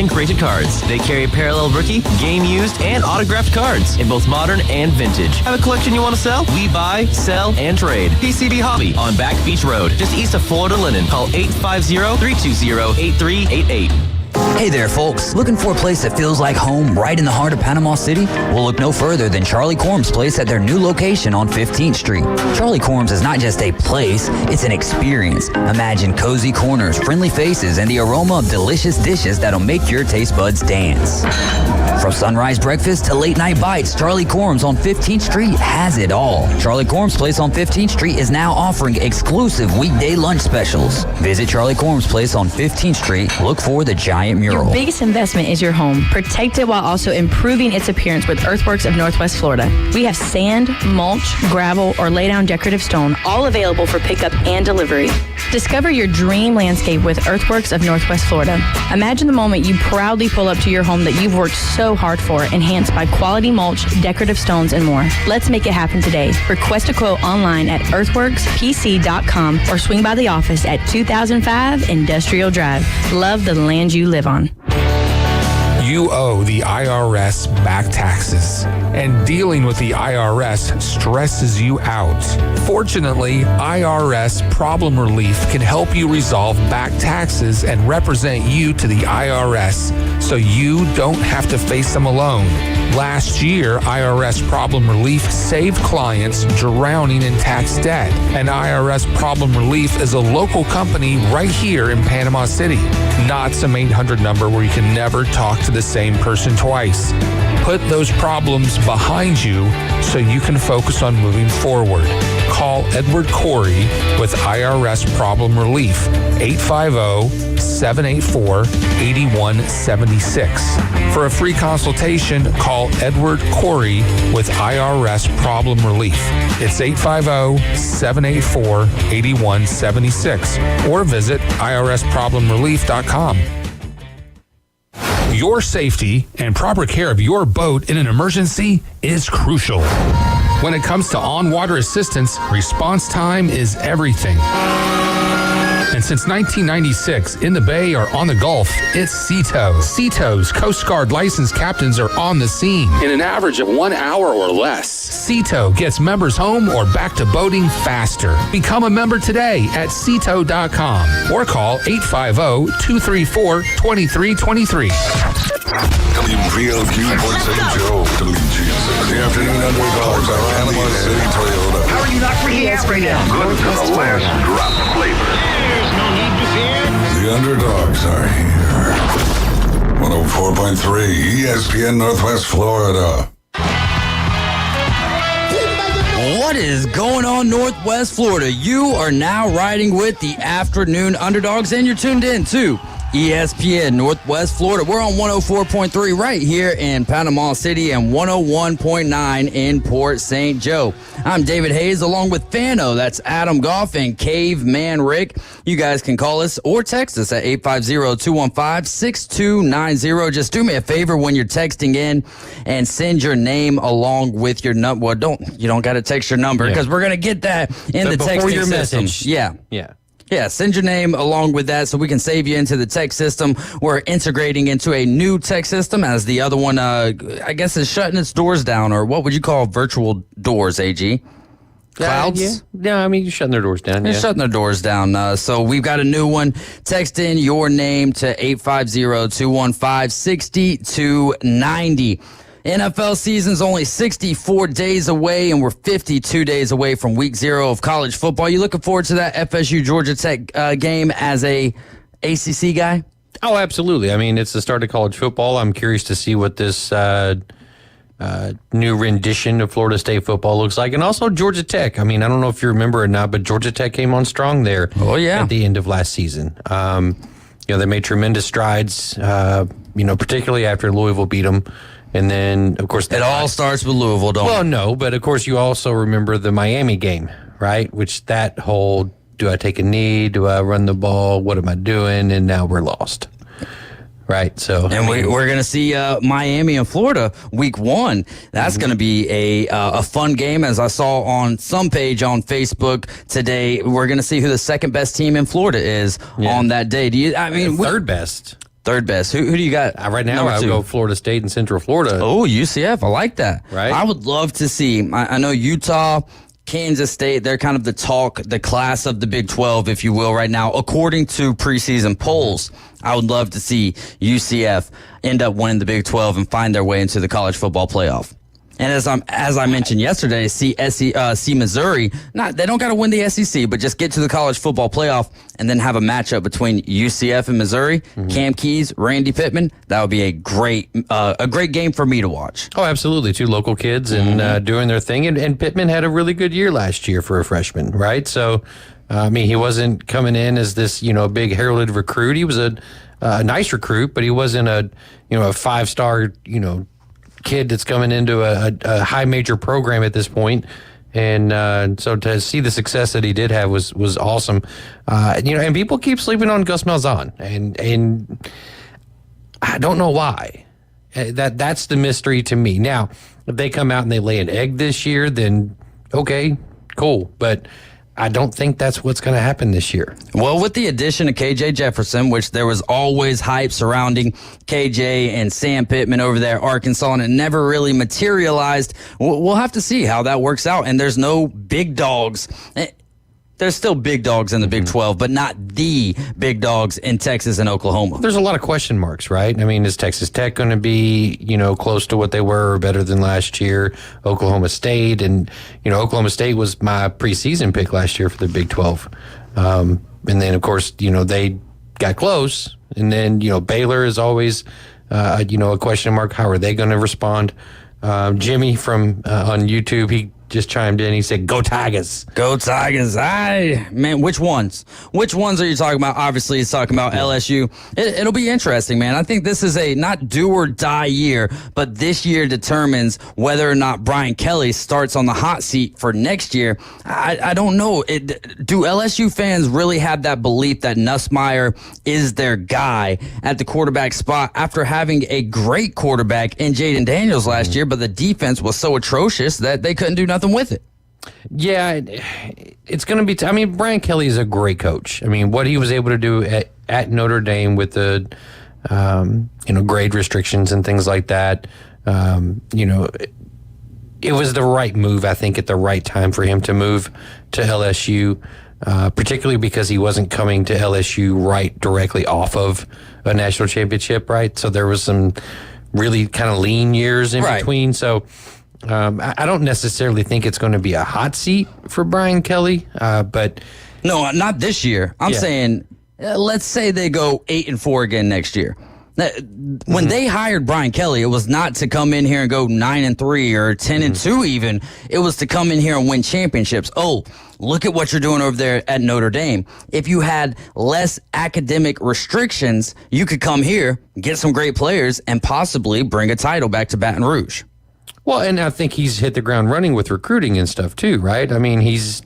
and graded cards. They carry parallel rookie, game used, and autographed cards in both modern and vintage. Have a collection you want to sell? We buy, sell, and trade. PCB Hobby on Back Beach Road, just east of Florida Linen. Call 850-320-8388. Hey there, folks. Looking for a place that feels like home right in the heart of Panama City? Well, look no further than Charlie Corm's place at their new location on 15th Street. Charlie Corm's is not just a place, it's an experience. Imagine cozy corners, friendly faces, and the aroma of delicious dishes that'll make your taste buds dance. From sunrise breakfast to late night bites, Charlie Corm's on 15th Street has it all. Charlie Corm's place on 15th Street is now offering exclusive weekday lunch specials. Visit Charlie Corm's place on 15th Street. Look for the giant mural. Your biggest investment is your home. Protect it while also improving its appearance with Earthworks of Northwest Florida. We have sand, mulch, gravel, or lay down decorative stone, all available for pickup and delivery. Discover your dream landscape with Earthworks of Northwest Florida. Imagine the moment you proudly pull up to your home that you've worked so hard for, enhanced by quality mulch, decorative stones, and more. Let's make it happen today. Request a quote online at earthworkspc.com or swing by the office at 2005 Industrial Drive. Love the land you live on. You owe the IRS back taxes, and dealing with the IRS stresses you out. Fortunately, IRS Problem Relief can help you resolve back taxes and represent you to the IRS so you don't have to face them alone. Last year, IRS Problem Relief saved clients drowning in tax debt. And IRS Problem Relief is a local company right here in Panama City, not some 800 number where you can never talk to the same person twice. Put those problems behind you so you can focus on moving forward. Call Edward Corey with IRS Problem Relief, 850-784-8176. For a free consultation, call Edward Corey with IRS Problem Relief. It's 850-784-8176 or visit irsproblemrelief.com. Your safety and proper care of your boat in an emergency is crucial. When it comes to on-water assistance, response time is everything. And since 1996, in the Bay or on the Gulf, it's SEATO. SEATO's Coast Guard licensed captains are on the scene in an average of 1 hour or less. SEATO gets members home or back to boating faster. Become a member today at SEATO.com or call 850-234-2323. WPLQ Port St. Joe, WGSS. The Afternoon Underdogs are Panama City Toyota. How are you not freaking out right now? Good to the last drop of flavor. There's no need to fear. The Underdogs are here. 104.3 ESPN Northwest Florida. What is going on, Northwest Florida? You are now riding with the Afternoon Underdogs, and you're tuned in to ESPN Northwest Florida. We're on 104.3 right here in Panama City and 101.9 in Port St. Joe. I'm David Hayes along with Fano. That's Adam Goff and Caveman Rick. You guys can call us or text us at 850-215-6290. Just do me a favor when you're texting in and send your name along with your number. Well, you don't got to text your number because we're going to get that in the texting your system. message. Yeah. Yeah, send your name along with that so we can save you into the text system. We're integrating into a new text system as the other one, I guess, is shutting its doors down, or what would you call virtual doors, AG? Clouds? Yeah. No, I mean, you're shutting their doors down. They're shutting their doors down. So we've got a new one. Text in your name to 850-215-6290. NFL season's only 64 days away, and we're 52 days away from week 0 of college football. You looking forward to that FSU Georgia Tech game as a ACC guy? Oh, absolutely. I mean, it's the start of college football. I'm curious to see what this new rendition of Florida State football looks like, and also Georgia Tech. I mean, I don't know if you remember or not, but Georgia Tech came on strong there. Oh, yeah. At the end of last season. They made tremendous strides, particularly after Louisville beat them. And then, of course, it all starts with Louisville, don't it? Well, no, but of course, you also remember the Miami game, right? Which that whole, do I take a knee? Do I run the ball? What am I doing? And now we're lost. Right. So, and we're going to see Miami and Florida week 1. That's going to be a fun game. As I saw on some page on Facebook today, we're going to see who the second best team in Florida is on that day. Third best. Third best. Who do you got? Right now, number I would two? go Florida State and Central Florida. Oh, UCF. I like that. Right. I would love to see. I know Utah, Kansas State, they're kind of the class of the Big 12, if you will, right now. According to preseason polls, I would love to see UCF end up winning the Big 12 and find their way into the college football playoff. And as I mentioned yesterday, see Missouri. They don't got to win the SEC, but just get to the college football playoff and then have a matchup between UCF and Missouri. Cam Keys, Randy Pittman. That would be a great game for me to watch. Oh, absolutely. Two local kids and doing their thing. And Pittman had a really good year last year for a freshman, right? So, he wasn't coming in as this, big heralded recruit. He was a nice recruit, but he wasn't a 5-star, kid that's coming into a high major program at this point. And so to see the success that he did have was awesome. And people keep sleeping on Gus Malzahn, and I don't know why. That's the mystery to me. Now, if they come out and they lay an egg this year, then okay, cool. But I don't think that's what's going to happen this year. Well, with the addition of KJ Jefferson, which there was always hype surrounding KJ and Sam Pittman over there at Arkansas, and it never really materialized, we'll have to see how that works out. And there's no big dogs. There's still big dogs in the Big 12, but not the big dogs in Texas and Oklahoma. There's a lot of question marks, right? Is Texas Tech going to be, close to what they were or better than last year? Oklahoma State, and, Oklahoma State was my preseason pick last year for the Big 12. And then, of course, they got close. And then, Baylor is always, a question mark. How are they going to respond? Jimmy from on YouTube, he just chimed in. He said, "Go Tigers." Go Tigers. Man, which ones? Which ones are you talking about? Obviously, he's talking about LSU. It'll be interesting, man. I think this is a not do or die year, but this year determines whether or not Brian Kelly starts on the hot seat for next year. I don't know. Do LSU fans really have that belief that Nussmeier is their guy at the quarterback spot after having a great quarterback in Jaden Daniels last year, but the defense was so atrocious that they couldn't do nothing with it? Yeah, it's going to be. Brian Kelly is a great coach. What he was able to do at Notre Dame with the, grade restrictions and things like that. It was the right move, I think, at the right time for him to move to LSU, particularly because he wasn't coming to LSU right directly off of a national championship, right? So there was some really kind of lean years in between. So. I don't necessarily think it's going to be a hot seat for Brian Kelly, but no, not this year. I'm saying, let's say they go 8-4 again next year. When they hired Brian Kelly, it was not to come in here and go 9-3 or 10-2 even. It was to come in here and win championships. Oh, look at what you're doing over there at Notre Dame. If you had less academic restrictions, you could come here, get some great players, and possibly bring a title back to Baton Rouge. Well, and I think he's hit the ground running with recruiting and stuff too, right? He's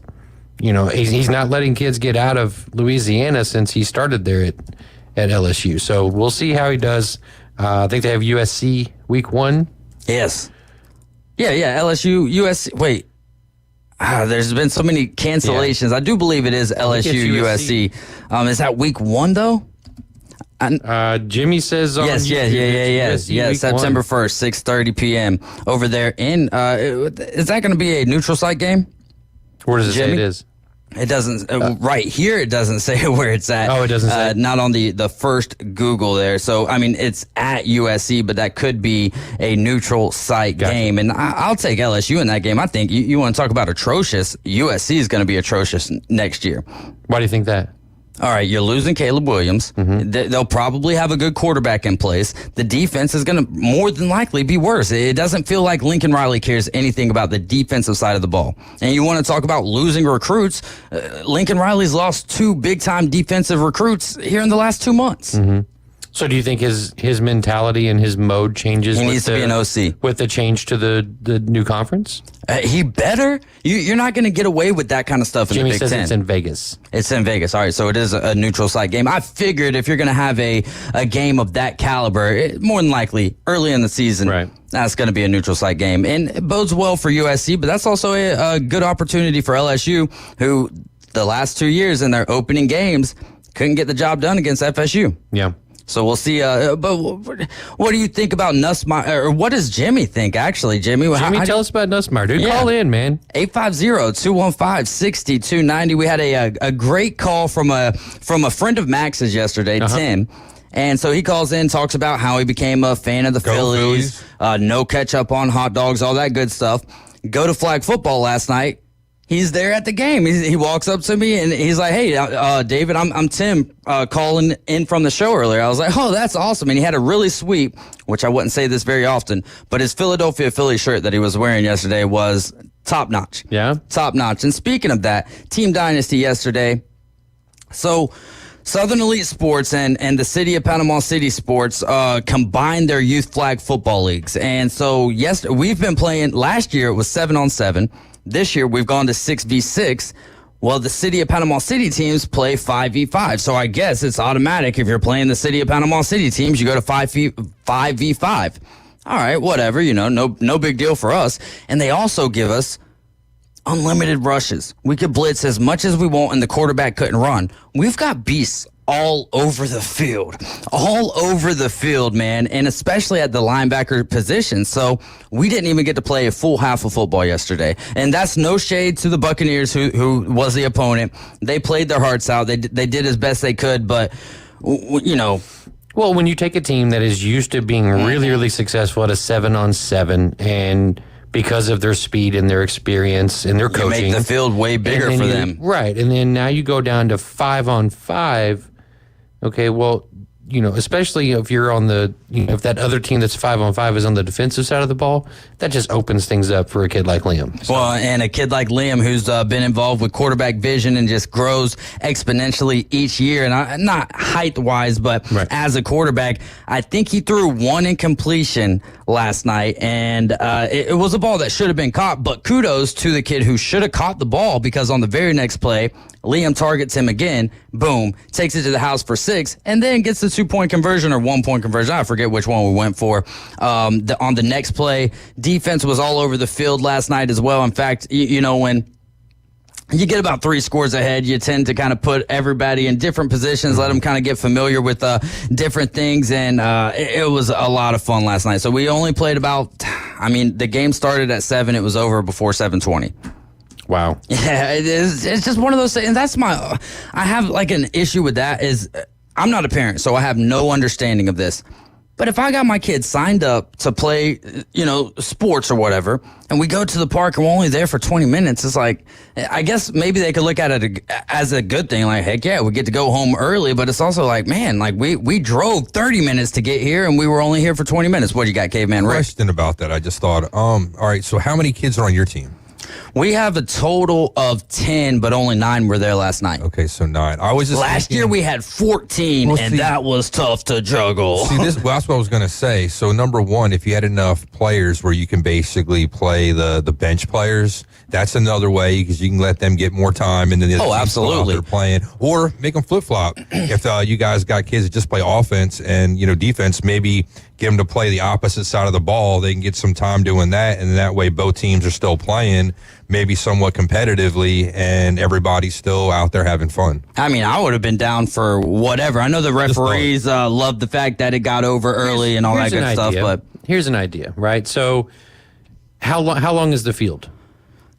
not letting kids get out of Louisiana since he started there at LSU. So we'll see how he does. I think they have USC week 1. Yes. Yeah, LSU, USC. Wait. There's been so many cancellations. Yeah. I do believe it is LSU, USC. Is that week 1 though? Jimmy says on yes. September 1st, 6:30 p.m. over there in. Is that going to be a neutral site game? Where does it say it is? It doesn't. Right here, it doesn't say where it's at. Oh, it doesn't say. Not on the first Google there. So it's at USC, but that could be a neutral site game, and I'll take LSU in that game. I think you want to talk about atrocious. USC is going to be atrocious next year. Why do you think that? All right, you're losing Caleb Williams. They'll probably have a good quarterback in place. The defense is going to more than likely be worse. It doesn't feel like Lincoln Riley cares anything about the defensive side of the ball. And you want to talk about losing recruits? Lincoln Riley's lost 2 big-time defensive recruits here in the last 2 months. So do you think his mentality and his mode changes? He needs to be an OC. With the change to the new conference? He better. You're not going to get away with that kind of stuff in Jimmy the Big says Ten. It's in Vegas. It's in Vegas. All right, so it is a neutral site game. I figured if you're going to have a game of that caliber, more than likely early in the season, that's going to be a neutral site game. And it bodes well for USC, but that's also a good opportunity for LSU, who the last 2 years in their opening games couldn't get the job done against FSU. Yeah. So we'll see. But what do you think about Nussmeier? Or what does Jimmy think, actually, Jimmy? Jimmy, tell us about Nussmeier. Dude, call in, man. 850-215-6290. We had a great call from a friend of Max's yesterday, Tim. And so he calls in, talks about how he became a fan of the Phillies. No ketchup on hot dogs, all that good stuff. Go to flag football last night. He's there at the game. He walks up to me and he's like, "Hey, David, I'm Tim calling in from the show earlier." I was like, "Oh, that's awesome!" And he had a really sweet, which I wouldn't say this very often, but his Philadelphia Phillies shirt that he was wearing yesterday was top notch. Yeah, top notch. And speaking of that, Team Dynasty yesterday. So Southern Elite Sports and the City of Panama City Sports combined their youth flag football leagues. And so we've been playing. Last year it was 7-on-7. This year, we've gone to 6v6. Well, the City of Panama City teams play 5v5. So I guess it's automatic. If you're playing the City of Panama City teams, you go to 5v5. All right, whatever, no big deal for us. And they also give us unlimited rushes. We could blitz as much as we want, and the quarterback couldn't run. We've got beasts all over the field, man, and especially at the linebacker position. So we didn't even get to play a full half of football yesterday, and that's no shade to the Buccaneers, who was the opponent. They played their hearts out. They did as best they could, but Well, when you take a team that is used to being really, really successful at a 7-on-7, and because of their speed and their experience and their coaching, you make the field way bigger for them, right? And then now you go down to 5-on-5. Okay, well, especially if you're on if that other team that's 5-on-5 is on the defensive side of the ball, that just opens things up for a kid like Liam. So. Well, and a kid like Liam, who's been involved with quarterback vision and just grows exponentially each year, and not height-wise, but as a quarterback, I think he threw one incompletion last night, and it was a ball that should have been caught, but kudos to the kid who should have caught the ball, because on the very next play, Liam targets him again, boom, takes it to the house for 6, and then gets the 2-point conversion or 1-point conversion. I forget which one we went for. On the next play, defense was all over the field last night as well. In fact, when you get about 3 scores ahead, you tend to kind of put everybody in different positions, let them kind of get familiar with different things, and it was a lot of fun last night. So we only played the game started at 7. It was over before 7:20. Wow. Yeah, it's just one of those things. And that's I have like an issue with that is I'm not a parent, so I have no understanding of this. But if I got my kids signed up to play, sports or whatever, and we go to the park and we're only there for 20 minutes, it's like, I guess maybe they could look at it as a good thing. Like, heck yeah, we get to go home early. But it's also like, man, like we drove 30 minutes to get here and we were only here for 20 minutes. What do you got, Caveman Rick? Question about that. I just thought, all right, so how many kids are on your team? We have a total of 10, but only 9 were there last night. Okay, so 9. I was just last year we had 14, that was tough to juggle. That's what I was going to say. So number one, if you had enough players where you can basically play the bench players, that's another way, because you can let them get more time, and then the absolutely they're playing, or make them flip flop. If you guys got kids that just play offense and defense, maybe get them to play the opposite side of the ball. They can get some time doing that, and that way both teams are still playing, maybe somewhat competitively, and everybody's still out there having fun. I mean, I would have been down for whatever. I know the referees loved the fact that it got over early and all that good stuff. But here's an idea, right? So how long is the field?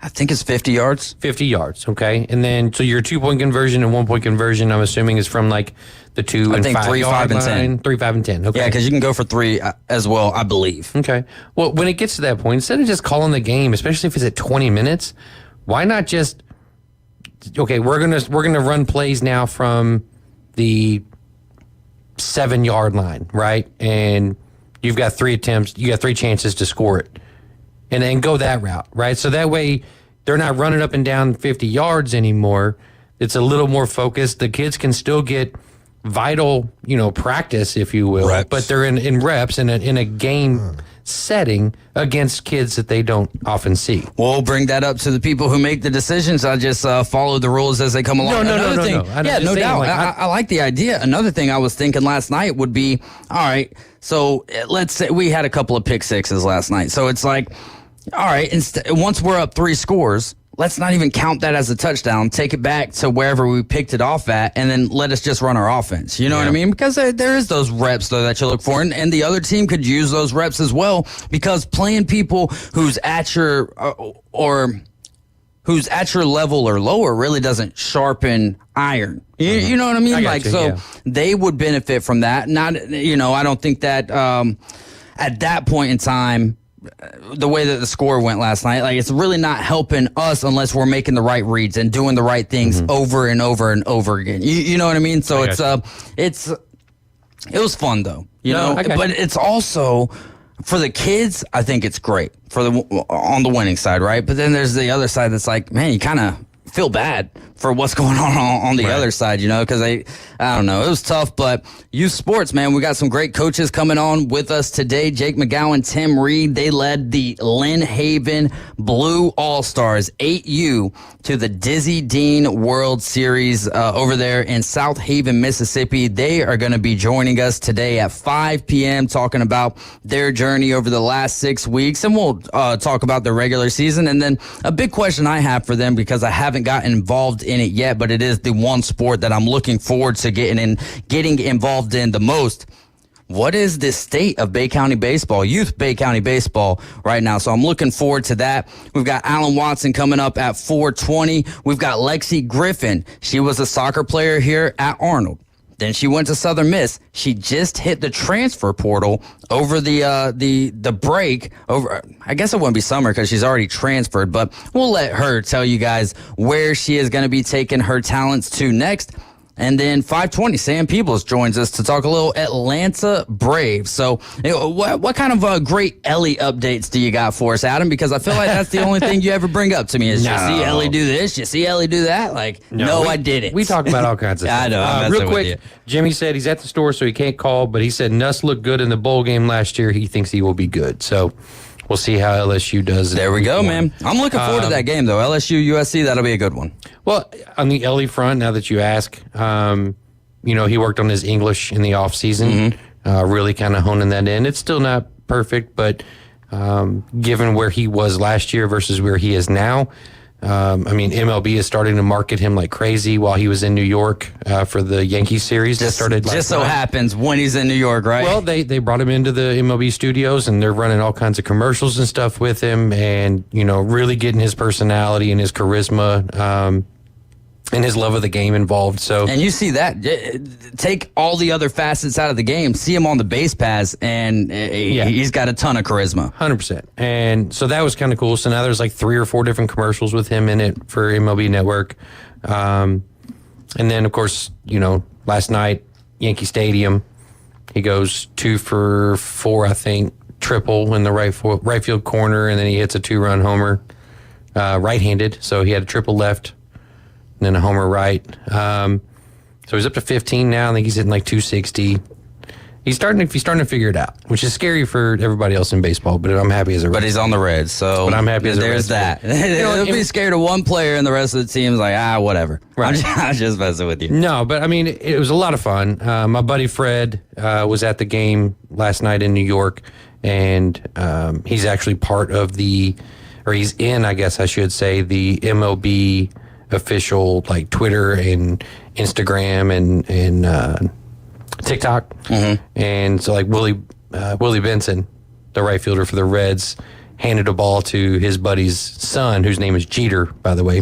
I think it's 50 yards. 50 yards, okay. And then, so your 2-point conversion and 1-point conversion, I'm assuming, is from like the 2 and 5 3, 5, and 10. 3, 5, and 10. Okay. Yeah, because you can go for 3 as well, I believe. Okay. Well, when it gets to that point, instead of just calling the game, especially if it's at 20 minutes, why not just, okay, we're gonna run plays now from the 7-yard line, right? And you've got 3 attempts, you got 3 chances to score it. And then go that route, right? So that way they're not running up and down 50 yards anymore. It's a little more focused. The kids can still get vital, practice, if you will, reps. But they're in reps in a game setting against kids that they don't often see. We'll bring that up to the people who make the decisions. I just follow the rules as they come along. No. Yeah, no doubt. I like the idea. Another thing I was thinking last night would be, all right, so let's say we had a couple of pick sixes last night. So it's like, all right, once we're up 3 scores, let's not even count that as a touchdown. Take it back to wherever we picked it off at, and then let us just run our offense. You know what I mean? Because there is those reps, though, that you look for, and the other team could use those reps as well, because playing people who's at your who's at your level or lower really doesn't sharpen iron. You know what I mean? They would benefit from that. Not, I don't think that at that point in time, the way that the score went last night, like, it's really not helping us unless we're making the right reads and doing the right things over and over and over again. You know what I mean? So it was fun though, but it's also for the kids. I think it's great on the winning side, right? But then there's the other side that's like, man, you kind of feel bad for what's going on the other side, because I don't know. It was tough, but youth sports, man, we got some great coaches coming on with us today. Jake McGowan, Tim Reed, they led the Lynn Haven Blue All-Stars 8U to the Dizzy Dean World Series over there in South Haven, Mississippi. They are going to be joining us today at 5 p.m. talking about their journey over the last 6 weeks, and we'll talk about the regular season. And then a big question I have for them, because I haven't gotten involved in it yet, but it is the one sport that I'm looking forward to getting involved in the most. What is the state of Bay County baseball, youth Bay County baseball right now? So I'm looking forward to that. We've got Alan Watson coming up at 4:20. We've got Lexi Griffin. She was a soccer player here at Arnold. Then she went to Southern Miss. She just hit the transfer portal over the break. Over, I guess it wouldn't be summer because she's already transferred, but we'll let her tell you guys where she is going to be taking her talents to next. And then 5:20, Sam Peebles joins us to talk a little Atlanta Braves. So what kind of great Ellie updates do you got for us, Adam? Because I feel like that's the only thing you ever bring up to me is, you see Ellie do this, you see Ellie do that. Like, no, I didn't. We talk about all kinds of stuff. I know. Real quick, Jimmy said he's at the store, so he can't call, but he said Nuss looked good in the bowl game last year. He thinks he will be good. So we'll see how LSU does. There we go, man. I'm looking forward to that game, though. LSU, USC, that'll be a good one. Well, on the Ellie front, now that you ask, he worked on his English in the off season, really kind of honing that in. It's still not perfect, but given where he was last year versus where he is now, MLB is starting to market him like crazy while he was in New York for the Yankees series. Just so happens when he's in New York, right? Well, they brought him into the MLB studios, and they're running all kinds of commercials and stuff with him, and really getting his personality and his charisma and his love of the game involved. So, and you see that. Take all the other facets out of the game. See him on the base paths, and he's got a ton of charisma. 100%. And so that was kind of cool. So now there's like 3 or 4 different commercials with him in it for MLB Network. And then, of course, last night, Yankee Stadium, he goes 2 for 4, I think, triple in the right field corner, and then he hits a 2-run homer, right-handed. So he had a triple left, and then a homer right. So he's up to 15 now. I think he's hitting like 260. He's starting to figure it out, which is scary for everybody else in baseball. But I'm happy as a Reds. But he's on the Reds, so. But I'm happy as a Reds. There's that. He'll be scared of one player, and the rest of the team's like, whatever. Right. I'm just messing with you. No, but it was a lot of fun. My buddy Fred was at the game last night in New York, and he's actually part of he's in, I guess I should say, the MLB official like Twitter and Instagram and TikTok. And so like Willie Benson, the right fielder for the Reds, handed a ball to his buddy's son, whose name is Jeter, by the way,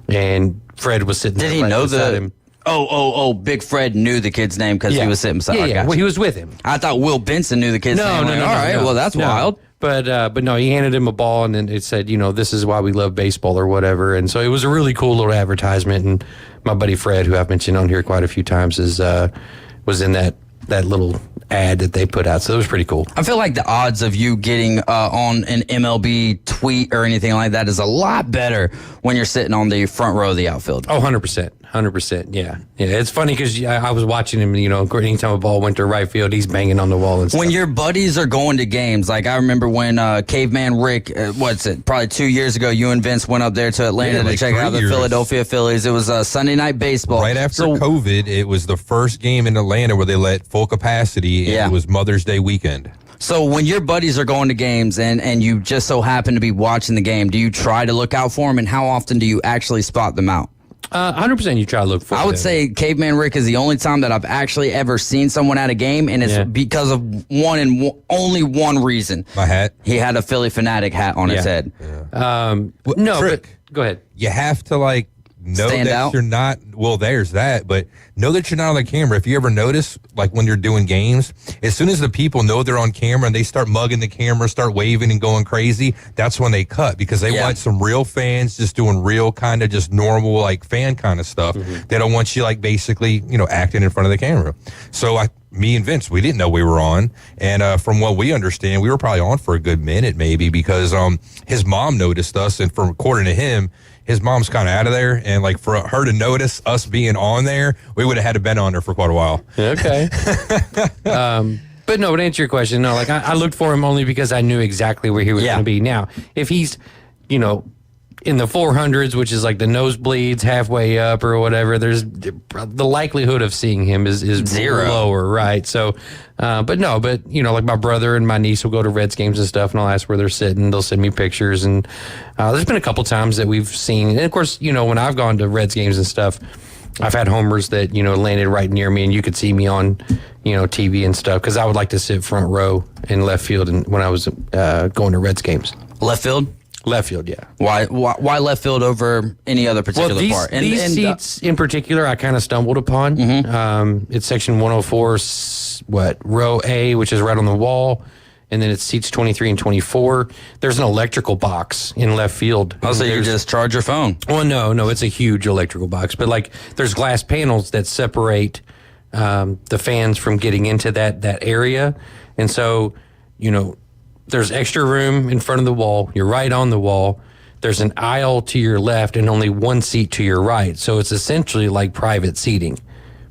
and Fred was sitting there. Did he know him. Big Fred knew the kid's name because he was sitting beside him. Yeah, well, he was with him. I thought Will Benson knew the kid's name. No. All right, well, that's wild. But no, he handed him a ball, and then it said, this is why we love baseball or whatever. And so it was a really cool little advertisement. And my buddy Fred, who I've mentioned on here quite a few times, was in that little ad that they put out. So it was pretty cool. I feel like the odds of you getting on an MLB tweet or anything like that is a lot better when you're sitting on the front row of the outfield. Oh, 100%. 100%. Yeah. It's funny because I was watching him, anytime a ball went to right field, he's banging on the wall and stuff. When your buddies are going to games, like I remember when Caveman Rick, probably 2 years ago, you and Vince went up there to Atlanta to check out the Philadelphia Phillies. It was Sunday night baseball. Right after COVID, it was the first game in Atlanta where they let full capacity, and it was Mother's Day weekend. So when your buddies are going to games and you just so happen to be watching the game, do you try to look out for them, and how often do you actually spot them out? 100% you try to look for I would say Caveman Rick is the only time that I've actually ever seen someone at a game, and it's because of only one reason. My hat. He had a Philly Fanatic hat on his head. No, Trick. but go ahead. You have to know Stand that out? you're not. Well, there's that, but know that you're not on the camera. If you ever notice, when you're doing games, as soon as the people know they're on camera and they start mugging the camera, start waving and going crazy, that's when they cut, because they want some real fans just doing real kind of just normal fan kind of stuff. They don't want you basically acting in front of the camera. So me and Vince, we didn't know we were on, and from what we understand, we were probably on for a good minute maybe, because his mom noticed us, and from according to him, his mom's kind of out of there, and for her to notice us being on there, we would have had to been on there for quite a while. Okay. But no, to answer your question, no, I looked for him only because I knew exactly where he was going to be. Now, if he's, in the 400s, which is the nosebleeds halfway up or whatever, there's the likelihood of seeing him is zero, lower, right? So, but my brother and my niece will go to Reds games and stuff, and I'll ask where they're sitting. They'll send me pictures, and there's been a couple times that we've seen, and of course, when I've gone to Reds games and stuff, I've had homers that landed right near me, and you could see me on TV and stuff, because I would like to sit front row in left field, and when I was going to Reds games. Left field. Left field, yeah. Why left field over any other particular part? These seats in particular, I kind of stumbled upon. It's section 104, row A, which is right on the wall, and then it's seats 23 and 24. There's an electrical box in left field. Oh, so you just charge your phone? Well, no, it's a huge electrical box, but there's glass panels that separate the fans from getting into that area, and so there's extra room in front of the wall. You're right on the wall. There's an aisle to your left and only one seat to your right. So it's essentially like private seating,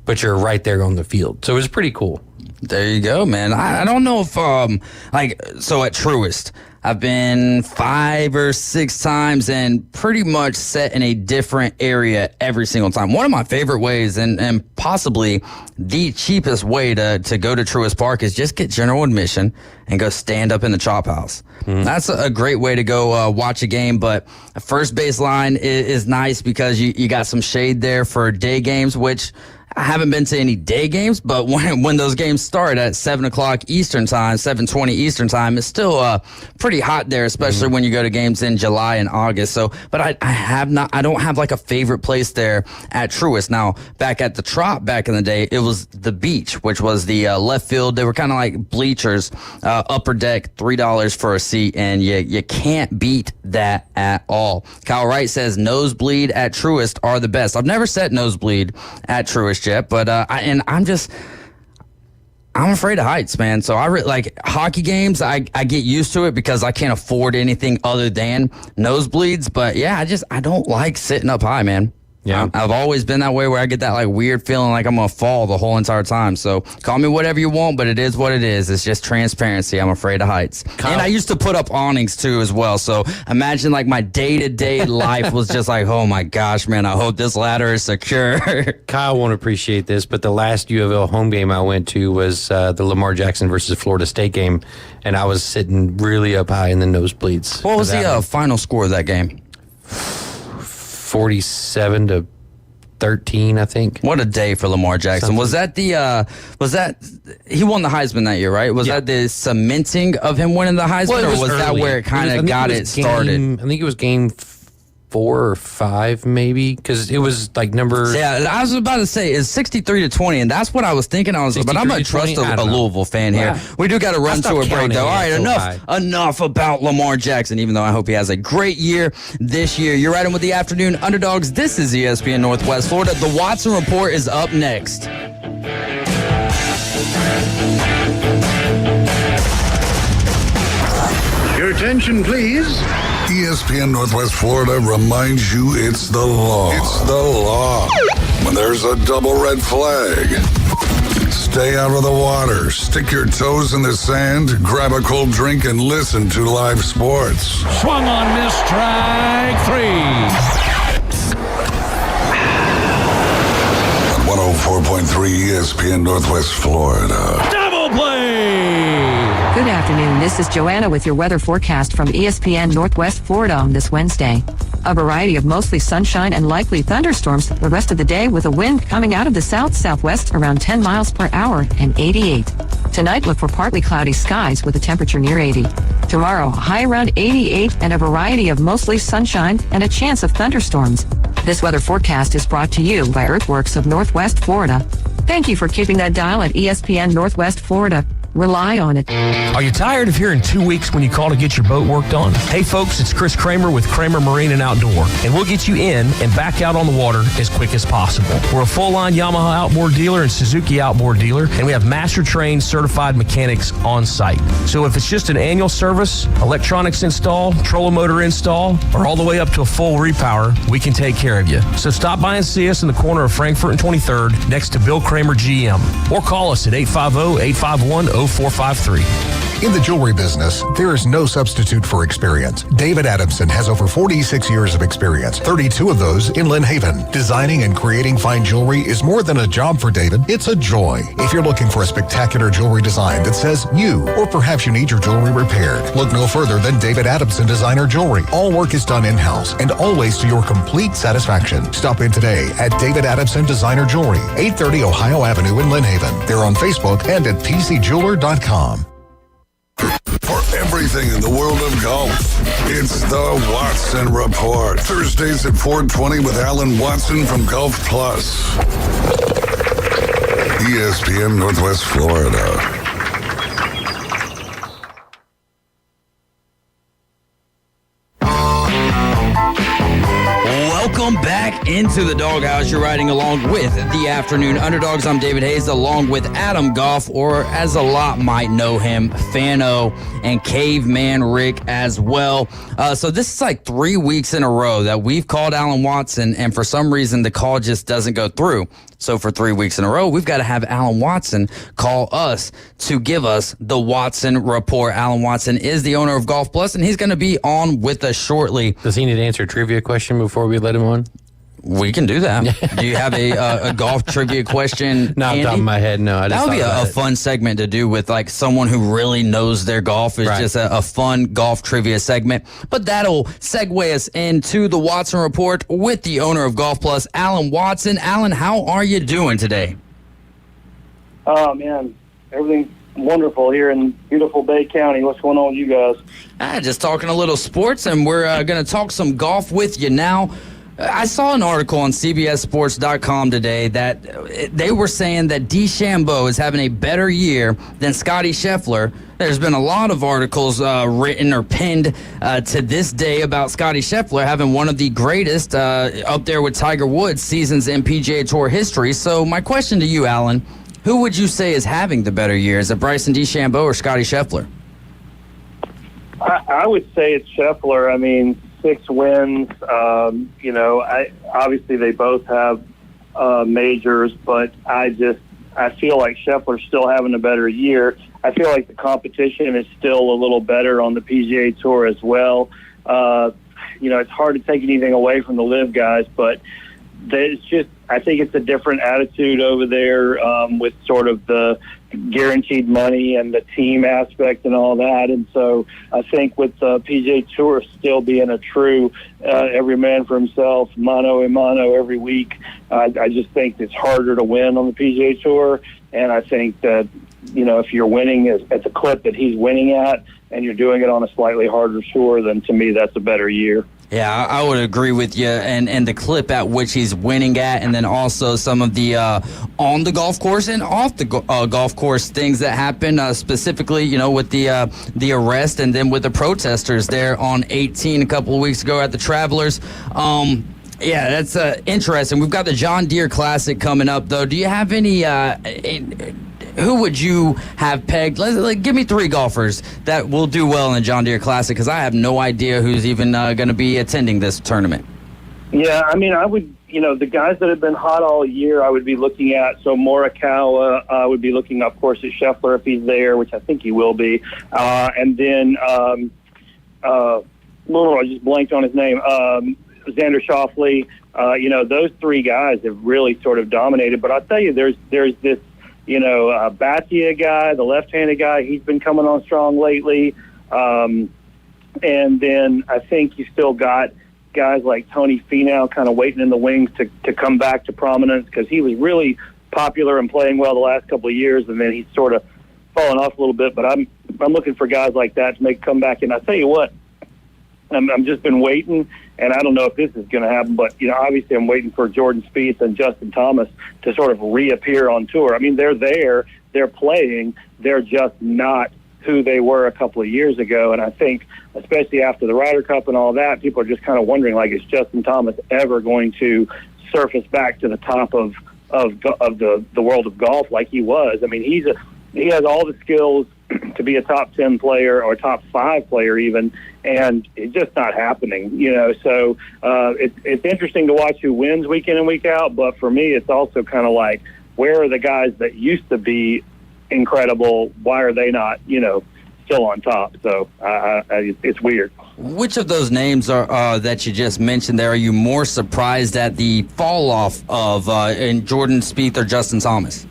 but you're right there on the field. So it's pretty cool. There you go, man. I don't know if, so at Truist, I've been 5 or 6 times and pretty much set in a different area every single time. One of my favorite ways and possibly the cheapest way to go to Truist Park is just get general admission and go stand up in the Chop House. That's a great way to go watch a game, but first base line is nice because you got some shade there for day games, which I haven't been to any day games, but when those games start at 7 o'clock Eastern time, 7:20 Eastern time, it's still pretty hot there, especially when you go to games in July and August. So, but I don't have a favorite place there at Truist. Now, back at the Trop back in the day, it was the beach, which was the left field. They were kind of like bleachers, upper deck, $3 for a seat, and you can't beat that at all. Kyle Wright says nosebleed at Truist are the best. I've never sat nosebleed at Truist yet, but I'm afraid of heights, man. So I like hockey games. I get used to it because I can't afford anything other than nosebleeds. But yeah, I don't like sitting up high, man. Yeah, I've always been that way where I get that weird feeling like I'm gonna fall the whole entire time. So call me whatever you want, but it is what it is. It's just transparency. I'm afraid of heights. And I used to put up awnings too as well. So imagine my day-to-day life was just oh my gosh, man, I hope this ladder is secure. Kyle won't appreciate this, but the last U of L home game I went to was the Lamar Jackson versus Florida State game, and I was sitting really up high in the nosebleeds. What was the final score of that game? 47-13, I think. What a day for Lamar Jackson. Was that he won the Heisman that year, right? Was that the cementing of him winning the Heisman, or was early. That where it kind of got it started? I think it was game 4 or 5, maybe, because it was number. Yeah, I was about to say it's 63-20, and that's what I was thinking. But I'm gonna trust a Louisville fan here. We do got to run to a break, though. All right, enough about Lamar Jackson. Even though I hope he has a great year this year. You're riding with the Afternoon Underdogs. This is ESPN Northwest Florida. The Watson Report is up next. Your attention, please. ESPN Northwest Florida reminds you it's the law. It's the law. When there's a double red flag, stay out of the water, stick your toes in the sand, grab a cold drink, and listen to live sports. Swung on, miss, strike 3. On 104.3 ESPN Northwest Florida. Double play! Good afternoon. This is Joanna with your weather forecast from ESPN Northwest Florida on this Wednesday. A variety of mostly sunshine and likely thunderstorms the rest of the day, with a wind coming out of the south-southwest around 10 miles per hour and 88. Tonight, look for partly cloudy skies with a temperature near 80. Tomorrow, high around 88 and a variety of mostly sunshine and a chance of thunderstorms. This weather forecast is brought to you by Earthworks of Northwest Florida. Thank you for keeping that dial at ESPN Northwest Florida. Rely on it. Are you tired of hearing 2 weeks when you call to get your boat worked on? Hey folks, it's Chris Kramer with Kramer Marine and Outdoor, and we'll get you in and back out on the water as quick as possible. We're a full-line Yamaha outboard dealer and Suzuki outboard dealer, and we have master-trained certified mechanics on site. So if it's just an annual service, electronics install, trolling motor install, or all the way up to a full repower, we can take care of you. So stop by and see us in the corner of Frankfurt and 23rd next to Bill Kramer GM, or call us at 850-851-0453. In the jewelry business, there is no substitute for experience. David Adamson has over 46 years of experience, 32 of those in Lynn Haven. Designing and creating fine jewelry is more than a job for David, it's a joy. If you're looking for a spectacular jewelry design that says you, or perhaps you need your jewelry repaired, look no further than David Adamson Designer Jewelry. All work is done in-house and always to your complete satisfaction. Stop in today at David Adamson Designer Jewelry, 830 Ohio Avenue in Lynn Haven. They're on Facebook and at PCJeweler.com. For everything in the world of golf, it's the Watson Report. Thursdays at 4:20 with Alan Watson from Golf Plus. ESPN Northwest Florida. Welcome back into the Doghouse. You're riding along with the Afternoon Underdogs. I'm David Hayes, along with Adam Goff, or as a lot might know him, Fano, and Caveman Rick as well. So this is like 3 weeks in a row that we've called Alan Watson, and for some reason the call just doesn't go through. So for 3 weeks in a row, we've got to have Alan Watson call us to give us the Watson Report. Alan Watson is the owner of Golf Plus, and he's going to be on with us shortly. Does he need to answer a trivia question before we let him on? We can do that. Do you have a golf trivia question? Not off the top of my head, no. That would be a fun segment to do with like someone who really knows their golf. It's just a fun golf trivia segment. But that'll segue us into the Watson Report with the owner of Golf Plus, Alan Watson. Alan, how are you doing today? Oh, man, everything's wonderful here in beautiful Bay County. What's going on with you guys? Just talking a little sports, and we're going to talk some golf with you now. I saw an article on CBSSports.com today that they were saying that DeChambeau is having a better year than Scotty Scheffler. There's been a lot of articles written or penned to this day about Scotty Scheffler having one of the greatest, up there with Tiger Woods, seasons in PGA Tour history. So my question to you, Alan, who would you say is having the better year? Is it Bryson DeChambeau or Scotty Scheffler? I would say it's Scheffler. I mean, 6 wins. Obviously they both have majors, but I feel like Scheffler's still having a better year. I feel like the competition is still a little better on the PGA Tour as well. It's hard to take anything away from the LIV guys, but I think it's a different attitude over there with sort of the guaranteed money and the team aspect and all that. And so I think with the PGA Tour still being a true every man for himself, mano a mano every week, I just think it's harder to win on the PGA Tour. And I think that, if you're winning at the clip that he's winning at and you're doing it on a slightly harder tour, then to me that's a better year. Yeah, I would agree with you, and the clip at which he's winning at, and then also some of the on the golf course and off the golf course things that happen, specifically, with the arrest and then with the protesters there on 18 a couple of weeks ago at the Travelers. Yeah, that's interesting. We've got the John Deere Classic coming up, though. Do you have any who would you have pegged? Give me 3 golfers that will do well in the John Deere Classic, because I have no idea who's even going to be attending this tournament. Yeah, I mean, I would, the guys that have been hot all year, I would be looking at. So Morikawa, I would be looking, of course, at Scheffler if he's there, which I think he will be. And then, I just blanked on his name, Xander Schauffele. Those 3 guys have really sort of dominated. But I'll tell you, there's this Batia guy, the left-handed guy, he's been coming on strong lately. And then I think you still got guys like Tony Finau kind of waiting in the wings to come back to prominence, because he was really popular and playing well the last couple of years, and then he's sort of fallen off a little bit. But I'm looking for guys like that to make a comeback. And I tell you what, I'm just been waiting, and I don't know if this is going to happen, but obviously I'm waiting for Jordan Spieth and Justin Thomas to sort of reappear on tour. I mean, they're there, they're playing, they're just not who they were a couple of years ago. And I think, especially after the Ryder Cup and all that, people are just kind of wondering, like, is Justin Thomas ever going to surface back to the top of the world of golf like he was? I mean, he has all the skills to be a top 10 player or top 5 player even, and it's just not happening, So it's interesting to watch who wins week in and week out, but for me, it's also kind of like, where are the guys that used to be incredible? Why are they not, still on top? So it's weird. Which of those names are that you just mentioned there are you more surprised at the fall off of in Jordan Spieth or Justin Thomas?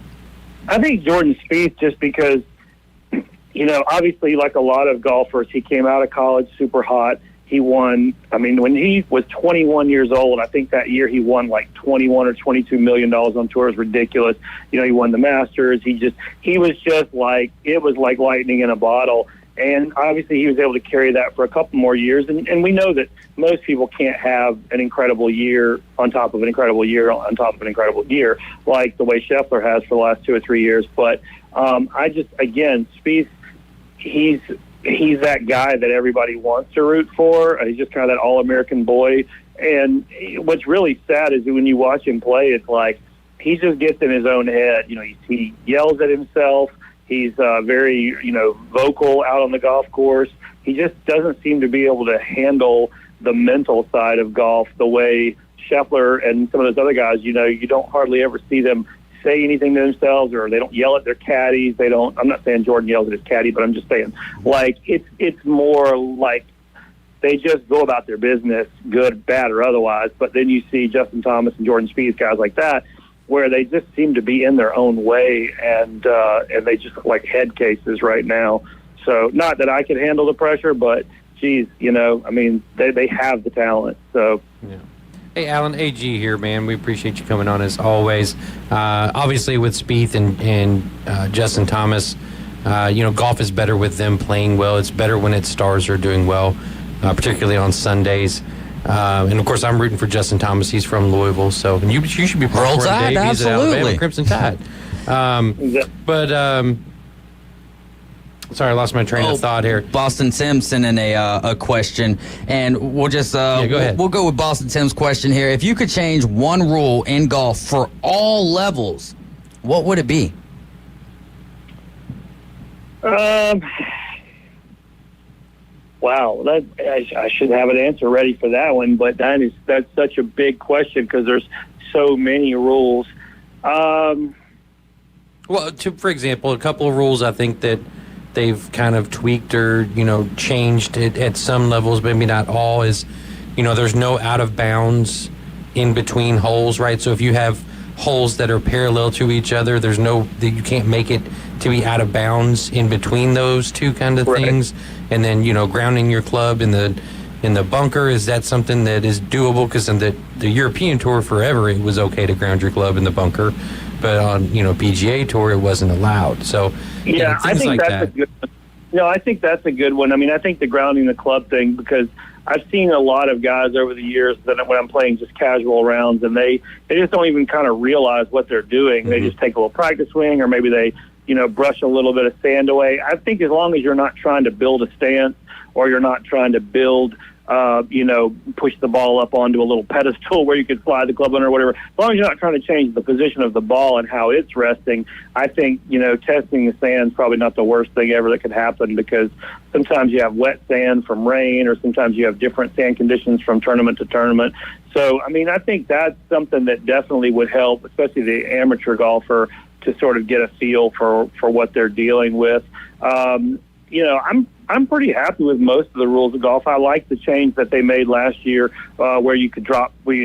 I think Jordan Spieth, just because, obviously, like a lot of golfers, he came out of college super hot. He won. I mean, when he was 21 years old, I think that year he won like $21 or $22 million on tour. It was ridiculous. He won the Masters. He was just like, it was like lightning in a bottle. And obviously he was able to carry that for a couple more years. And we know that most people can't have an incredible year on top of an incredible year on top of an incredible year, like the way Scheffler has for the last 2 or 3 years. But Spieth, he's that guy that everybody wants to root for. He's just kind of that all-American boy. And what's really sad is when you watch him play, it's like he just gets in his own head. He yells at himself. He's very, vocal out on the golf course. He just doesn't seem to be able to handle the mental side of golf the way Scheffler and some of those other guys, you don't hardly ever see them say anything to themselves, or they don't yell at their caddies. I'm not saying Jordan yells at his caddy, but I'm just saying, like, it's more like they just go about their business, good, bad, or otherwise. But then you see Justin Thomas and Jordan Spieth, guys like that, where they just seem to be in their own way, and they just look like head cases right now. So not that I could handle the pressure, but geez, they have the talent. So. Yeah. Hey, Alan, AG here, man. We appreciate you coming on as always. Obviously, with Spieth and Justin Thomas, golf is better with them playing well. It's better when its stars are doing well, particularly on Sundays. And of course, I'm rooting for Justin Thomas. He's from Louisville, so and you should be Roll Tide, absolutely. Crimson Tide. Sorry, I lost my train of thought here. Boston Tim sent in a question, and we'll just go ahead. We'll go with Boston Tim's question here. If you could change one rule in golf for all levels, what would it be? Wow, I should have an answer ready for that one, but that's such a big question because there's so many rules. For example, a couple of rules I think that they've kind of tweaked or, changed it at some levels, maybe not all, is, there's no out of bounds in between holes, right? So if you have holes that are parallel to each other, you can't make it to be out of bounds in between those two kind of things. And then, grounding your club in the bunker, is that something that is doable? Because in the European Tour forever, it was okay to ground your club in the bunker. But on, PGA Tour, it wasn't allowed. So, yeah, I think that's a good one. No, I think that's a good one. I mean, I think the grounding the club thing, because I've seen a lot of guys over the years that when I'm playing just casual rounds, and they just don't even kind of realize what they're doing. Mm-hmm. They just take a little practice swing, or maybe they, brush a little bit of sand away. I think as long as you're not trying to build a stance, or you're not trying to build push the ball up onto a little pedestal where you could slide the club under or whatever. As long as you're not trying to change the position of the ball and how it's resting, I think, testing the sand is probably not the worst thing ever that could happen, because sometimes you have wet sand from rain, or sometimes you have different sand conditions from tournament to tournament. So, I think that's something that definitely would help, especially the amateur golfer, to sort of get a feel for what they're dealing with. I'm I'm pretty happy with most of the rules of golf. I like the change that they made last year, where you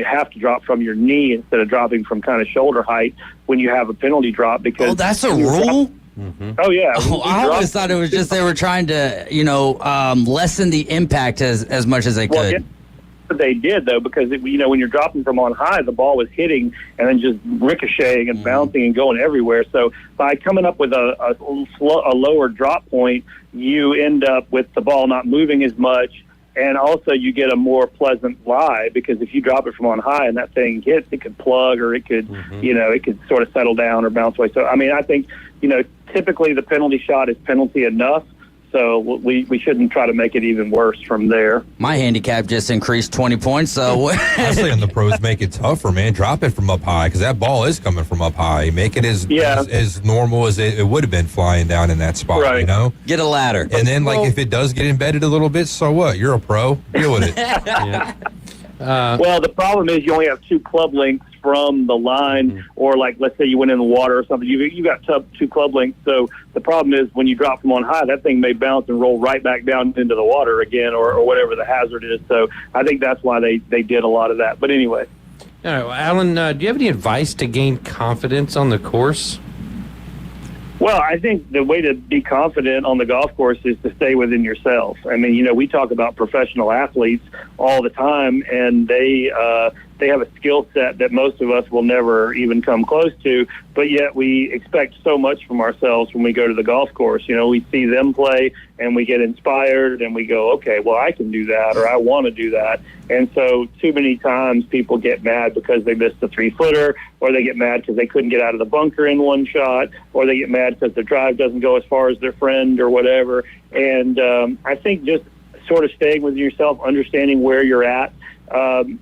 have to drop from your knee instead of dropping from kind of shoulder height when you have a penalty drop. Because that's a rule. Oh yeah. I always thought it was just they were trying to, lessen the impact as much as they could. Yeah. They did, though, because when you're dropping from on high, the ball was hitting and then just ricocheting and bouncing and going everywhere. So by coming up with a lower drop point, you end up with the ball not moving as much, and also you get a more pleasant lie, because if you drop it from on high and that thing hits, it could plug, or it could it could sort of settle down or bounce away. So I mean, I think typically the penalty shot is penalty enough. So we shouldn't try to make it even worse from there. My handicap just increased 20 points. So I'm saying the pros make it tougher, man. Drop it from up high, because that ball is coming from up high. Make it as normal as it would have been flying down in that spot. Right. Get a ladder, and then if it does get embedded a little bit, so what? You're a pro. Deal with it. Well, the problem is you only have 2 club lengths from the line, or let's say you went in the water or something. You got 2 club lengths. So the problem is when you drop from on high, that thing may bounce and roll right back down into the water again, or whatever the hazard is. So I think that's why they did a lot of that. But anyway. Alan, do you have any advice to gain confidence on the course? Well, I think the way to be confident on the golf course is to stay within yourself. I mean, we talk about professional athletes all the time, and they have a skill set that most of us will never even come close to, but yet we expect so much from ourselves when we go to the golf course. We see them play, and we get inspired, and we go, okay, well, I can do that, or I want to do that. And so too many times people get mad because they missed a 3-footer, or they get mad because they couldn't get out of the bunker in one shot, or they get mad because their drive doesn't go as far as their friend or whatever. And I think just sort of staying with yourself, understanding where you're at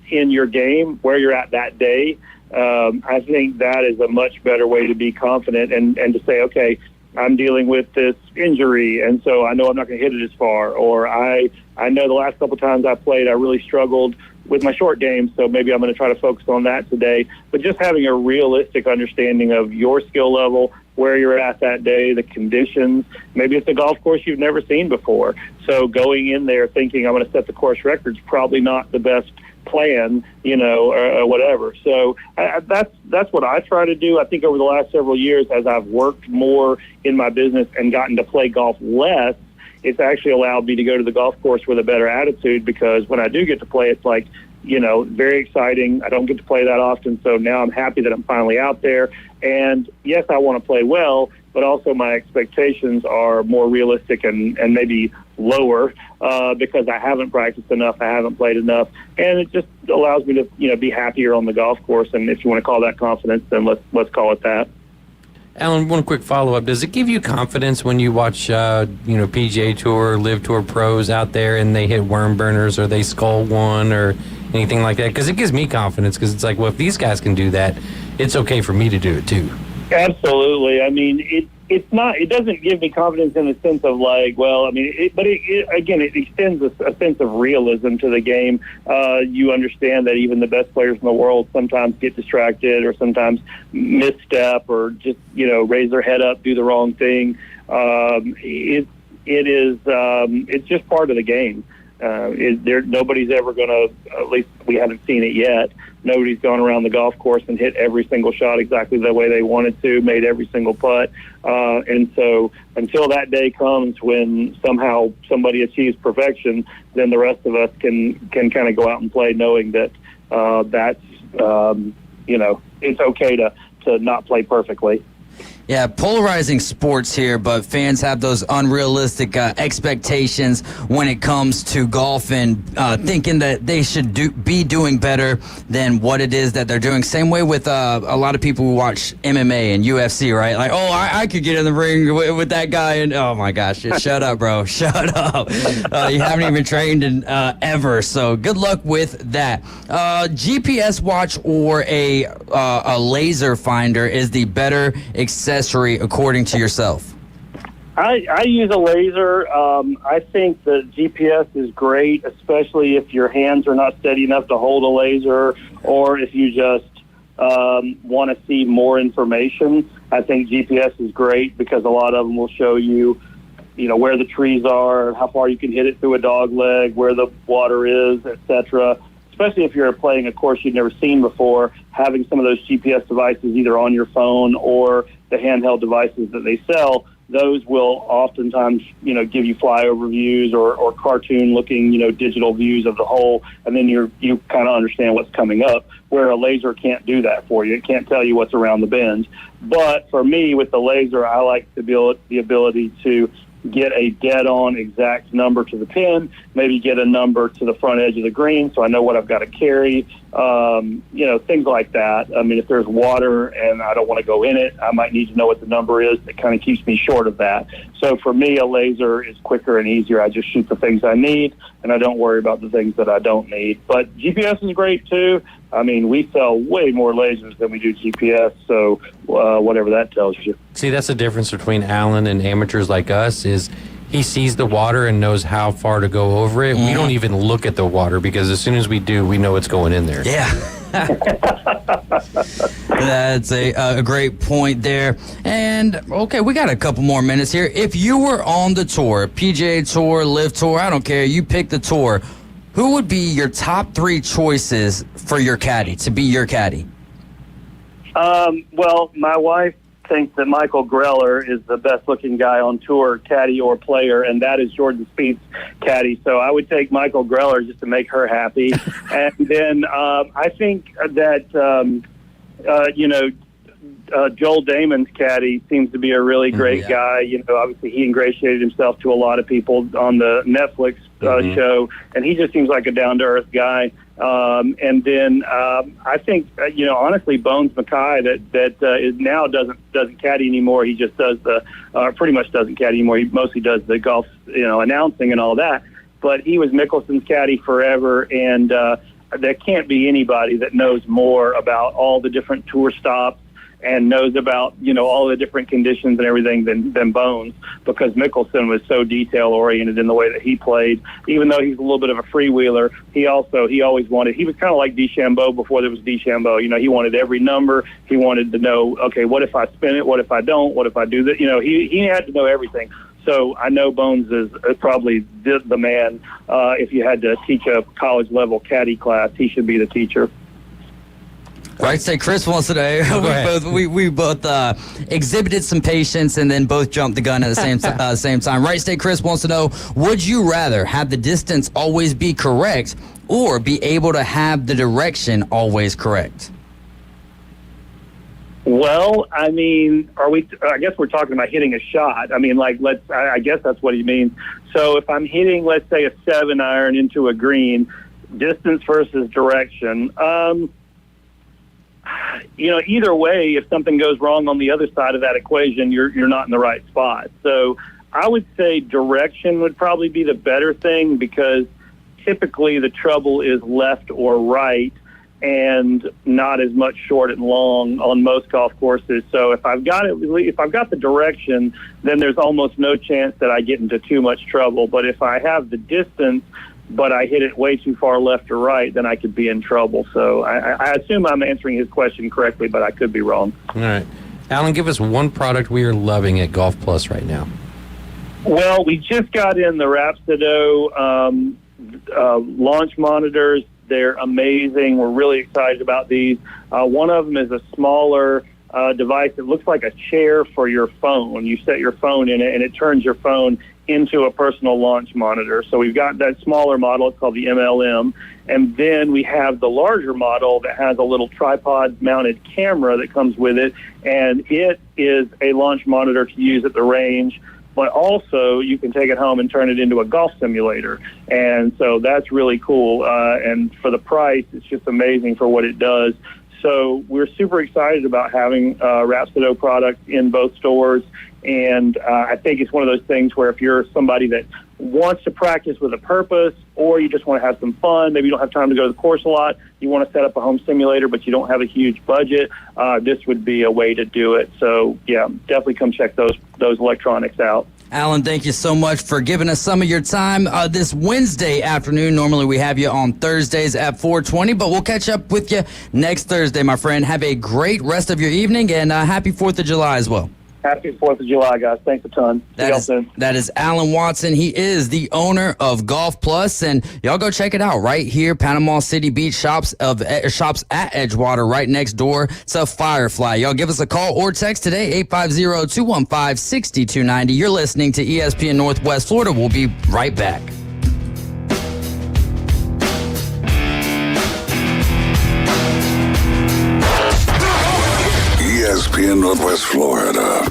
in your game, where you're at that day, I think that is a much better way to be confident and to say, okay, I'm dealing with this injury, and so I know I'm not going to hit it as far, or I know the last couple times I played, I really struggled with my short game, so maybe I'm going to try to focus on that today. But just having a realistic understanding of your skill level, where you're at that day, the conditions. Maybe it's a golf course you've never seen before. So going in there thinking I'm going to set the course record is probably not the best plan, or whatever. So that's what I try to do. I think over the last several years, as I've worked more in my business and gotten to play golf less, it's actually allowed me to go to the golf course with a better attitude, because when I do get to play, it's very exciting. I don't get to play that often, so now I'm happy that I'm finally out there. And yes, I want to play well, but also my expectations are more realistic and maybe lower because I haven't practiced enough, I haven't played enough, and it just allows me to be happier on the golf course. And if you want to call that confidence, then let's call it that. Alan, one quick follow-up. Does it give you confidence when you watch, PGA Tour, Live Tour pros out there and they hit worm burners or they skull one or anything like that? Because it gives me confidence, because it's like, well, if these guys can do that, it's okay for me to do it too. Absolutely. I mean, it doesn't give me confidence in the sense of it extends a sense of realism to the game. You understand that even the best players in the world sometimes get distracted, or sometimes misstep, or just, raise their head up, do the wrong thing. It's just part of the game. Nobody's ever going to, at least we haven't seen it yet, nobody's gone around the golf course and hit every single shot exactly the way they wanted to, made every single putt. And so until that day comes when somehow somebody achieves perfection, then the rest of us can kind of go out and play knowing that it's okay to not play perfectly. Yeah, polarizing sports here, but fans have those unrealistic expectations when it comes to golf, and thinking that they should be doing better than what it is that they're doing. Same way with a lot of people who watch MMA and UFC, right? Like, oh, I could get in the ring with that guy, and oh my gosh, shut up, bro, shut up. You haven't even trained in ever, so good luck with that. GPS watch or a laser finder is the better accessory according to yourself? I use a laser. I think the GPS is great, especially if your hands are not steady enough to hold a laser, or if you just want to see more information. I think GPS is great because a lot of them will show you where the trees are, how far you can hit it through a dog leg, where the water is, etc. Especially if you're playing a course you've never seen before, having some of those GPS devices either on your phone or the handheld devices that they sell, those will oftentimes, give you flyover views or cartoon-looking, digital views of the hole, and then you kind of understand what's coming up, where a laser can't do that for you. It can't tell you what's around the bend. But for me, with the laser, I like the ability to get a dead-on exact number to the pin, maybe get a number to the front edge of the green so I know what I've got to carry, things like that. I mean, if there's water and I don't want to go in it, I might need to know what the number is. That kind of keeps me short of that. So for me, a laser is quicker and easier. I just shoot the things I need, and I don't worry about the things that I don't need. But GPS is great, too. I mean, we sell way more lasers than we do GPS, so whatever that tells you. See, that's the difference between Alan and amateurs like us is he sees the water and knows how far to go over it. We don't even look at the water because as soon as we do, we know it's going in there. Yeah. That's a great point there. And, okay, we got a couple more minutes here. If you were on the tour, PGA Tour, Live Tour, I don't care, you pick the tour, who would be your top 3 choices for your caddy, to be your caddy? Well, my wife thinks that Michael Greller is the best-looking guy on tour, caddy or player, and that is Jordan Spieth's caddy. So I would take Michael Greller just to make her happy. And then I think that, Joel Damon's caddy seems to be a really great guy. Obviously he ingratiated himself to a lot of people on the Netflix show, and he just seems like a down-to-earth guy. And then I think, honestly, Bones Mackay that is now doesn't caddy anymore. He just does pretty much doesn't caddy anymore. He mostly does the golf, announcing and all that. But he was Mickelson's caddy forever, and there can't be anybody that knows more about all the different tour stops and knows about, all the different conditions and everything than Bones, because Mickelson was so detail-oriented in the way that he played. Even though he's a little bit of a freewheeler, he always wanted, he was kind of like DeChambeau before there was DeChambeau. He wanted every number. He wanted to know, okay, what if I spin it? What if I don't? What if I do that? He had to know everything. So I know Bones is probably the man. If you had to teach a college-level caddy class, he should be the teacher. Right, say Chris wants to know. We both exhibited some patience and then both jumped the gun at the same time. Right, State Chris wants to know: would you rather have the distance always be correct, or be able to have the direction always correct? Well, I mean, I guess we're talking about hitting a shot. I mean, I guess that's what he means. So if I'm hitting, let's say, a 7-iron into a green, distance versus direction. Either way, if something goes wrong on the other side of that equation, you're not in the right spot. So I would say direction would probably be the better thing, because typically the trouble is left or right and not as much short and long on most golf courses. So if I've got the direction, then there's almost no chance that I get into too much trouble. But if I have the distance, but I hit it way too far left or right, then I could be in trouble. So I assume I'm answering his question correctly, but I could be wrong. All right. Alan, give us one product we are loving at Golf Plus right now. Well, we just got in the Rhapsodo launch monitors. They're amazing. We're really excited about these. One of them is a smaller device that looks like a chair for your phone. You set your phone in it, and it turns your phone into a personal launch monitor. So we've got that smaller model. It's called the MLM. And then we have the larger model that has a little tripod-mounted camera that comes with it, and it is a launch monitor to use at the range, but also you can take it home and turn it into a golf simulator. And so that's really cool. And for the price, it's just amazing for what it does. So we're super excited about having Rhapsodo products in both stores. And I think it's one of those things where if you're somebody that wants to practice with a purpose, or you just want to have some fun, maybe you don't have time to go to the course a lot, you want to set up a home simulator, but you don't have a huge budget, this would be a way to do it. So, yeah, definitely come check those electronics out. Alan, thank you so much for giving us some of your time this Wednesday afternoon. Normally we have you on Thursdays at 4:20, but we'll catch up with you next Thursday, my friend. Have a great rest of your evening, and happy 4th of July as well. Happy 4th of July, guys. Thanks a ton. That is Alan Watson. He is the owner of Golf Plus, and y'all go check it out right here. Panama City Beach shops at Edgewater right next door to Firefly. Y'all give us a call or text today, 850-215-6290. You're listening to ESPN Northwest Florida. We'll be right back. ESPN Northwest Florida.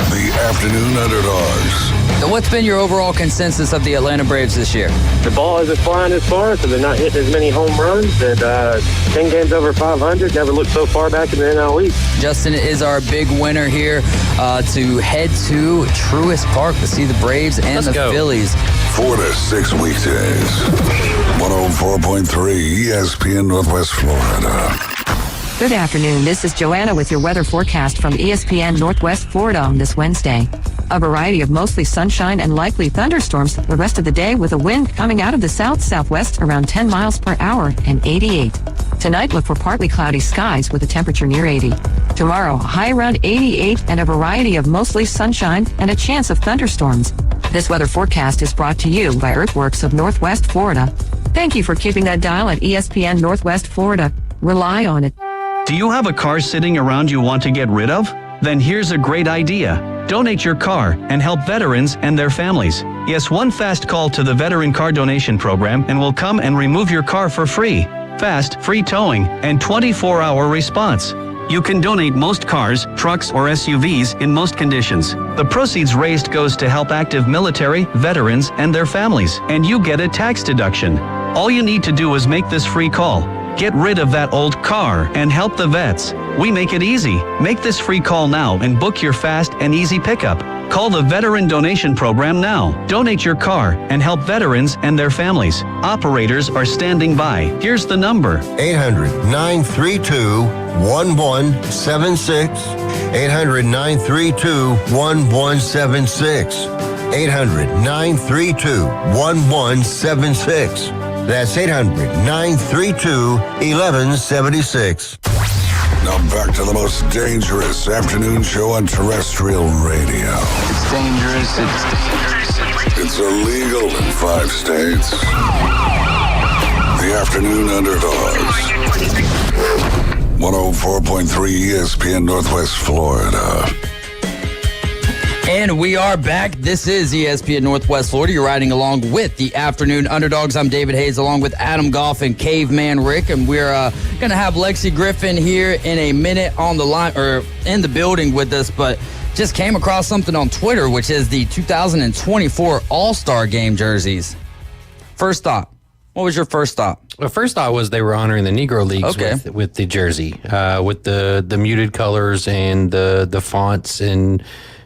The Afternoon Underdogs. So what's been your overall consensus of the Atlanta Braves this year? The ball isn't flying as far, so they're not hitting as many home runs. And 10 games over 500, never looked so far back in the NL East. Justin is our big winner here to head to Truist Park to see the Braves and Phillies. 4 to 6 weekdays. 104.3 ESPN Northwest Florida. Good afternoon. This is Joanna with your weather forecast from ESPN Northwest Florida on this Wednesday. A variety of mostly sunshine and likely thunderstorms the rest of the day with a wind coming out of the south-southwest around 10 miles per hour and 88. Tonight, look for partly cloudy skies with a temperature near 80. Tomorrow, high around 88 and a variety of mostly sunshine and a chance of thunderstorms. This weather forecast is brought to you by Earthworks of Northwest Florida. Thank you for keeping that dial at ESPN Northwest Florida. Rely on it. Do you have a car sitting around you want to get rid of? Then here's a great idea. Donate your car and help veterans and their families. Yes, one fast call to the Veteran Car Donation Program and we'll come and remove your car for free. Fast, free towing, and 24-hour response. You can donate most cars, trucks, or SUVs in most conditions. The proceeds raised goes to help active military, veterans, and their families, and you get a tax deduction. All you need to do is make this free call. Get rid of that old car and help the vets. We make it easy. Make this free call now and book your fast and easy pickup. Call the Veteran Donation Program now. Donate your car and help veterans and their families. Operators are standing by. Here's the number. 800-932-1176. 800-932-1176. 800-932-1176. That's 800-932-1176. Now back to the most dangerous afternoon show on terrestrial radio. It's dangerous. It's illegal in 5 states. The Afternoon Underdogs. 104.3 ESPN Northwest Florida. And we are back. This is ESPN Northwest Florida. You're riding along with the Afternoon Underdogs. I'm David Hayes along with Adam Goff and Caveman Rick. And we're going to have Lexi Griffin here in a minute on the line or in the building with us. But just came across something on Twitter, which is the 2024 All-Star Game jerseys. First thought. What was your first thought? Well, first thought was they were honoring the Negro Leagues with the jersey, with the muted colors and the fonts and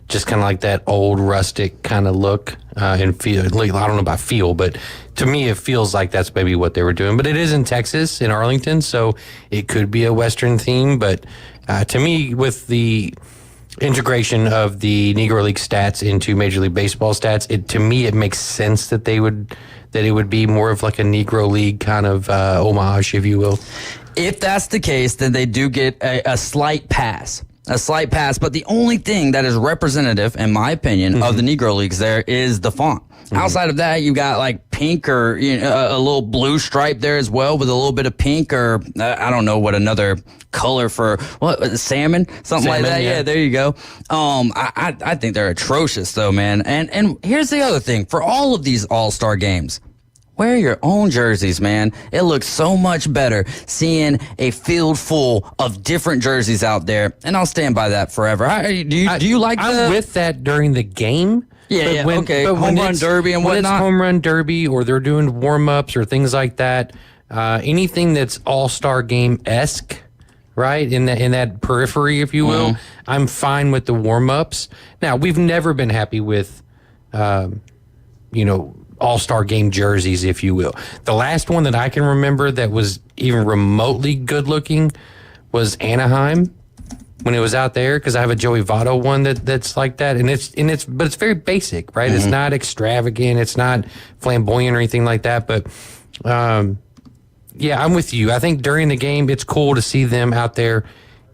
just kind of like that old rustic kind of look and feel. I don't know about feel, but to me it feels like that's maybe what they were doing. But it is in Texas, in Arlington, so it could be a Western theme. But to me, with the integration of the Negro League stats into Major League Baseball stats, it makes sense that it would be more of like a Negro League kind of homage, if you will. If that's the case, then they do get a slight pass. But the only thing that is representative, in my opinion, of the Negro Leagues there is the font. Outside of that, you got like pink or a little blue stripe there as well with a little bit of pink or I don't know what another color for salmon, something like that. Yeah, there you go. I think they're atrocious though, man. And here's the other thing for all of these All-Star games. Wear your own jerseys, man. It looks so much better seeing a field full of different jerseys out there, and I'll stand by that forever. Do you like that? I'm with that during the game. Yeah, okay. Home run derby and whatnot. When it's home run derby or they're doing warm-ups or things like that, anything that's all-star game-esque, right, in that periphery, if you will, I'm fine with the warm-ups. Now, we've never been happy with, all-star game jerseys, if you will. The last one that I can remember that was even remotely good-looking was Anaheim when it was out there, because I have a Joey Votto one that's like that, but it's very basic, right? It's not extravagant, it's not flamboyant or anything like that. But yeah, I'm with you. I think during the game, it's cool to see them out there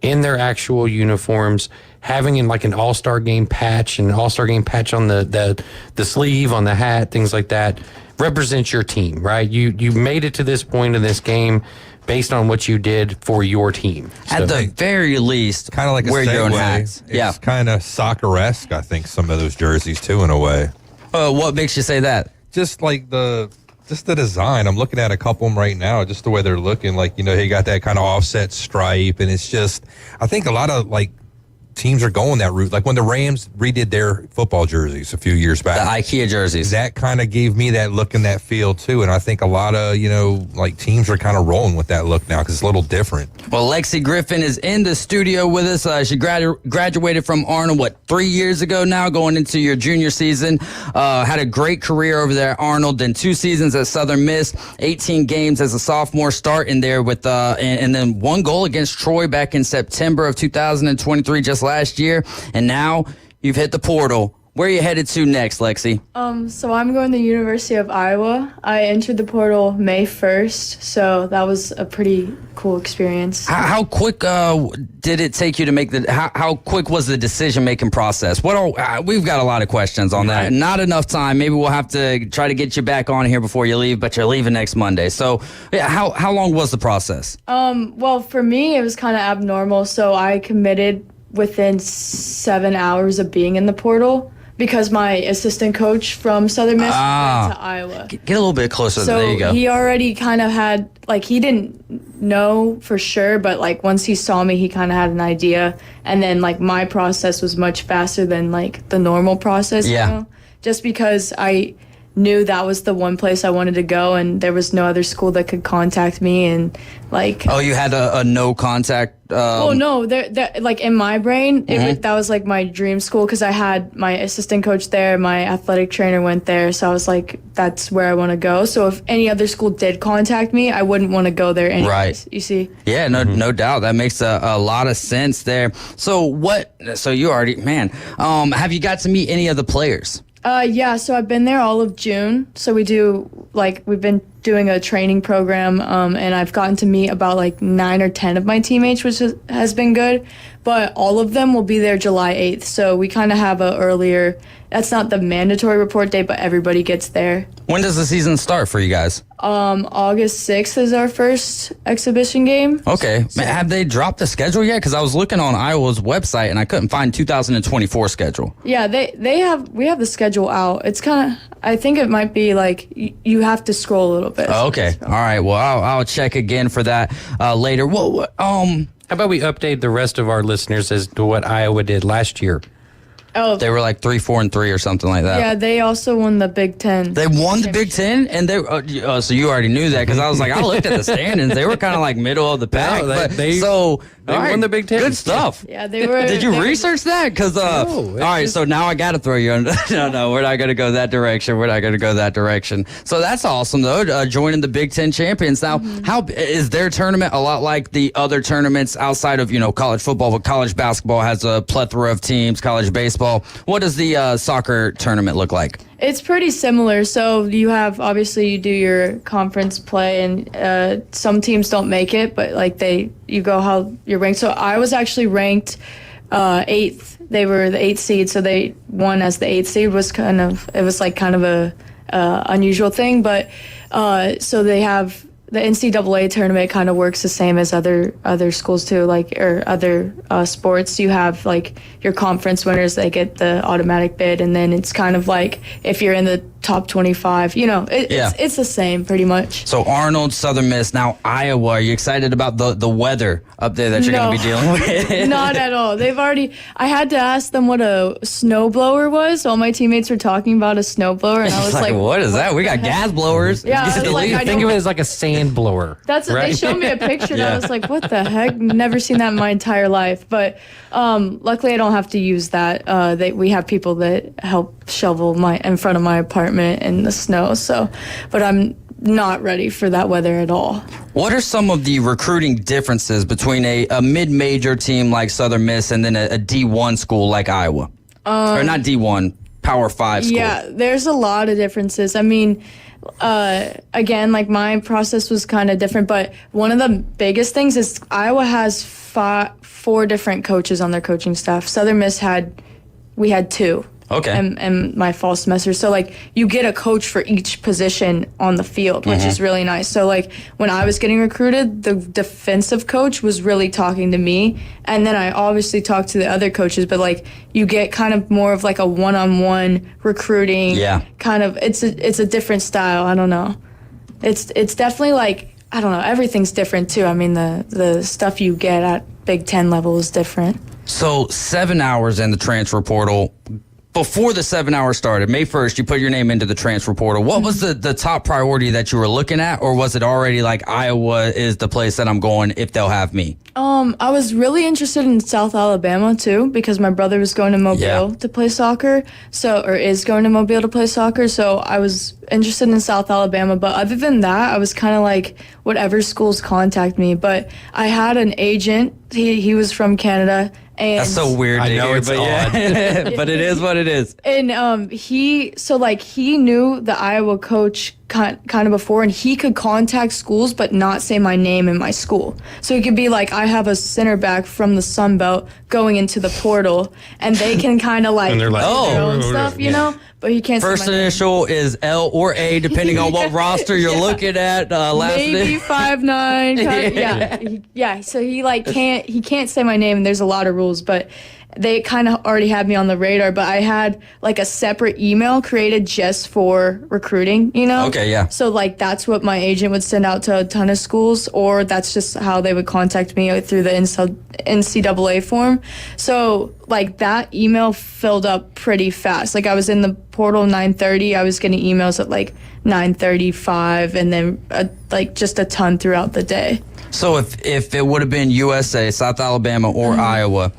in their actual uniforms, having in like an all-star game patch and an all-star game patch on the sleeve, on the hat, things like that, represents your team, right? You made it to this point in this game based on what you did for your team. At the very least, kind of like wear a your own segue. hats. It's kind of soccer-esque, I think, some of those jerseys too, in a way. What makes you say that? Just like the design. I'm looking at a couple of them right now, just the way they're looking. Like, he got that kind of offset stripe, and it's just, I think a lot of like teams are going that route. Like when the Rams redid their football jerseys a few years back. The IKEA jerseys. That kind of gave me that look and that feel too. And I think a lot of, like teams are kind of rolling with that look now because it's a little different. Well, Lexi Griffin is in the studio with us. She graduated from Arnold, 3 years ago now, going into your junior season. Had a great career over there at Arnold, then 2 seasons at Southern Miss, 18 games as a sophomore, starting there with, and then 1 goal against Troy back in September of 2023, just last year. And now you've hit the portal. Where are you headed to next, Lexi? So I'm going to the University of Iowa. I entered the portal May 1st, so that was a pretty cool experience. How quick did it take you to make how quick was the decision-making process? We've got a lot of questions on that. Not enough time. Maybe we'll have to try to get you back on here before you leave, but you're leaving next Monday. So yeah, how long was the process? Well, for me, it was kind of abnormal, so I committed within 7 hours of being in the portal, because my assistant coach from Southern Miss went to Iowa. Get a little bit closer. So there you go. He already kind of had, he didn't know for sure, but once he saw me, he kind of had an idea. And then my process was much faster than the normal process. Yeah. Just because I knew that was the one place I wanted to go, and there was no other school that could contact me, and Oh, you had a no contact. Well, no, there, in my brain, that was my dream school, because I had my assistant coach there, my athletic trainer went there, so I was that's where I want to go. So if any other school did contact me, I wouldn't want to go there anyways. Right. You see? Yeah, no doubt. That makes a lot of sense there. So you already, have you got to meet any of the players? Yeah, so I've been there all of June. So we do, we've been doing a training program, and I've gotten to meet about 9 or 10 of my teammates, which has been good. But all of them will be there July 8th. So we kind of have a earlier, that's not the mandatory report date, but everybody gets there. When does the season start for you guys? August 6th is our first exhibition game. Okay. Have they dropped the schedule yet? Because I was looking on Iowa's website and I couldn't find 2024 schedule. Yeah, we have the schedule out. It's kind of, I think it might be you have to scroll a little bit. Oh, okay. All right. Well, I'll check again for that later. How about we update the rest of our listeners as to what Iowa did last year? Oh, they were 3-4-3 or something like that. Yeah, they also won the Big Ten. They won the Big Ten, and they. So you already knew that, because I was I looked at the standings. They were kind of middle of the pack. No, they won the Big Ten. Good stuff. Yeah, they were. Did you research that? Because all right, so now I got to throw you under. No, we're not going to go that direction. So that's awesome though. Joining the Big Ten champions now. How is their tournament a lot like the other tournaments outside of college football? But college basketball has a plethora of teams. College baseball. What does the soccer tournament look like? It's pretty similar. So you have, obviously you do your conference play, and some teams don't make it, but you go how you're ranked. So I was actually ranked 8th. They were the 8th seed, so they won as the 8th seed. Was kind of a unusual thing, but so they have the NCAA tournament kind of works the same as other schools too, or other sports. You have your conference winners, they get the automatic bid, and then it's kind of if you're in the top 25, it's the same pretty much. So Arnold, Southern Miss, now Iowa. Are you excited about the weather up there that you're going to be dealing with? Not at all. I had to ask them what a snowblower was. All my teammates were talking about a snowblower, and I was what is that? We got gas blowers. Yeah, I think of it as a sand blower. That's what they showed me a picture, and I was what the heck? Never seen that in my entire life. But luckily, I don't have to use that. We have people that help shovel in front of my apartment in the snow. So, but I'm not ready for that weather at all. What are some of the recruiting differences between a mid-major team like Southern Miss and then a D1 school like Iowa? Or not D1. Power 5 school. Yeah, there's a lot of differences. I mean, again, like my process was kind of different, but one of the biggest things is Iowa has 4 different coaches on their coaching staff. Southern Miss we had 2. Okay. And my fall semester. So, like, you get a coach for each position on the field, which is really nice. So, like, when I was getting recruited, the defensive coach was really talking to me. And then I obviously talked to the other coaches, but, like, you get kind of more of, like, a one-on-one recruiting. Yeah. Kind of, it's a different style. I don't know. It's definitely, like, I don't know. Everything's different, too. I mean, the stuff you get at Big Ten level is different. So 7 hours in the transfer portal. Before the 7 hours started, May 1st, you put your name into the transfer portal. What was the top priority that you were looking at, or was it already like Iowa is the place that I'm going if they'll have me? I was really interested in South Alabama too because my brother was going to Mobile to play soccer, or is going to Mobile to play soccer. So I was interested in South Alabama. But other than that, I was kind of like whatever schools contact me. But I had an agent. He was from Canada. And that's so weird to hear, it's but odd. yeah, but it is what it is. And he knew the Iowa coach kind of before, and he could contact schools but not say my name and my school. So he could be like, I have a center back from the Sun Belt going into the portal, and they can kind of like, And they're like, do their own oh, stuff, you yeah. know. But he can't. First say my name. initial is L or A, depending on what roster you're looking at. Last Maybe 5'9". Yeah. So he can't say my name, and there's a lot of rules, but they kind of already had me on the radar. But I had like a separate email created just for recruiting, you know. Okay, yeah. So like that's what my agent would send out to a ton of schools, or that's just how they would contact me through the NCAA form. So like that email filled up pretty fast. Like I was in the portal 9:30. I was getting emails at like 9:35, and then like just a ton throughout the day. So if it would have been USA, South Alabama, or Iowa,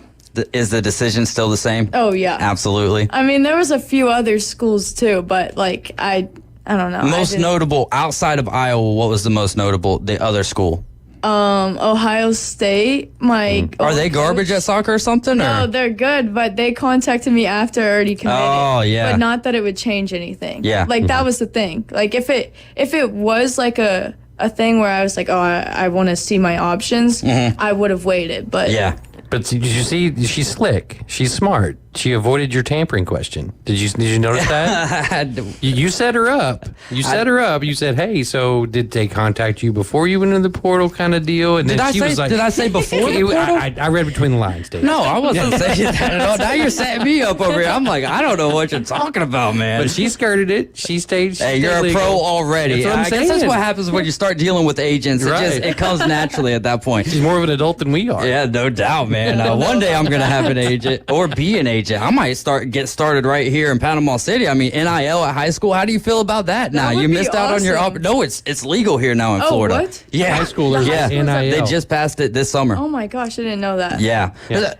is the decision still the same? Oh yeah, absolutely. I mean, there was a few other schools too, but like I don't know. Most notable outside of Iowa, what was the most notable? The other school. Ohio State. Are they garbage at soccer or something? No, or? they're good, but they contacted me after I already committed. Oh, yeah. But not that it would change anything. Yeah. Like that was the thing. Like if it was like a thing where I was like, oh, I want to see my options, I would have waited. But yeah. But did you see? She's slick. She's smart. She avoided your tampering question. Did you notice that? You set her up. You set her up. You said, "Hey, so did they contact you before you went into the portal, kind of deal?" And Did then I she say? was like, Did I say before the portal? I read between the lines, Dave. No, I wasn't saying that at all. Now you're setting me up over here. I'm like, I don't know what you're talking about, man. But she skirted it. She stayed. Hey, you're a pro already. That's what I'm I guess saying. that's what happens when you start dealing with agents. Right. It comes naturally at that point. She's more of an adult than we are. Yeah, no doubt, man. One day I'm gonna have an agent or be an agent. I might get started right here in Panama City. I mean, NIL at high school. How do you feel about that? Now you missed out on your no. It's legal here now in Florida. What? Yeah, high schoolers. Yeah, NIL. they just passed it this summer. Oh my gosh, I didn't know that. Yeah.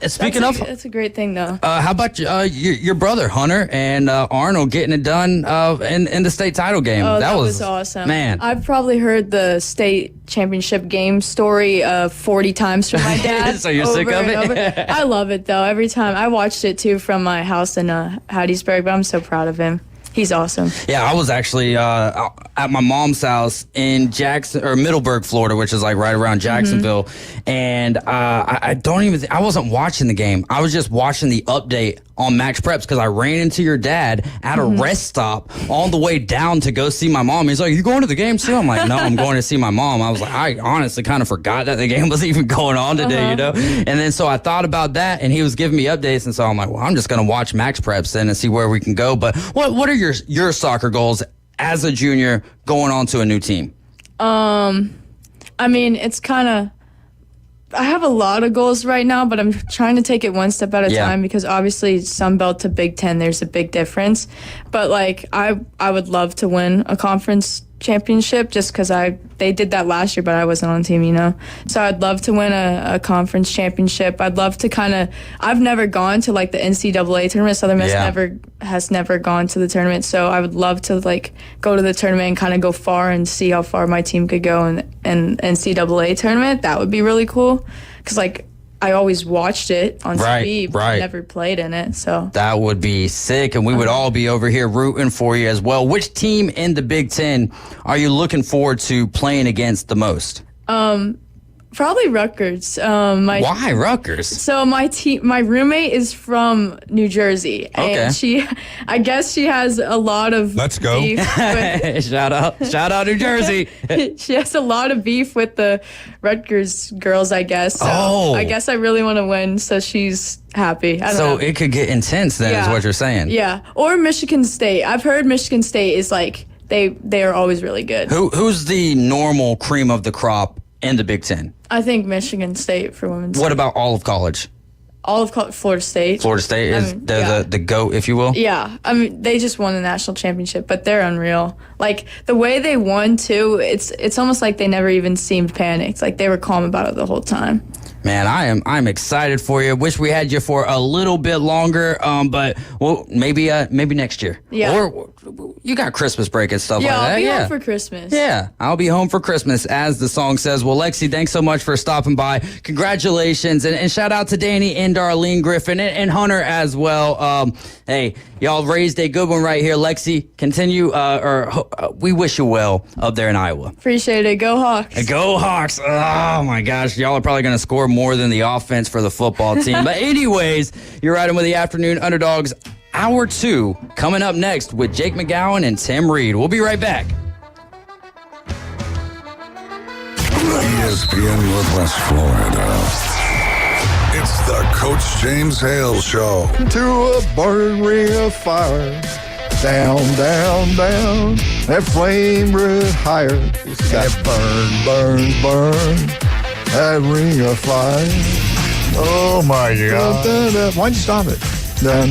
Speaking of, that's a great thing though. how about your brother Hunter and Arnold getting it done in the state title game? Oh, that was awesome. Man, I've probably heard the state championship game story 40 times from my dad. So you're sick of it? I love it though. Every time I watched it too from my house in Hattiesburg, but I'm so proud of him. He's awesome. Yeah, I was actually at my mom's house in Middleburg, Florida, which is like right around Jacksonville. And I wasn't watching the game. I was just watching the update on Max Preps because I ran into your dad at a rest stop on the way down to go see my mom. He's like, "You going to the game too?" I'm like, "No, I'm going to see my mom." I was like, I honestly kind of forgot that the game was even going on today, you know? And then so I thought about that, and he was giving me updates, and so I'm like, well, I'm just going to watch Max Preps then and see where we can go. But what are your soccer goals as a junior going on to a new team? I mean, it's kind of, I have a lot of goals right now, but I'm trying to take it one step at a time because obviously Sun Belt to Big Ten, there's a big difference. But like, I would love to win a conference championship just because they did that last year, but I wasn't on the team, you know. So I'd love to win a conference championship. I'd love to I've never gone to like the NCAA tournament. Southern Miss has never gone to the tournament, so I would love to like go to the tournament and kind of go far and see how far my team could go in NCAA tournament. That would be really cool because like I always watched it on TV, but right. never played in it. So That would be sick, and we would all be over here rooting for you as well. Which team in the Big Ten are you looking forward to playing against the most? probably Rutgers. Why Rutgers? So my roommate is from New Jersey, and I guess she has a lot of Let's go. beef with, shout out New Jersey. She has a lot of beef with the Rutgers girls, I guess. So I guess I really want to win, so she's happy. I don't know. It could get intense then, is what you're saying. Yeah, or Michigan State. I've heard Michigan State is like they are always really good. Who's the normal cream of the crop in the Big Ten? I think Michigan State for women's. What about all of college? All of Florida State. Florida State is the GOAT, if you will? Yeah. I mean, they just won the national championship, but they're unreal. Like, the way they won, too, it's almost like they never even seemed panicked. Like, they were calm about it the whole time. Man, I'm excited for you. Wish we had you for a little bit longer, but well, maybe next year. Yeah. Or you got Christmas break and stuff like that. I'll be home for Christmas. Yeah, I'll be home for Christmas, as the song says. Well, Lexi, thanks so much for stopping by. Congratulations, and shout out to Danny and Darlene Griffin and Hunter as well. Hey, y'all raised a good one right here. Lexi, continue, we wish you well up there in Iowa. Appreciate it. Go Hawks. Go Hawks. Oh, my gosh. Y'all are probably going to score more than the offense for the football team. But anyways, you're riding with the Afternoon Underdogs. Hour 2 coming up next with Jake McGowan and Tim Reed. We'll be right back. ESPN Northwest Florida. It's the Coach James Hale Show. To a burning ring of fire. Down, down, down. That flame red higher. That burn. That ring of fire. Oh my God. Why'd you stop it? Down.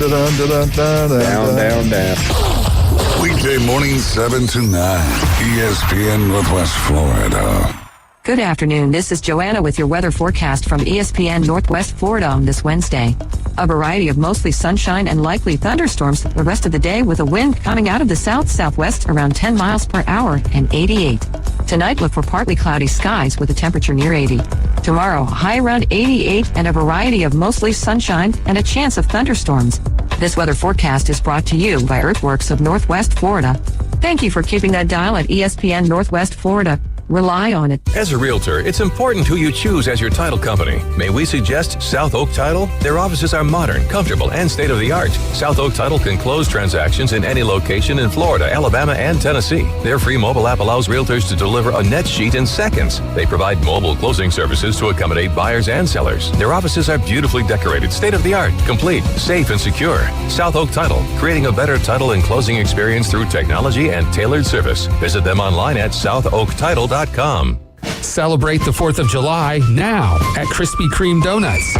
Weekday morning 7 to 9. ESPN Northwest Florida. Good afternoon. This is Joanna with your weather forecast from ESPN Northwest Florida on this Wednesday. A variety of mostly sunshine and likely thunderstorms the rest of the day, with a wind coming out of the south-southwest around 10 miles per hour and 88. Tonight, look for partly cloudy skies with a temperature near 80. Tomorrow, a high around 88 and a variety of mostly sunshine and a chance of thunderstorms. This weather forecast is brought to you by Earthworks of Northwest Florida. Thank you for keeping that dial at ESPN Northwest Florida. Rely on it. As a realtor, it's important who you choose as your title company. May we suggest South Oak Title? Their offices are modern, comfortable, and state-of-the-art. South Oak Title can close transactions in any location in Florida, Alabama, and Tennessee. Their free mobile app allows realtors to deliver a net sheet in seconds. They provide mobile closing services to accommodate buyers and sellers. Their offices are beautifully decorated, state-of-the-art, complete, safe, and secure. South Oak Title, creating a better title and closing experience through technology and tailored service. Visit them online at southoaktitle.com. Celebrate the 4th of July now at Krispy Kreme Donuts.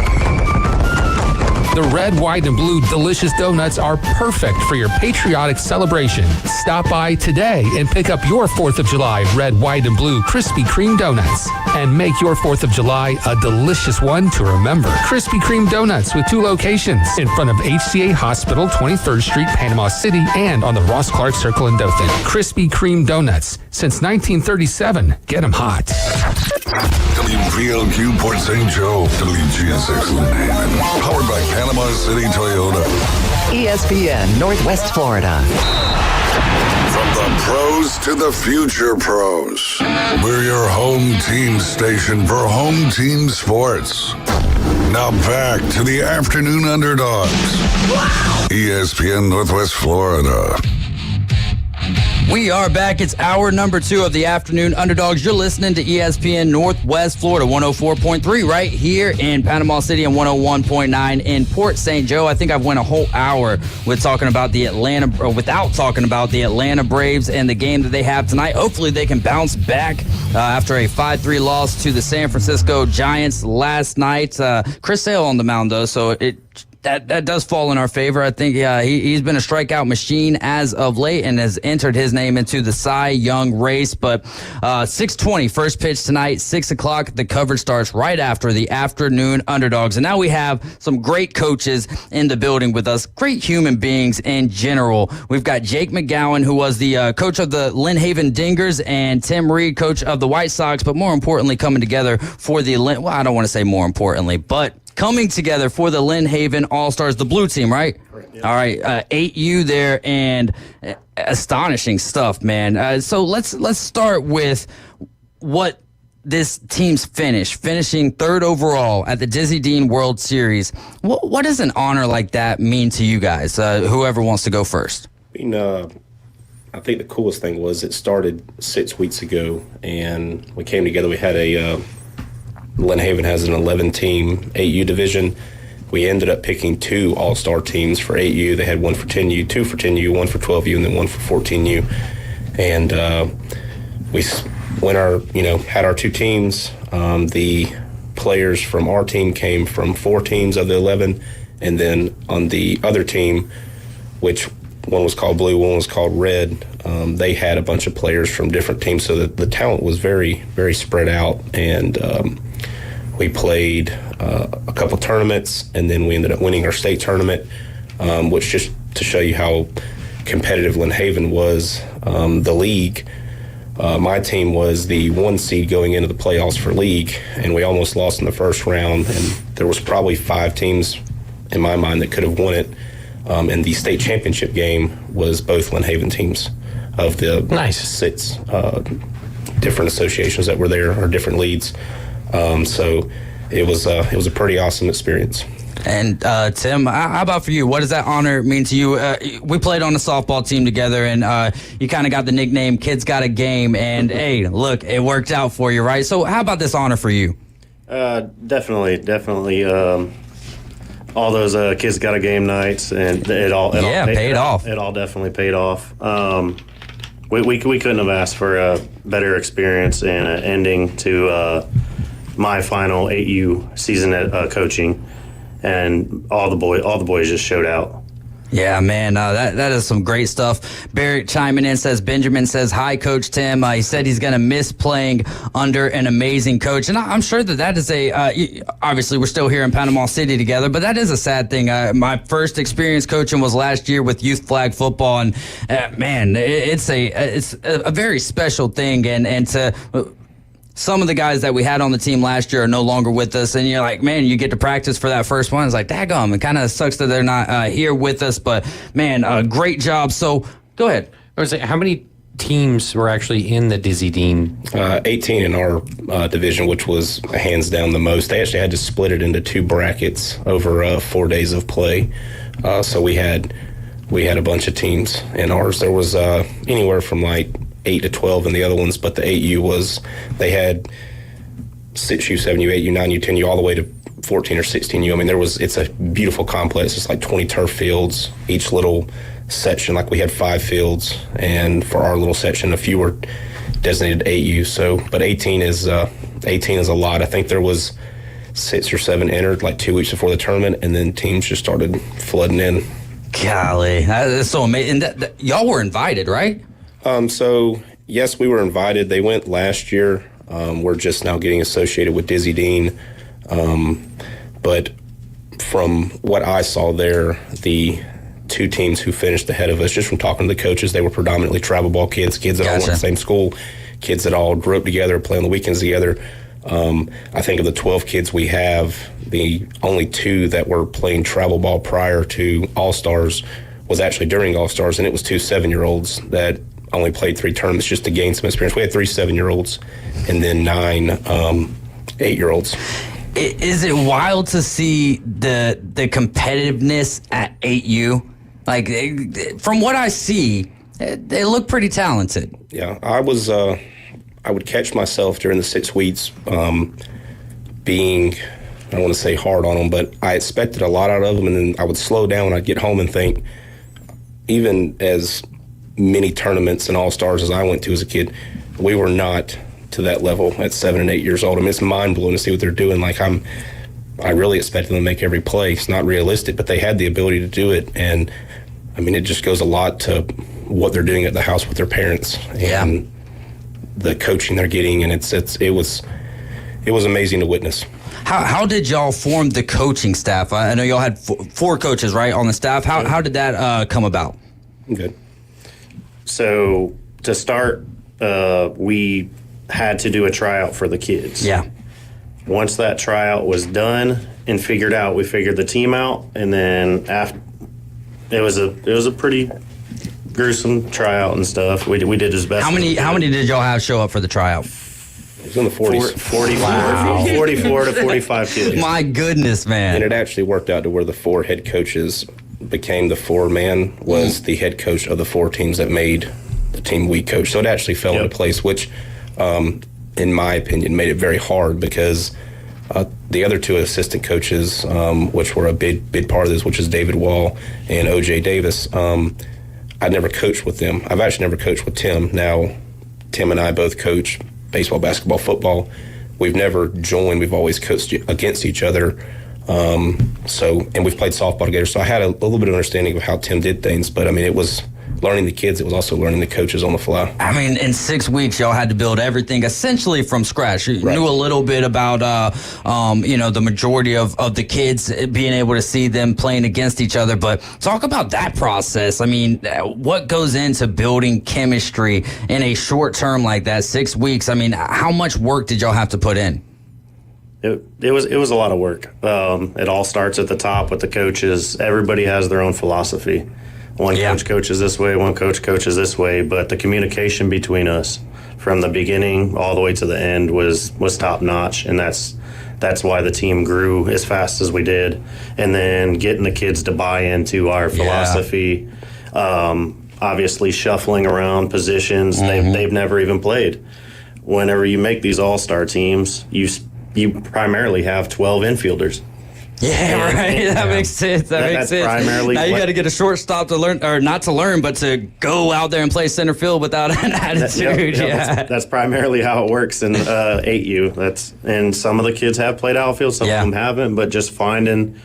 The red, white, and blue delicious donuts are perfect for your patriotic celebration. Stop by today and pick up your 4th of July red, white, and blue Krispy Kreme donuts. And make your 4th of July a delicious one to remember. Krispy Kreme Donuts with 2 locations in front of HCA Hospital, 23rd Street, Panama City, and on the Ross Clark Circle in Dothan. Krispy Kreme Donuts. Since 1937. Get them hot. WPLQ Port St. Joe. WGSX Lynn Haven. Powered by Panama City Toyota. ESPN Northwest Florida. From the pros to the future pros. We're your home team station for home team sports. Now back to the Afternoon Underdogs. ESPN Northwest Florida. We are back. It's hour number 2 of the Afternoon Underdogs. You're listening to ESPN Northwest Florida, 104.3 right here in Panama City and 101.9 in Port St. Joe. I think I've went a whole hour without talking about the Atlanta Braves and the game that they have tonight. Hopefully they can bounce back after a 5-3 loss to the San Francisco Giants last night. Chris Sale on the mound, though, so That does fall in our favor. I think he's been a strikeout machine as of late and has entered his name into the Cy Young race. But 6:20, first pitch tonight, 6 o'clock. The coverage starts right after the Afternoon Underdogs. And now we have some great coaches in the building with us, great human beings in general. We've got Jake McGowan, who was the coach of the Lynn Haven Dingers, and Tim Reed, coach of the White Sox, but more importantly, coming together for the well, I don't want to say more importantly, but coming together for the Lynn Haven All-Stars, the blue team, right? Correct, yeah. All right, 8U there, and astonishing stuff, man. So let's start with what this team's finishing third overall at the Dizzy Dean World Series. What does an honor like that mean to you guys? Whoever wants to go first. I think the coolest thing was it started 6 weeks ago, and we came together. We had Lynn Haven has an 11-team 8U division. We ended up picking 2 all-star teams for 8U. They had one for 10U, 2 for 10U, 1 for 12U, and then 1 for 14U. And we had our 2 teams. The players from our team came from 4 teams of the 11, and then on the other team, which one was called blue, one was called red, they had a bunch of players from different teams, so the talent was very, very spread out. And we played a couple tournaments, and then we ended up winning our state tournament, which just to show you how competitive Lynn Haven was. The league, my team was the 1 seed going into the playoffs for league, and we almost lost in the first round, and there was probably 5 teams in my mind that could have won it. And the state championship game was both Lynn Haven teams of the 6 different associations that were there, or different leads. So it was a pretty awesome experience. And Tim, how about for you? What does that honor mean to you? We played on a softball team together, and you kind of got the nickname "Kids Got a Game." And hey, look, it worked out for you, right? So how about this honor for you? Definitely. All those kids got a game nights, and it all paid off. It all definitely paid off. We couldn't have asked for a better experience and an ending to my final 8U season at coaching, and all the boys just showed out. Yeah, man, that is some great stuff. Barrett chiming in says, Benjamin says, hi, Coach Tim. He said he's going to miss playing under an amazing coach. And I'm sure that is obviously we're still here in Panama City together, but that is a sad thing. My first experience coaching was last year with youth flag football. And man, it's a very special thing. And to some of the guys that we had on the team last year are no longer with us, and you're like, man, you get to practice for that first one. It's like, daggum, it kind of sucks that they're not here with us, but man, great job. So go ahead. I was saying, how many teams were actually in the Dizzy Dean? 18 in our division, which was hands down the most. They actually had to split it into 2 brackets over 4 days of play. So we had a bunch of teams in ours. There was anywhere from like 8 to 12 in the other ones, but the 8U was, they had 6U, 7U, 8U, 9U, 10U, all the way to 14 or 16U. I mean, it's a beautiful complex. It's like 20 turf fields, each little section. Like we had 5 fields, and for our little section, a few were designated 8U. So, but 18 is a lot. I think there was 6 or 7 entered like 2 weeks before the tournament, and then teams just started flooding in. Golly, that's so amazing. Y'all were invited, right? So, yes, we were invited. They went last year. We're just now getting associated with Dizzy Dean. But from what I saw there, the 2 teams who finished ahead of us, just from talking to the coaches, they were predominantly travel ball kids that all went to the same school, kids that all grew up together, play on the weekends together. I think of the 12 kids we have, the only 2 that were playing travel ball prior to All-Stars was actually during All-Stars, and it was 2 7-year-olds that only played 3 tournaments just to gain some experience. We had 3 7-year-olds and then 9 8-year-olds. Is it wild to see the competitiveness at 8U? Like, from what I see, they look pretty talented. Yeah, I would catch myself during the 6 weeks being, I don't want to say hard on them, but I expected a lot out of them, and then I would slow down and I'd get home and think, even as many tournaments and All-Stars as I went to as a kid, we were not to that level at 7 and 8 years old. I mean, it's mind-blowing to see what they're doing. Like, I really expected them to make every play. It's not realistic, but they had the ability to do it. And, I mean, it just goes a lot to what they're doing at the house with their parents and the coaching they're getting. And it was amazing to witness. How did y'all form the coaching staff? I know y'all had four coaches, right, on the staff. How did that come about? Good. So to start, we had to do a tryout for the kids. Yeah. Once that tryout was done and figured out, we figured the team out, and then after it was a pretty gruesome tryout and stuff. We did as best. How many did y'all have show up for the tryout? It was in the 40s. 44 to 45 kids. My goodness, man. And it actually worked out to where the four head coaches became the four-man was the head coach of the four teams that made the team we coached. So it actually fell into place, which, in my opinion, made it very hard because the other two assistant coaches, which were a big part of this, which is David Wall and O.J. Davis, I never coached with them. I've actually never coached with Tim. Now, Tim and I both coach baseball, basketball, football. We've never joined. We've always coached against each other. And we've played softball together. So I had a little bit of understanding of how Tim did things. But, I mean, it was learning the kids. It was also learning the coaches on the fly. I mean, in 6 weeks, y'all had to build everything essentially from scratch. You knew a little bit about, the majority of the kids, being able to see them playing against each other. But talk about that process. I mean, what goes into building chemistry in a short term like that, 6 weeks? I mean, how much work did y'all have to put in? It was a lot of work. It all starts at the top with the coaches. Everybody has their own philosophy. One coach coaches this way, one coach coaches this way, but the communication between us from the beginning all the way to the end was top notch, and that's why the team grew as fast as we did. And then getting the kids to buy into our philosophy, obviously shuffling around positions they've never even played. Whenever you make these all-star teams, you primarily have 12 infielders. Yeah, right. That makes sense. That makes sense. Primarily now you got to get a shortstop to learn, or not to learn, but to go out there and play center field without an attitude. That's primarily how it works in 8U. And some of the kids have played outfield, some of them haven't. But just finding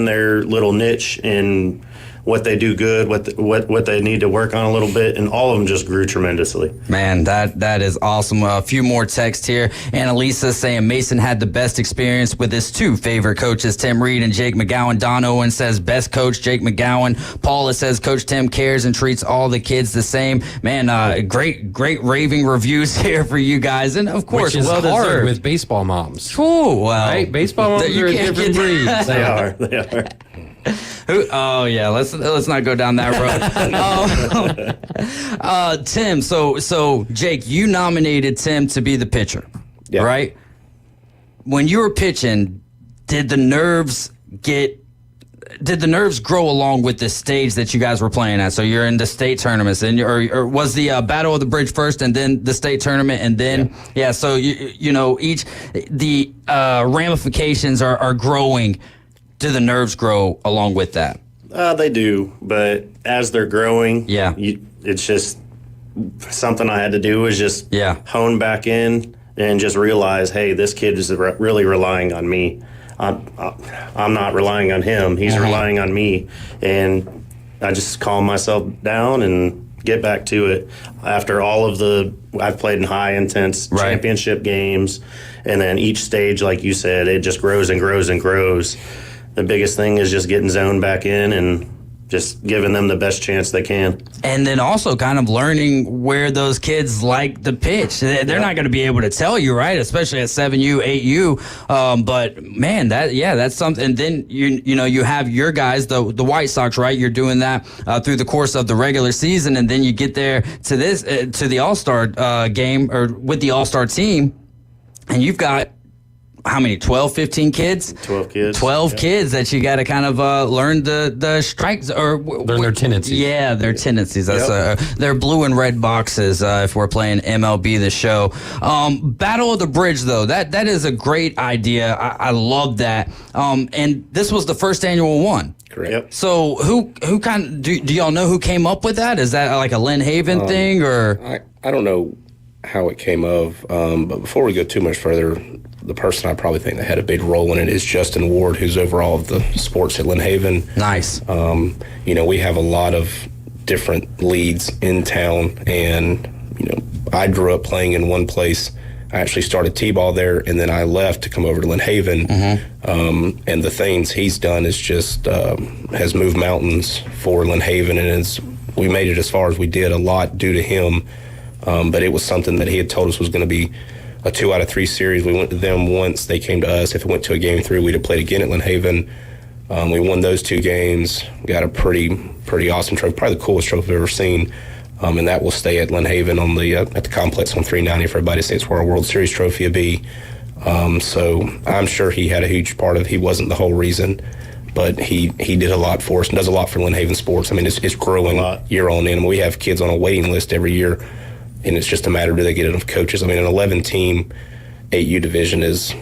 their little niche in what they do good, what they need to work on a little bit, and all of them just grew tremendously. Man, that is awesome. A few more texts here. Annalisa saying Mason had the best experience with his two favorite coaches, Tim Reed and Jake McGowan. Don Owen says best coach, Jake McGowan. Paula says Coach Tim cares and treats all the kids the same. Man, great raving reviews here for you guys, and of course, which is well hard deserved with baseball moms. Cool. Well, right? Baseball moms are a different breed. They are. Oh yeah, let's not go down that road. Tim, so Jake, you nominated Tim to be the pitcher, right? When you were pitching, did the nerves grow along with the stage that you guys were playing at? So you're in the state tournaments, and or was the Battle of the Bridge first, and then the state tournament, and then so you know each the ramifications are growing. Do the nerves grow along with that? They do, but as they're growing, it's just something I had to do is just hone back in and just realize, hey, this kid is really relying on me. I'm not relying on him. He's relying on me. And I just calm myself down and get back to it. After all of I've played in high intense championship games, and then each stage, like you said, it just grows and grows and grows. The biggest thing is just getting zoned back in and just giving them the best chance they can. And then also kind of learning where those kids like the pitch. They're not going to be able to tell you, right? Especially at 7U, 8U. But man, that's something. And then you have your guys, the White Sox, right? You're doing that through the course of the regular season, and then you get there to this to the All-Star game or with the All-Star team, and you've got how many? 12, 15 kids? 12 kids. 12 kids that you got to kind of learn the strikes or learn their tendencies. Yeah, their tendencies. That's their blue and red boxes. If we're playing MLB The Show, Battle of the Bridge though, that is a great idea. I love that. And this was the first annual one. Correct. Yep. So who kind of do y'all know who came up with that? Is that like a Lynn Haven thing or? I don't know how it came of, but before we go too much further, the person I probably think that had a big role in it is Justin Ward, who's over all of the sports at Lynn Haven. Nice. We have a lot of different leads in town, and I grew up playing in one place. I actually started T-ball there, and then I left to come over to Lynn Haven. And the things he's done is just has moved mountains for Lynn Haven, and we made it as far as we did a lot due to him. But it was something that he had told us was going to be a 2 out of 3 series. We went to them once. They came to us. If it went to a game 3, we'd have played again at Lynn Haven. We won those 2 games, got a pretty awesome trophy, probably the coolest trophy I've ever seen. And that will stay at Lynn Haven on the at the complex on 390 for everybody to say it's where our World Series trophy will be. So I'm sure he had a huge part of it. He wasn't the whole reason, but he did a lot for us and does a lot for Lynn Haven sports. I mean, it's growing year on in. We have kids on a waiting list every year, and it's just a matter of do they get enough coaches. I mean, an 11-team 8U division is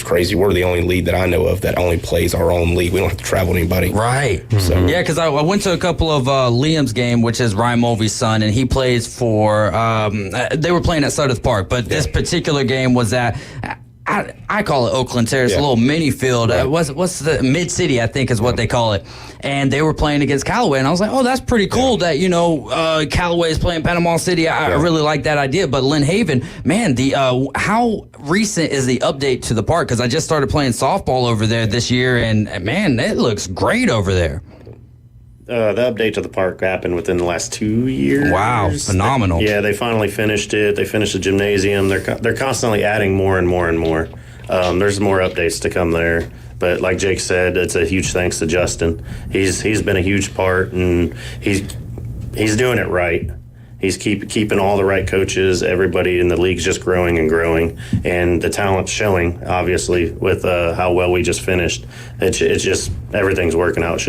crazy. We're the only league that I know of that only plays our own league. We don't have to travel anybody. Right. So, yeah, because I went to a couple of Liam's game, which is Ryan Mulvey's son, and he plays for they were playing at Sudeth Park, but this particular game was at I call it Oakland Terrace, a little mini field. Right. What's the Mid-City, I think is what they call it. And they were playing against Callaway, and I was like, oh, that's pretty cool that, Callaway is playing Panama City. I really like that idea. But Lynn Haven, man, how recent is the update to the park? Because I just started playing softball over there this year, and, man, it looks great over there. The update to the park happened within the last 2 years. Wow, phenomenal. They finally finished it. They finished the gymnasium. They're constantly adding more and more and more. There's more updates to come there. But like Jake said, it's a huge thanks to Justin. He's been a huge part, and he's doing it right. He's keeping all the right coaches. Everybody in the league's just growing and growing, and the talent's showing, obviously, with how well we just finished. It's just everything's working out.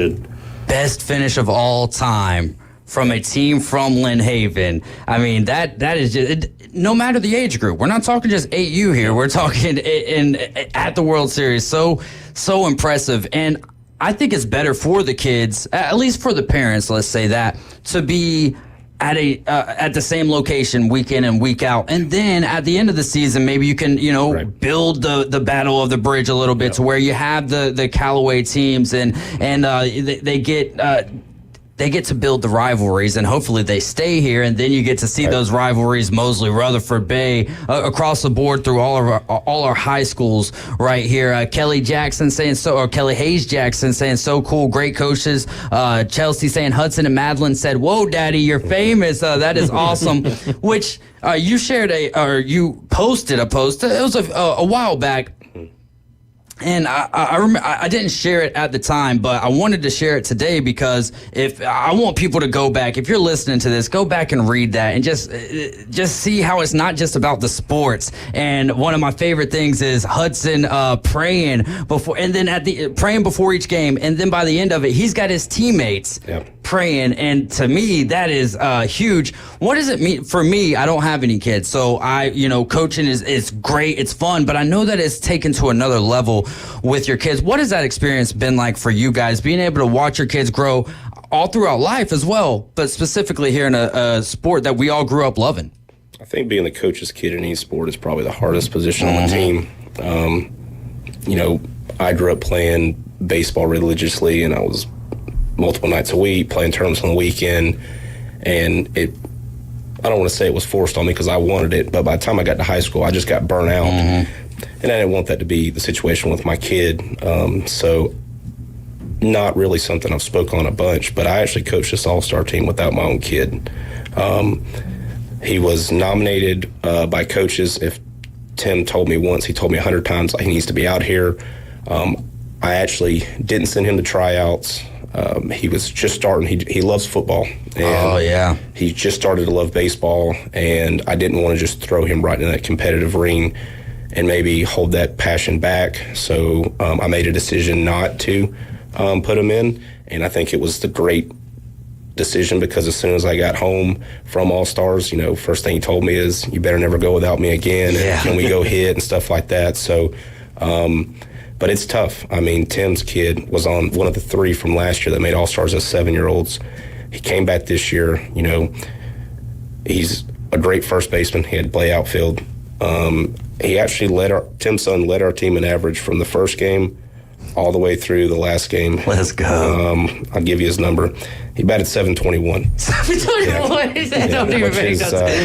Best finish of all time from a team from Lynn Haven. I mean, that is just no matter the age group. We're not talking just 8U here. We're talking at the World Series. So impressive. And I think it's better for the kids, at least for the parents, let's say that, to be at the same location week in and week out, and then at the end of the season, maybe you can build the battle of the bridge a little bit to where you have the Callaway teams and they get to build the rivalries, and hopefully they stay here, and then you get to see those rivalries, Mosley, Rutherford, Bay, across the board through all our high schools right here. Kelly Hayes Jackson saying so cool, great coaches. Chelsea saying Hudson and Madeline said, "Whoa, Daddy, you're famous." That is awesome. Which you shared you posted a post. It was a while back. And I remember I didn't share it at the time, but I wanted to share it today because if I want people to go back, if you're listening to this, go back and read that and just see how it's not just about the sports. And one of my favorite things is Hudson praying before, and then praying before each game, and then by the end of it, he's got his teammates praying. And to me, that is huge. What does it mean for me? I don't have any kids, so coaching is great, it's fun, but I know that it's taken to another level with your kids. What has that experience been like for you guys, being able to watch your kids grow all throughout life as well, but specifically here in a sport that we all grew up loving? I think being the coach's kid in any sport is probably the hardest position on the team. I grew up playing baseball religiously, and I was multiple nights a week, playing tournaments on the weekend, and I don't want to say it was forced on me because I wanted it, but by the time I got to high school, I just got burnt out. And I didn't want that to be the situation with my kid. So not really something I've spoke on a bunch, but I actually coached this all-star team without my own kid. He was nominated by coaches. If Tim told me once, he told me 100 times he needs to be out here. I actually didn't send him to tryouts. He was just starting. He loves football. And he just started to love baseball, and I didn't want to just throw him right in that competitive ring and maybe hold that passion back. So I made a decision not to put him in, and I think it was the great decision because as soon as I got home from All-Stars, first thing he told me is, "You better never go without me again. And can we go hit?" and stuff like that. So, but it's tough. I mean, Tim's kid was on one of the 3 from last year that made All-Stars as 7-year-olds. He came back this year. He's a great first baseman. He had to play outfield. he actually Tim's son led our team in average from the first game all the way through the last game. Let's go. I'll give you his number. He batted 721. 721.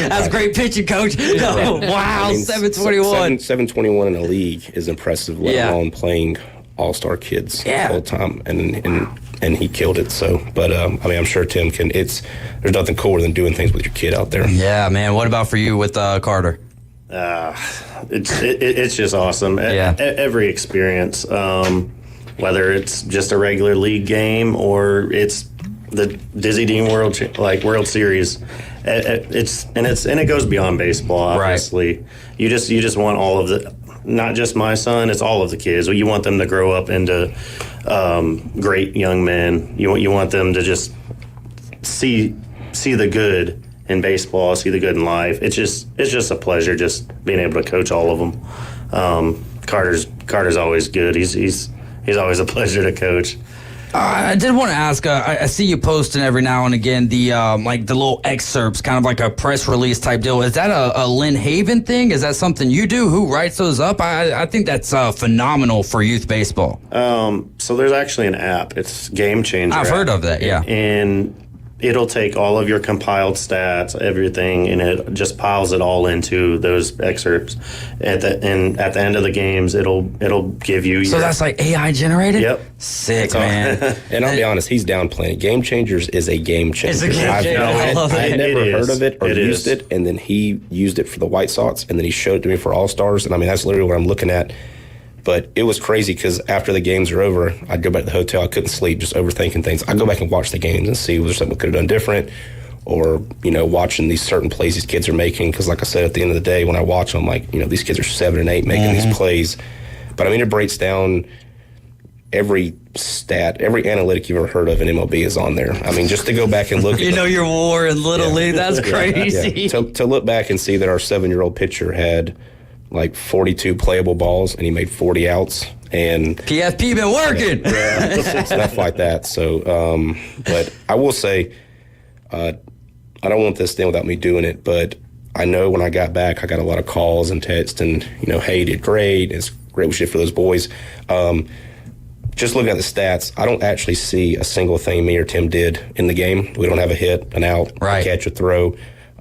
That's great pitching, Coach. Wow, 721. 721 in the league is impressive, let alone playing all-star kids full time, and he killed it. So, but I'm sure Tim can. There's nothing cooler than doing things with your kid out there. Yeah, man. What about for you with Carter? It's just awesome. Every experience, whether it's just a regular league game or it's the Dizzy Dean World Series, it goes beyond baseball. Obviously, you just want all of the, not just my son, it's all of the kids. You want them to grow up into great young men. You want them to just see the good in baseball, see the good in life. It's just a pleasure just being able to coach all of them. Carter's always good. He's always a pleasure to coach. I did want to ask. I see you posting every now and again the little excerpts, kind of like a press release type deal. Is that a Lynn Haven thing? Is that something you do? Who writes those up? I think that's phenomenal for youth baseball. So there's actually an app. It's Game Changer. I've heard of that. Yeah, and it'll take all of your compiled stats, everything, and it just piles it all into those excerpts. At the end of the games, it'll give you. So that's like AI generated. Yep, sick, man. And I'll be honest, he's downplaying it. Game Changers is a game changer. It's a game changer. I had never heard of it or used it, and then he used it for the White Sox, and then he showed it to me for All Stars, and that's literally what I'm looking at. But it was crazy because after the games are over, I'd go back to the hotel. I couldn't sleep, just overthinking things. I'd go back and watch the games and see was there something we could have done different, or watching these certain plays these kids are making. Because like I said, at the end of the day, when I watch them, these kids are 7 and 8 making these plays. But it breaks down every stat, every analytic you've ever heard of in MLB is on there. Just to go back and look at your war in Little League, that's crazy. Yeah. To look back and see that our 7-year-old pitcher had 42 playable balls and he made 40 outs, and PFP been working. Stuff like that. So but I will say I don't want this thing without me doing it, but I know when I got back I got a lot of calls and texts and hey, you did great, it's great shit for those boys. Just looking at the stats, I don't actually see a single thing me or Tim did in the game. We don't have a hit, an out, a catch, a throw.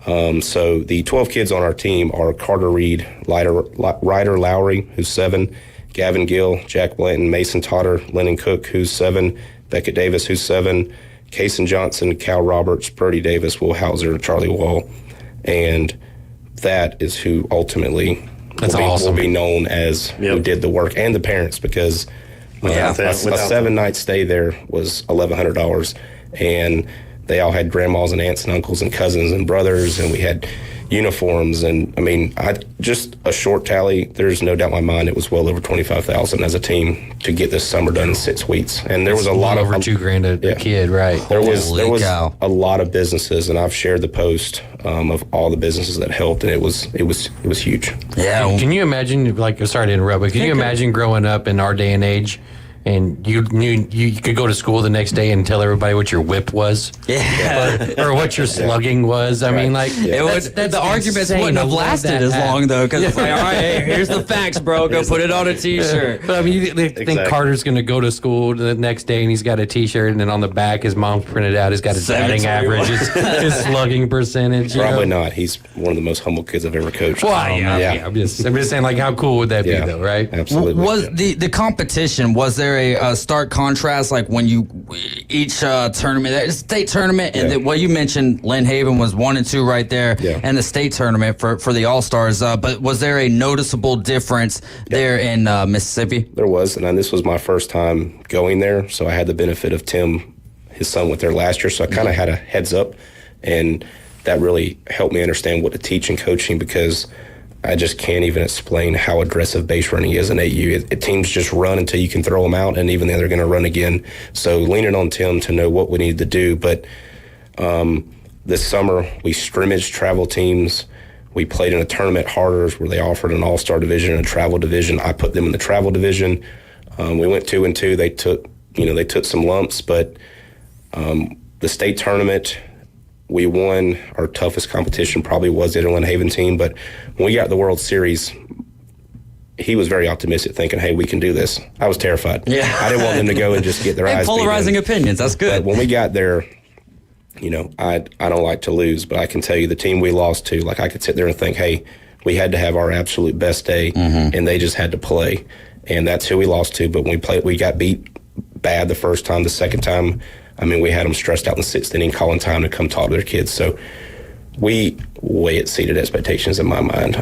So the 12 kids on our team are Carter Reed, Ryder Lowry, who's 7, Gavin Gill, Jack Blanton, Mason Totter, Lennon Cook, who's 7, Beckett Davis, who's 7, Kaysen Johnson, Cal Roberts, Brody Davis, Will Hauser, Charlie Wall. And that is who ultimately will be known as who did the work, and the parents, because a 7-night stay there was $1,100, and they all had grandmas and aunts and uncles and cousins and brothers, and we had uniforms. And just a short tally, there's no doubt in my mind it was well over $25,000 as a team to get this summer done in 6 weeks. And there was a lot over $2,000 a kid, right? There was a lot of businesses, and I've shared the post of all the businesses that helped, and it was huge. Yeah. Can you imagine? Sorry to interrupt, but can you imagine growing up in our day and age? And you knew you could go to school the next day and tell everybody what your whip was, or what your slugging was. The arguments wouldn't have lasted as long though, because it's all right, hey, here's the facts, bro. Go put it on a T-shirt. But you think Carter's going to go to school the next day and he's got a T-shirt, and then on the back his mom's printed out. He's got his batting average, his slugging percentage. Probably not. He's one of the most humble kids I've ever coached. Well, I'm just saying, how cool would that be, though, right? Absolutely. Was the competition? Was there a stark contrast, when you each tournament, state tournament, and you mentioned Lynn Haven was 1 and 2 right there, and the state tournament for the All Stars. But was there a noticeable difference there in Mississippi? There was, and this was my first time going there, so I had the benefit of Tim. His son went there last year, so I kind of had a heads up, and that really helped me understand what to teach in coaching, because I just can't even explain how aggressive base running is in AU. Teams just run until you can throw them out, and even then they're going to run again. So leaning on Tim to know what we need to do. But this summer we scrimmaged travel teams. We played in a tournament Harders where they offered an all-star division and a travel division. I put them in the travel division. We went 2 and 2. They took some lumps, but the state tournament, we won. Our toughest competition probably was the Lynn Haven team, but when we got the World Series, he was very optimistic, thinking, hey, we can do this. I was terrified. Yeah. I didn't want them to go and just get their eyes beat in. Polarizing opinions. That's good. But when we got there, I don't like to lose, but I can tell you the team we lost to, like I could sit there and think, hey, we had to have our absolute best day, and they just had to play. And that's who we lost to. But when we got beat bad the first time. The second time, we had them stressed out in the sixth inning, calling time to come talk to their kids. So we way exceeded expectations in my mind.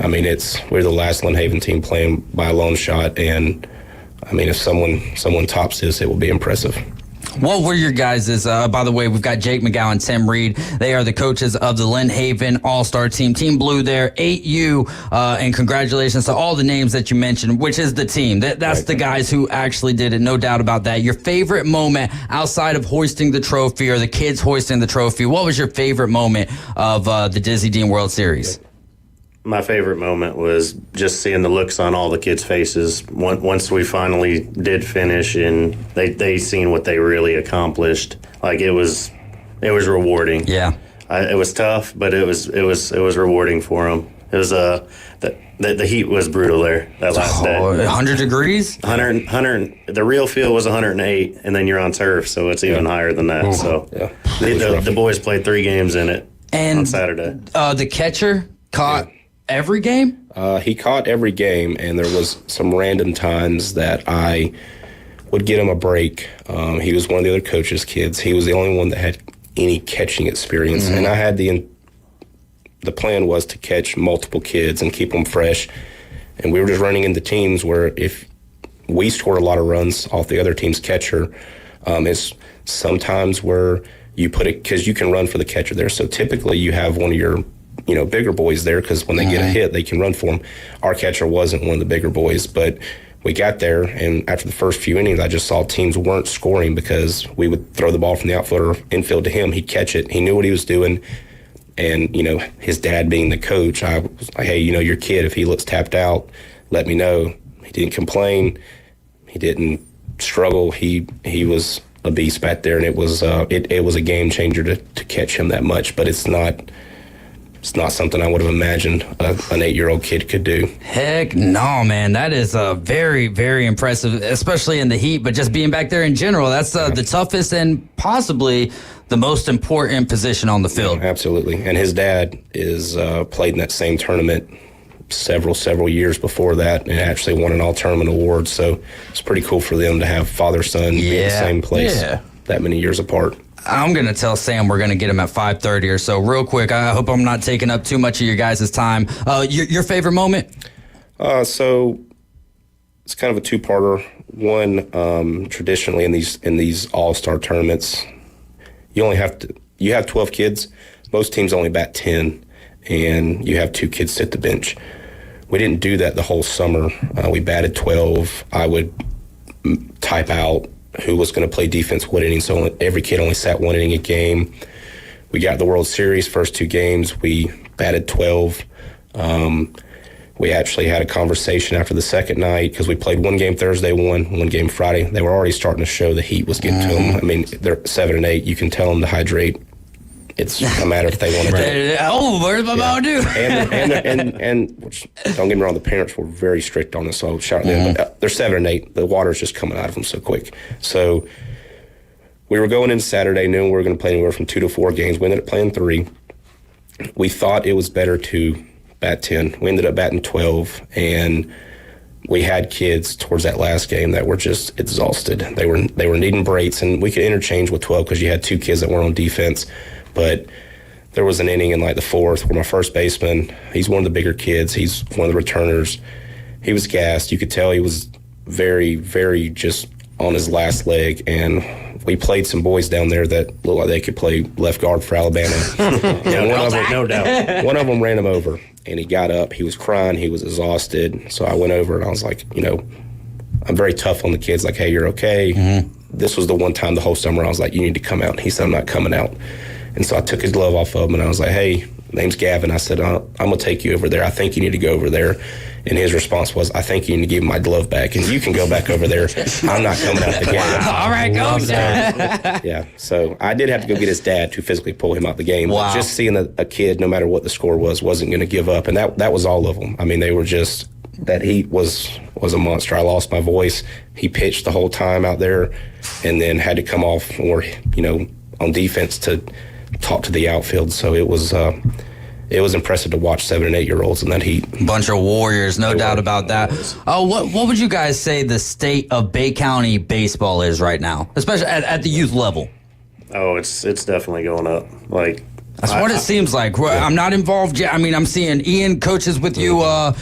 We're the last Lynn Haven team playing by a long shot, and if someone tops this, it will be impressive. What were your guys', by the way, we've got Jake McGowan, Tim Reed. They are the coaches of the Lynn Haven All-Star team. Team Blue there, 8U, and congratulations to all the names that you mentioned, which is the team. That's right. The guys who actually did it, no doubt about that. Your favorite moment outside of hoisting the trophy or the kids hoisting the trophy, what was your favorite moment of the Dizzy Dean World Series? My favorite moment was just seeing the looks on all the kids' faces once we finally did finish, and they seen what they really accomplished. Like it was rewarding. Yeah, it was tough, but it was rewarding for them. It was the heat was brutal there that last day. 100 degrees. 100. The real field was 108, and then you're on turf, so it's even higher than that. Ooh. So Yeah. the boys played 3 games in it on Saturday. The catcher caught. Yeah. Every game? He caught every game, and there was some random times that I would get him a break. He was one of the other coaches' kids. He was the only one that had any catching experience, and I had the plan was to catch multiple kids and keep them fresh. And we were just running into teams where if we scored a lot of runs off the other team's catcher, it's sometimes where you put it because you can run for the catcher there. So typically you have one of your bigger boys there because when they get a hit, they can run for them. Our catcher wasn't one of the bigger boys, but we got there, and after the first few innings, I just saw teams weren't scoring because we would throw the ball from the outfield or infield to him. He'd catch it. He knew what he was doing, and, his dad being the coach, I was like, hey, your kid, if he looks tapped out, let me know. He didn't complain. He didn't struggle. He was a beast back there, and it was a game changer to catch him that much, but it's not something I would have imagined an 8-year-old kid could do. Heck no, man. That is very, very impressive, especially in the heat, but just being back there in general. That's the toughest and possibly the most important position on the field. Yeah, absolutely. And his dad is played in that same tournament several years before that and actually won an all-tournament award. So it's pretty cool for them to have father-son be in the same place that many years apart. I'm going to tell Sam we're going to get him at 5:30 or so. Real quick, I hope I'm not taking up too much of your guys' time. Your favorite moment? So it's kind of a two-parter. One, traditionally in these all-star tournaments, you have 12 kids. Most teams only bat 10, and you have 2 kids sit the bench. We didn't do that the whole summer. We batted 12. I would type out who was going to play defense what inning, so every kid only sat 1 inning a game. We got the World Series, first 2 games, we batted 12. We actually had a conversation after the second night because we played 1 game Thursday, one game Friday. They were already starting to show the heat was getting to them. They're 7 and 8. You can tell them to hydrate. It's a matter if they want to. Where's my ball do? And which, don't get me wrong, the parents were very strict on this, so I'll shout at them. But they're 7 and 8. The water's just coming out of them so quick. So we were going into Saturday, knowing we were going to play anywhere from 2 to 4 games. We ended up playing 3. We thought it was better to bat 10. We ended up batting 12, and we had kids towards that last game that were just exhausted. They were needing breaks, and we could interchange with 12 because you had 2 kids that were on defense. But there was an inning in like the 4th where my first baseman, he's one of the bigger kids. He's one of the returners. He was gassed. You could tell he was very, very just on his last leg. And we played some boys down there that looked like they could play left guard for Alabama. No doubt. One of them ran him over, and he got up. He was crying. He was exhausted. So I went over, and I was like, I'm very tough on the kids. Like, hey, you're okay. This was the one time the whole summer I was like, you need to come out. He said, I'm not coming out. And so I took his glove off of him, and I was like, hey, name's Gavin. I said, I'm going to take you over there. I think you need to go over there. And his response was, I think you need to give my glove back, and you can go back over there. I'm not coming out the game. All right, go, Dad. Yeah, so I did have to go get his dad to physically pull him out the game. Wow. But just seeing a kid, no matter what the score was, wasn't going to give up. And that was all of them. They were just that heat was a monster. I lost my voice. He pitched the whole time out there, and then had to come off or on defense to talk to the outfield. So it was impressive to watch 7 and 8 year olds in that heat. Bunch of warriors, no doubt about that. What would you guys say the state of Bay County baseball is right now, especially at the youth level? Oh, it's definitely going up. Like, that's what it seems like. I'm not involved yet. I mean, I'm seeing Ian coaches with you,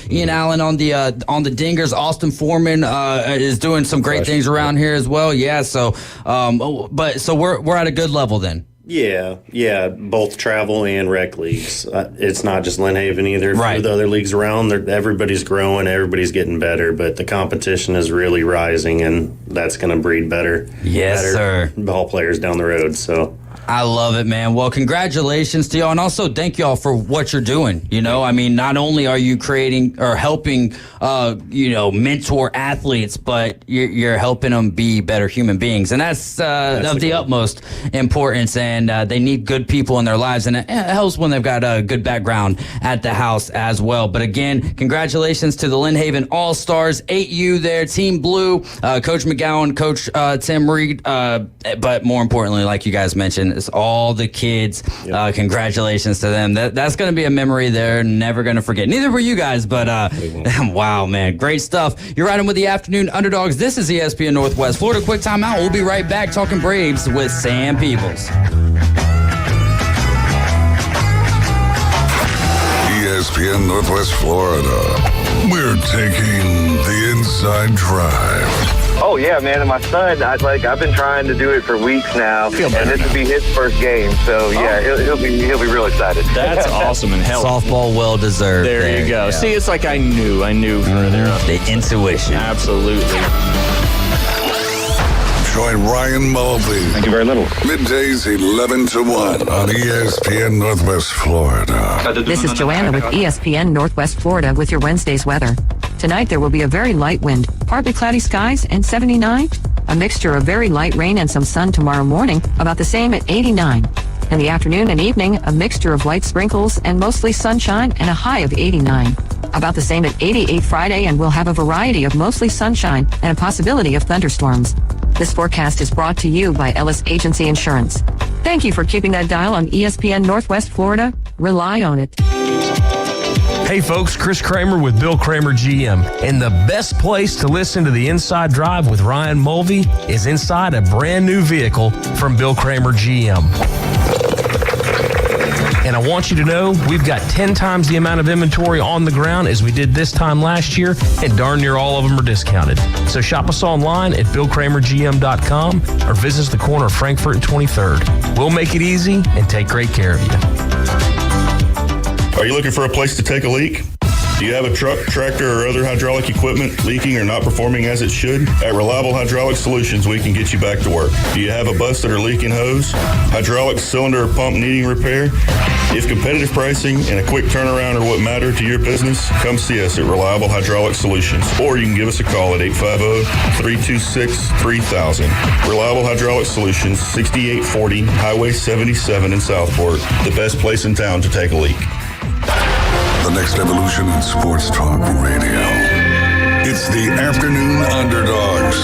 Ian Allen on the Dingers. Austin Foreman is doing some great things around here as well. Yeah. So, so we're at a good level then. Yeah, both travel and rec leagues. It's not just Lynn Haven either. Right. The other leagues around, everybody's growing, everybody's getting better, but the competition is really rising, and that's going to breed better ball players down the road. So I love it, man. Well, congratulations to y'all, and also thank y'all for what you're doing. I mean, not only are you creating or helping, mentor athletes, but you're helping them be better human beings, and that's of the utmost importance. And they need good people in their lives, and it helps when they've got a good background at the house as well. But again, congratulations to the Lynn Haven All-Stars, 8U there, Team Blue, Coach McGowan, Coach Tim Reed, but more importantly, like you guys mentioned, it's all the kids. Congratulations to them. That's going to be a memory they're never going to forget. Neither were you guys, but wow, man, great stuff. You're riding with the Afternoon Underdogs. This is ESPN Northwest Florida. Quick timeout. We'll be right back talking Braves with Sam Peebles. ESPN Northwest Florida. We're taking the inside drive. Oh yeah, man! And my son, I've been trying to do it for weeks now, and this will be his first game. So yeah, he'll be real excited. That's awesome and hell. Softball well deserved. There you go. Yeah. See, it's like I knew further up. The intuition. Absolutely. Join Ryan Mulvey. Thank you very little. Middays 11 to 1 on ESPN Northwest Florida. This is Joanna with ESPN Northwest Florida with your Wednesday's weather. Tonight there will be a very light wind, partly cloudy skies and 79. A mixture of very light rain and some sun tomorrow morning, about the same at 89. In the afternoon and evening, a mixture of light sprinkles and mostly sunshine and a high of 89. About the same at 88 Friday, and we'll have a variety of mostly sunshine and a possibility of thunderstorms. This forecast is brought to you by Ellis Agency Insurance. Thank you for keeping that dial on ESPN Northwest Florida. Rely on it. Hey folks, Chris Kramer with Bill Kramer GM. And the best place to listen to the Inside Drive with Ryan Mulvey is inside a brand new vehicle from Bill Kramer GM. And I want you to know we've got 10 times the amount of inventory on the ground as we did this time last year, and darn near all of them are discounted. So shop us online at BillKramerGM.com or visit us the corner of Frankfurt and 23rd. We'll make it easy and take great care of you. Are you looking for a place to take a leak? Do you have a truck, tractor, or other hydraulic equipment leaking or not performing as it should? At Reliable Hydraulic Solutions, we can get you back to work. Do you have a busted or leaking hose? Hydraulic cylinder or pump needing repair? If competitive pricing and a quick turnaround are what matter to your business, come see us at Reliable Hydraulic Solutions. Or you can give us a call at 850-326-3000. Reliable Hydraulic Solutions, 6840 Highway 77 in Southport. The best place in town to take a leak. The next evolution in sports talk radio. It's the Afternoon Underdogs.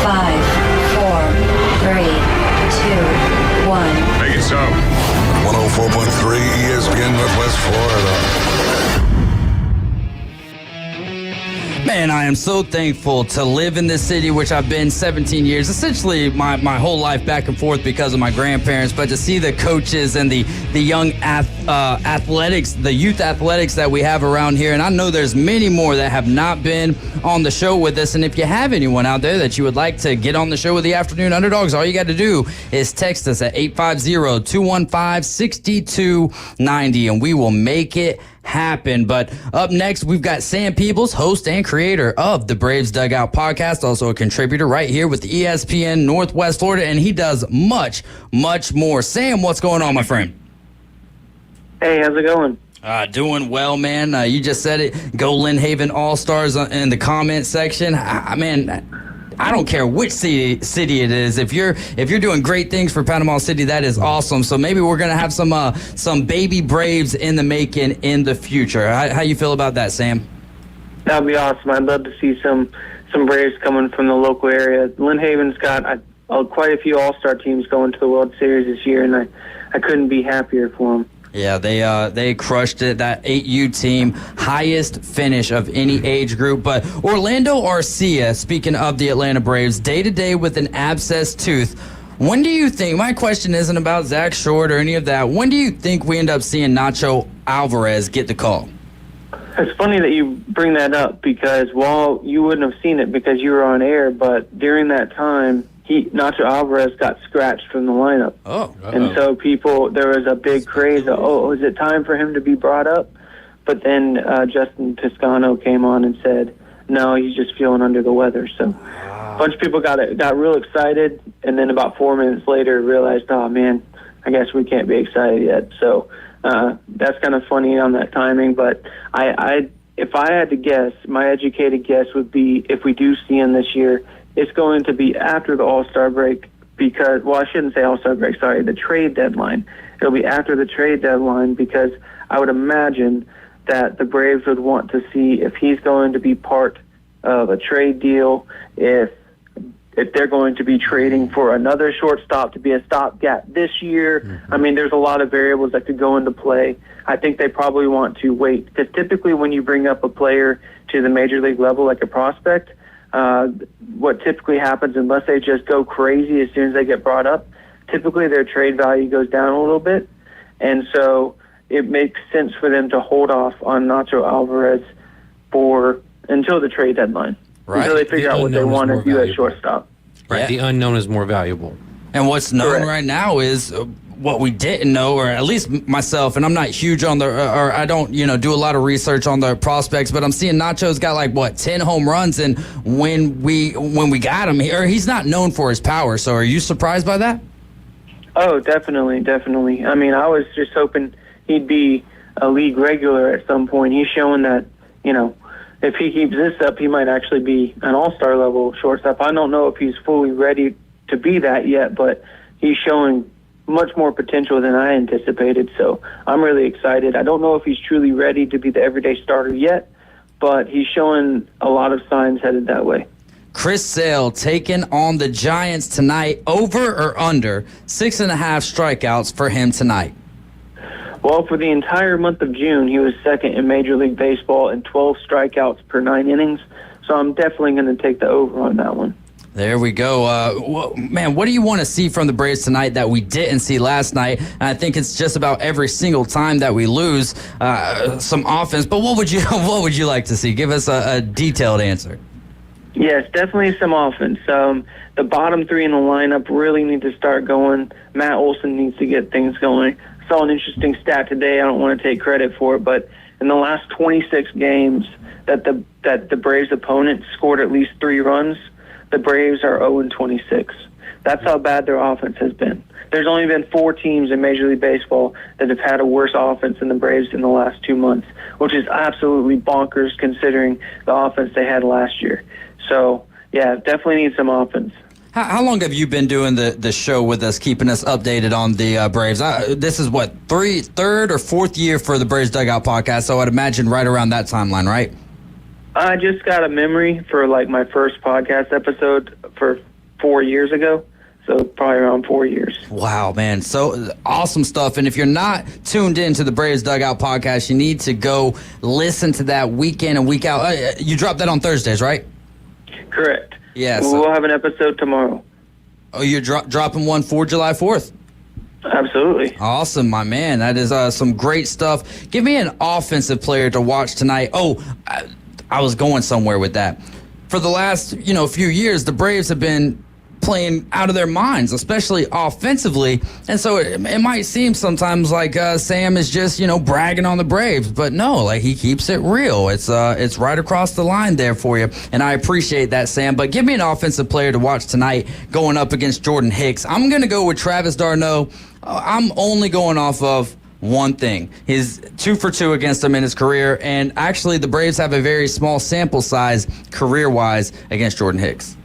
5, 4, 3, 2, 1. Make it so. 104.3 ESPN Northwest Florida. Man, I am so thankful to live in this city, which I've been 17 years, essentially my whole life back and forth because of my grandparents, but to see the coaches and the young athletics, the youth athletics that we have around here, and I know there's many more that have not been on the show with us, and if you have anyone out there that you would like to get on the show with the Afternoon Underdogs, all you got to do is text us at 850-215-6290, and we will make it happen. But up next, we've got Sam Peebles, host and creator of the Braves Dugout podcast, also a contributor right here with ESPN Northwest Florida, and he does much, much more. Sam, what's going on, my friend? Hey, how's it going? Doing well, man. You just said it. Go Lynn Haven All-Stars in the comment section. I don't care which city it is. If you're doing great things for Panama City, that is awesome. So maybe we're gonna have some baby Braves in the making in the future. How you feel about that, Sam? That'd be awesome. I'd love to see some Braves coming from the local area. Lynn Haven's got quite a few All-Star teams going to the World Series this year, and I couldn't be happier for them. Yeah, they crushed it. That 8U team, highest finish of any age group. But Orlando Arcia, speaking of the Atlanta Braves, day-to-day with an abscessed tooth. When do you think, my question isn't about Zach Short or any of that, when do you think we end up seeing Nacho Alvarez get the call? It's funny that you bring that up because, well, you wouldn't have seen it because you were on air, but during that time, Nacho Alvarez got scratched from the lineup. Oh. And so there was a big craze of, is it time for him to be brought up? But then Justin Toscano came on and said, no, he's just feeling under the weather. So a bunch of people got real excited, and then about 4 minutes later realized, oh, man, I guess we can't be excited yet. So that's kind of funny on that timing. But if I had to guess, my educated guess would be if we do see him this year, it's going to be after the All-Star break because, well, I shouldn't say All-Star break, sorry, the trade deadline. It'll be after the trade deadline because I would imagine that the Braves would want to see if he's going to be part of a trade deal, if they're going to be trading for another shortstop to be a stopgap this year. Mm-hmm. I mean, there's a lot of variables that could go into play. I think they probably want to wait because typically when you bring up a player to the major league level like a prospect, what typically happens, unless they just go crazy as soon as they get brought up, typically their trade value goes down a little bit. And so it makes sense for them to hold off on Nacho Alvarez until the trade deadline. Right. Until they figure out what they want to do at shortstop. Right. Yeah. The unknown is more valuable. And what's known right now is what we didn't know, or at least myself, and I'm not huge on or I don't, do a lot of research on the prospects, but I'm seeing Nacho's got 10 home runs, and when we got him, he's not known for his power. So are you surprised by that? Oh, definitely. I mean, I was just hoping he'd be a league regular at some point. He's showing that, if he keeps this up, he might actually be an all-star level shortstop. I don't know if he's fully ready to be that yet, but he's showing much more potential than I anticipated, so I'm really excited. I don't know if he's truly ready to be the everyday starter yet, but he's showing a lot of signs headed that way. Chris Sale taking on the Giants tonight. Over or under 6.5 strikeouts for him tonight? Well, for the entire month of June, he was second in Major League Baseball in 12 strikeouts per 9 innings, so I'm definitely going to take the over on that one. There we go. Man, what do you want to see from the Braves tonight that we didn't see last night? And I think it's just about every single time that we lose some offense. But what would you like to see? Give us a detailed answer. Yes, definitely some offense. The bottom three in the lineup really need to start going. Matt Olson needs to get things going. I saw an interesting stat today. I don't want to take credit for it, but in the last 26 games that the Braves' opponent scored at least 3 runs, the Braves are 0-26. That's how bad their offense has been. There's only been 4 teams in Major League Baseball that have had a worse offense than the Braves in the last 2 months, which is absolutely bonkers considering the offense they had last year. So, yeah, definitely need some offense. How long have you been doing the show with us, keeping us updated on the Braves? This is third or fourth year for the Braves Dugout podcast, so I'd imagine right around that timeline, right? I just got a memory for my first podcast episode for 4 years ago, so probably around 4 years. Wow, man. So awesome stuff. And if you're not tuned into the Braves Dugout podcast, you need to go listen to that week in and week out. You drop that on Thursdays, right? Correct. Yeah. We'll have an episode tomorrow. Oh, you're dropping one for July 4th? Absolutely. Awesome, my man. That is some great stuff. Give me an offensive player to watch tonight. Oh, I was going somewhere with that. For the last, few years, the Braves have been playing out of their minds, especially offensively. And so it might seem sometimes like Sam is just, bragging on the Braves, but no, he keeps it real. It's right across the line there for you. And I appreciate that, Sam. But give me an offensive player to watch tonight going up against Jordan Hicks. I'm going to go with Travis d'Arnaud. I'm only going off of one thing. He's 2 for 2 against him in his career, and actually the Braves have a very small sample size career-wise against Jordan Hicks.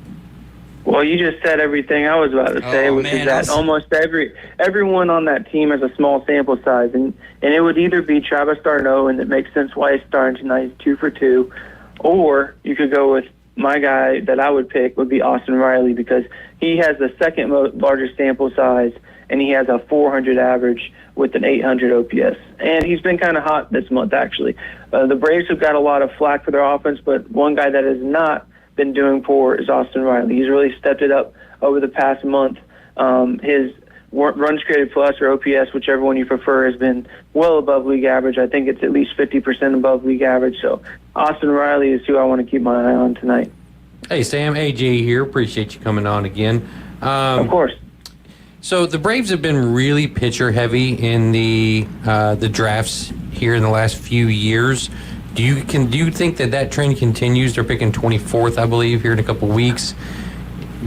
Well, you just said everything I was about to say, which is that almost everyone on that team has a small sample size, and it would either be Travis d'Arnaud, and it makes sense why he's starting tonight, 2 for 2, Or you could go with my guy that I would pick would be Austin Riley, because he has the second largest sample size, and he has a 400 average with an 800 OPS. And he's been kind of hot this month, actually. The Braves have got a lot of flack for their offense, but one guy that has not been doing poor is Austin Riley. He's really stepped it up over the past month. His runs created plus or OPS, whichever one you prefer, has been well above league average. I think it's at least 50% above league average. So Austin Riley is who I want to keep my eye on tonight. Hey, Sam, AJ here. Appreciate you coming on again. Of course. So the Braves have been really pitcher heavy in the drafts here in the last few years. Do you think that trend continues? They're picking 24th, I believe, here in a couple weeks.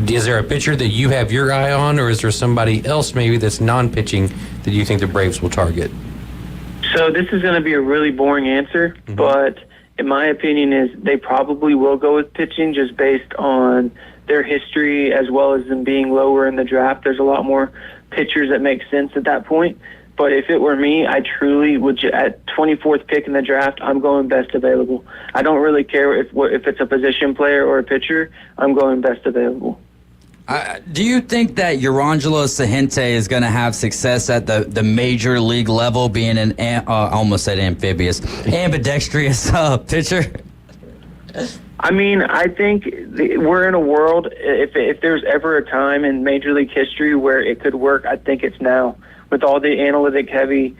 Is there a pitcher that you have your eye on, or is there somebody else maybe that's non-pitching that you think the Braves will target? So this is going to be a really boring answer, but in my opinion is they probably will go with pitching just based on their history as well as them being lower in the draft. There's a lot more pitchers that make sense at that point. But if it were me, I truly would, at 24th pick in the draft, I'm going best available. I don't really care if it's a position player or a pitcher. I'm going best available. Do you think that Urangelo Sahente is going to have success at the major league level, being an I almost said amphibious, ambidextrous pitcher? I mean, I think we're in a world, if there's ever a time in Major League history where it could work, I think it's now. With all the analytic-heavy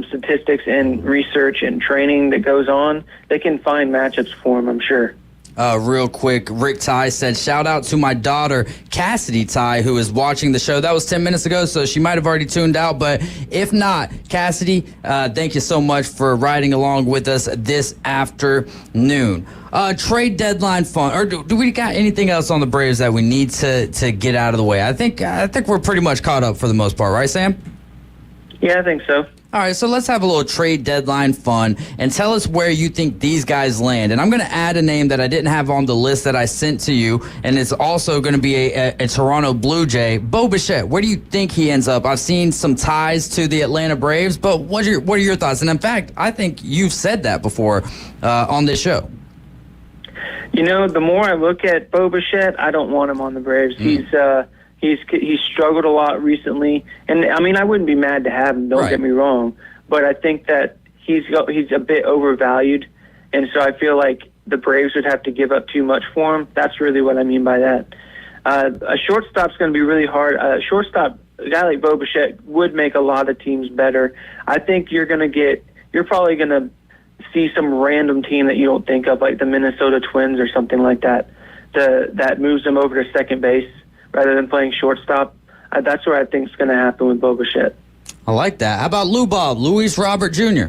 statistics and research and training that goes on, they can find matchups for him, I'm sure. Real quick, Rick Ty said, shout out to my daughter, Cassidy Ty, who is watching the show. That was 10 minutes ago, so she might have already tuned out. But if not, Cassidy, thank you so much for riding along with us this afternoon. Trade deadline fun. Or do we got anything else on the Braves that we need to get out of the way? I think we're pretty much caught up for the most part, right, Sam? Yeah, I think so. All right, so let's have a little trade deadline fun and tell us where you think these guys land. And I'm going to add a name that I didn't have on the list that I sent to you, and it's also going to be a Toronto Blue Jay. Bo Bichette, where do you think he ends up? I've seen some ties to the Atlanta Braves, but what are your thoughts? And in fact, I think you've said that before on this show. You know, the more I look at Bo Bichette, I don't want him on the Braves. He's struggled a lot recently, and I mean I wouldn't be mad to have him. Don't get me wrong, but I think that he's a bit overvalued, and so I feel like the Braves would have to give up too much for him. That's really what I mean by that. A shortstop's going to be really hard. A guy like Bo Bichette would make a lot of teams better. I think you're probably going to see some random team that you don't think of, like the Minnesota Twins or something like that, that moves them over to second base rather than playing shortstop. That's where I think it's going to happen with Bo Bichette. I like that. How about Lou Bob, Luis Robert Jr.?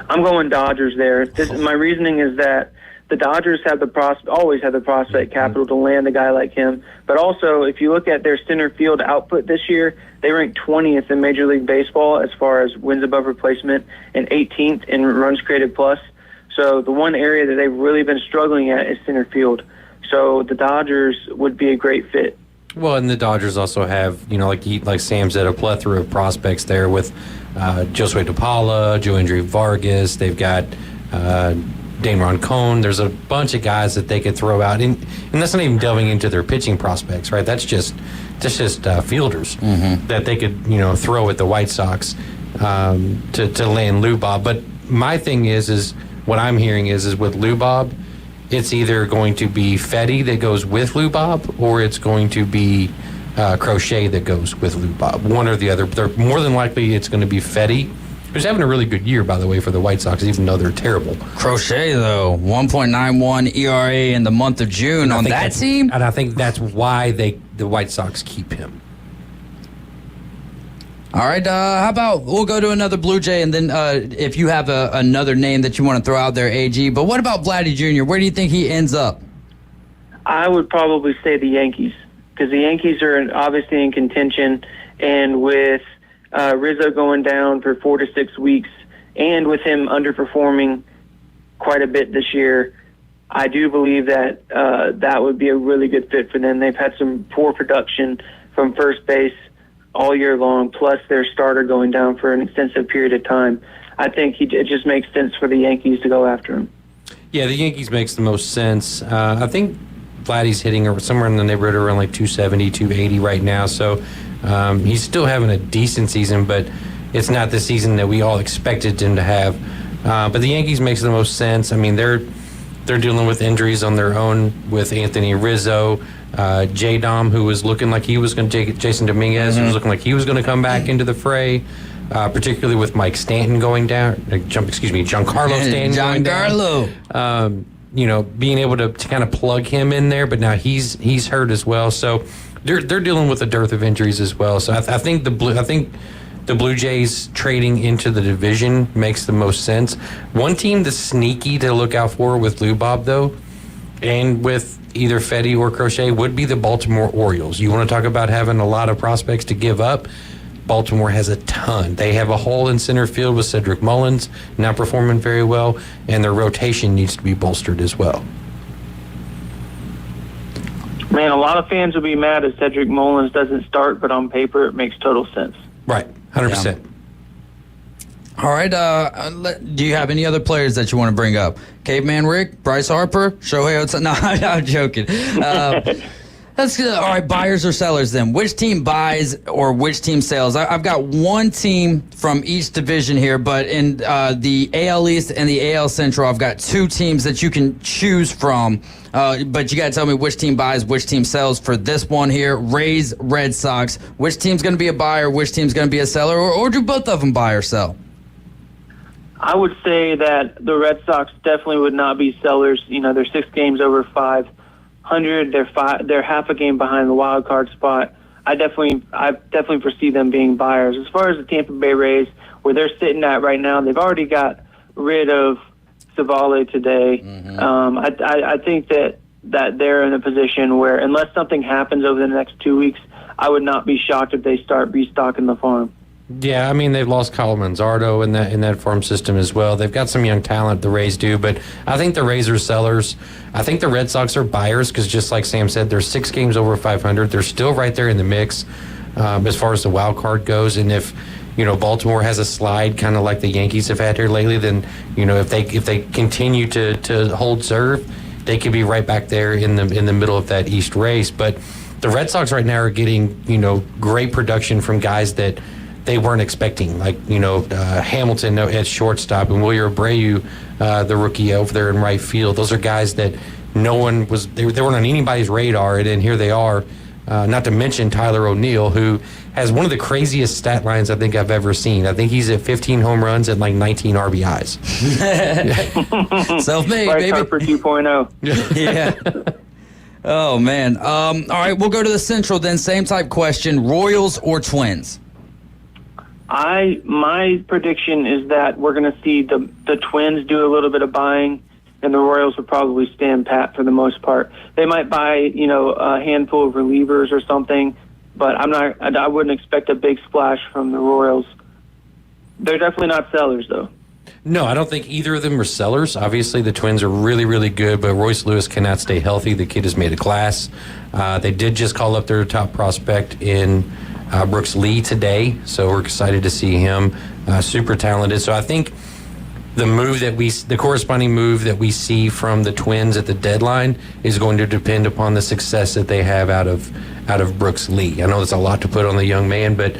I'm going Dodgers there. My reasoning is that the Dodgers have always have the prospect capital to land a guy like him. But also, if you look at their center field output this year, they ranked 20th in Major League Baseball as far as wins above replacement and 18th in runs created plus. So the one area that they've really been struggling at is center field. So the Dodgers would be a great fit. Well, and the Dodgers also have, like Sam said, a plethora of prospects there with Josue DePaula, Joe Andrew Vargas. They've got Dane Roncone. There's a bunch of guys that they could throw out, and that's not even delving into their pitching prospects, right? That's just fielders that they could throw at the White Sox to land Lou Bob. But my thing is what I'm hearing is with Lou Bob, it's either going to be Fetty that goes with Lou Bob, or it's going to be Crochet that goes with Lou Bob. One or the other. But more than likely, it's going to be Fetty, who's having a really good year, by the way, for the White Sox, even though they're terrible. Crochet, though, 1.91 ERA in the month of June on that team. And I think that's why the White Sox keep him. All right, how about we'll go to another Blue Jay, and then if you have another name that you want to throw out there, AG. But what about Vladdy Jr.? Where do you think he ends up? I would probably say the Yankees, because the Yankees are obviously in contention, and with Rizzo going down for 4 to 6 weeks, and with him underperforming quite a bit this year, I do believe that that would be a really good fit for them. They've had some poor production from first base all year long, plus their starter going down for an extensive period of time. I think it just makes sense for the Yankees to go after him. Yeah, the Yankees makes the most sense. I think Vladdy's hitting somewhere in the neighborhood around like 270, 280 right now. So he's still having a decent season, but it's not the season that we all expected him to have. But the Yankees makes the most sense. I mean, they're dealing with injuries on their own with Anthony Rizzo, J-Dom, who was looking like he was going to take Jason Dominguez, who was looking like he was going to come back into the fray. Particularly with Mike Stanton going down, Giancarlo Stanton going down. Being able to kind of plug him in there, but now he's hurt as well. So they're dealing with a dearth of injuries as well. So I think the Blue Jays trading into the division makes the most sense. One team that's sneaky to look out for with Lou Bob though, and with either Fetty or Crochet would be the Baltimore Orioles. You want to talk about having a lot of prospects to give up? Baltimore has a ton. They have a hole in center field with Cedric Mullins not performing very well, and their rotation needs to be bolstered as well. Man, a lot of fans will be mad if Cedric Mullins doesn't start, but on paper it makes total sense. Right, 100%. All right, do you have any other players that you want to bring up? Caveman Rick, Bryce Harper, Shohei Ohtani? No, I'm joking. Let's get, all right, buyers or sellers then. Which team buys or which team sells? I've got one team from each division here, but in the AL East and the AL Central, I've got two teams that you can choose from. But you got to tell me which team buys, which team sells for this one here. Rays, Red Sox. Which team's going to be a buyer, which team's going to be a seller, or do both of them buy or sell? I would say that the Red Sox definitely would not be sellers. They're 6 games over 500. They're half a game behind the wild card spot. I definitely foresee them being buyers. As far as the Tampa Bay Rays, where they're sitting at right now, they've already got rid of Savale today. I think that they're in a position where, unless something happens over the next 2 weeks, I would not be shocked if they start restocking the farm. Yeah, I mean, they've lost Kyle Manzardo in that farm system as well. They've got some young talent, the Rays do, but I think the Rays are sellers. I think the Red Sox are buyers because, just like Sam said, they're 6 games over 500. They're still right there in the mix as far as the wild card goes. And if Baltimore has a slide, kind of like the Yankees have had here lately, then if they continue to hold serve, they could be right back there in the middle of that East race. But the Red Sox right now are getting great production from guys that they weren't expecting, like Hamilton at shortstop and Wilyer Abreu, the rookie over there in right field. Those are guys that they weren't on anybody's radar, and then here they are. Not to mention Tyler O'Neill, who has one of the craziest stat lines I think I've ever seen. I think he's at 15 home runs and like 19 RBIs. Self-made, Bryce baby. Harper 2.0. Yeah. Oh man. All right, we'll go to the Central then. Same type question: Royals or Twins? My prediction is that we're going to see the Twins do a little bit of buying, and the Royals will probably stand pat for the most part. They might buy, a handful of relievers or something, but I wouldn't expect a big splash from the Royals. They're definitely not sellers, though. No, I don't think either of them are sellers. Obviously, the Twins are really, really good, but Royce Lewis cannot stay healthy. The kid has made a class. They did just call up their top prospect in Brooks Lee today, so we're excited to see him. Super talented. So I think the corresponding move that we see from the Twins at the deadline is going to depend upon the success that they have out of Brooks Lee. I know that's a lot to put on the young man, but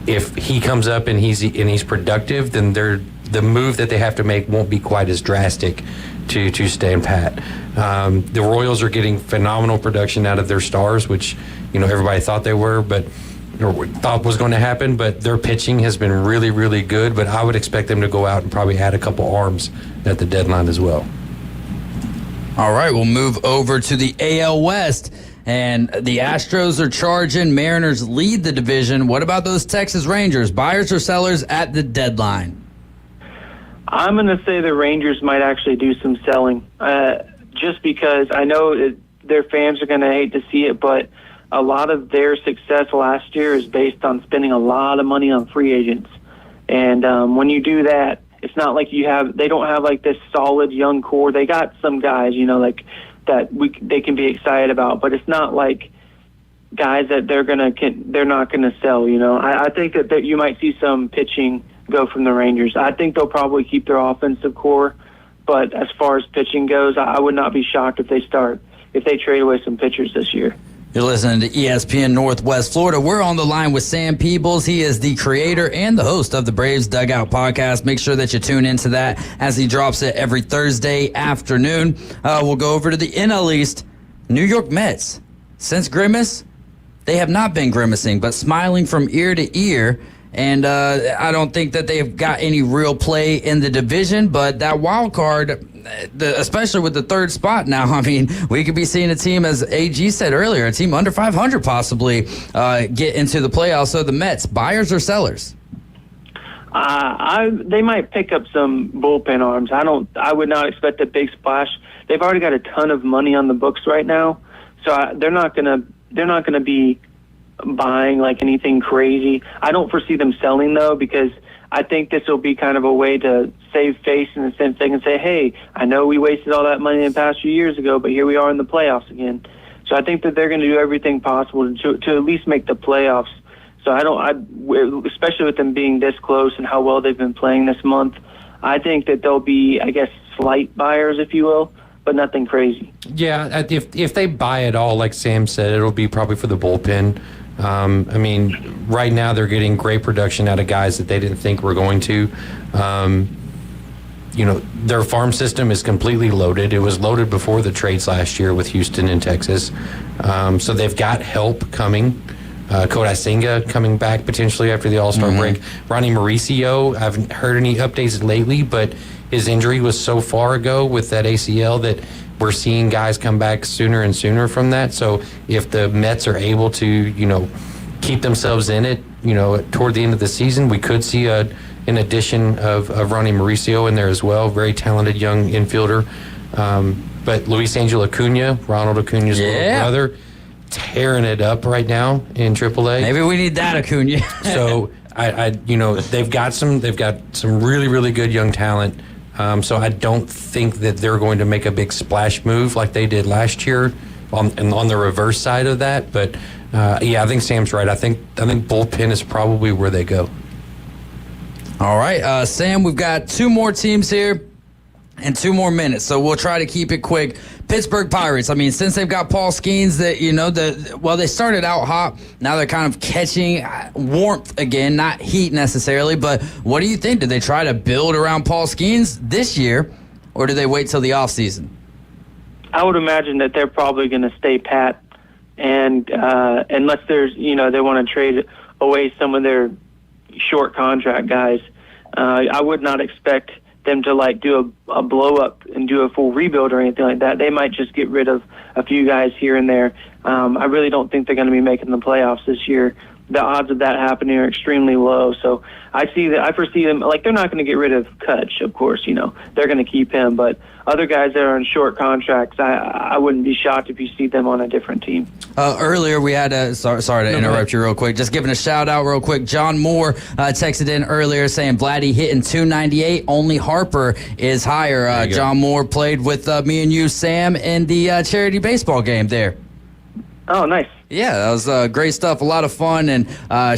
if he comes up and he's productive, then the move that they have to make won't be quite as drastic to stand pat. The Royals are getting phenomenal production out of their stars, which everybody thought they were, or thought was going to happen, but their pitching has been really, really good. But I would expect them to go out and probably add a couple arms at the deadline as well. All right, we'll move over to the AL West. And the Astros are charging. Mariners lead the division. What about those Texas Rangers? Buyers or sellers at the deadline? I'm going to say the Rangers might actually do some selling, just because I know their fans are going to hate to see it, but a lot of their success last year is based on spending a lot of money on free agents. And when you do that, it's not like they don't have like this solid young core. They got some guys, they can be excited about, but it's not like guys that they're not gonna sell. I think that you might see some pitching go from the Rangers. I think they'll probably keep their offensive core, But as far as pitching goes, I would not be shocked if they trade away some pitchers this year. You're listening to ESPN Northwest Florida. We're on the line with Sam Peebles. He is the creator and the host of the Braves Dugout podcast. Make sure that you tune into that as he drops it every Thursday afternoon. We'll go over to the NL East. New York Mets. Since Grimace, they have not been grimacing, but smiling from ear to ear. And I don't think that they've got any real play in the division, but that wild card, especially with the third spot now, I mean, we could be seeing a team, as AG said earlier, a team under 500 possibly get into the playoffs. So the Mets, buyers or sellers? They might pick up some bullpen arms. I would not expect a big splash. They've already got a ton of money on the books right now, so they're not gonna be buying like anything crazy. I don't foresee them selling though, because I think this will be kind of a way to save face in the sense they can say, hey, I know we wasted all that money in the past few years ago, but here we are in the playoffs again. So I think that they're going to do everything possible to at least make the playoffs. So especially with them being this close and how well they've been playing this month, I think that they'll be, I guess, slight buyers, if you will, but nothing crazy. Yeah, if they buy it all, like Sam said, it'll be probably for the bullpen. I mean, right now they're getting great production out of guys that they didn't think were going to. Their farm system is completely loaded. It was loaded before the trades last year with Houston and Texas. So they've got help coming. Kodai Senga coming back potentially after the All-Star break. Ronnie Mauricio, I haven't heard any updates lately, but his injury was so far ago with that ACL that we're seeing guys come back sooner and sooner from that. So if the Mets are able to, keep themselves in it, toward the end of the season, we could see an addition of Ronnie Mauricio in there as well. Very talented young infielder. But Luis Angel Acuna, Ronald Acuna's little brother, tearing it up right now in AAA. Maybe we need that Acuna. So they've got some really, really good young talent. So I don't think that they're going to make a big splash move like they did last year on the reverse side of that. But I think Sam's right. I think bullpen is probably where they go. All right, Sam, we've got two more teams here and 2 more minutes, so we'll try to keep it quick. Pittsburgh Pirates, I mean, since they've got Paul Skeens, they started out hot. Now they're kind of catching warmth again, not heat necessarily. But what do you think? Do they try to build around Paul Skeens this year, or do they wait till the offseason? I would imagine that they're probably going to stay pat, and unless there's, they want to trade away some of their short contract guys. I would not expect them to do a blow up and do a full rebuild or anything like that. They might just get rid of a few guys here and there. I really don't think they're going to be making the playoffs this year. The odds of that happening are extremely low. So I foresee them, they're not going to get rid of Kutch, of course, they're going to keep him, but other guys that are on short contracts, I wouldn't be shocked if you see them on a different team. Earlier we had sorry to interrupt you real quick. Just giving a shout out real quick. John Moore texted in earlier saying Vladdy hitting 298. Only Harper is higher. John Moore played with me and you, Sam, in the charity baseball game there. Oh, nice. Yeah, that was great stuff. A lot of fun, and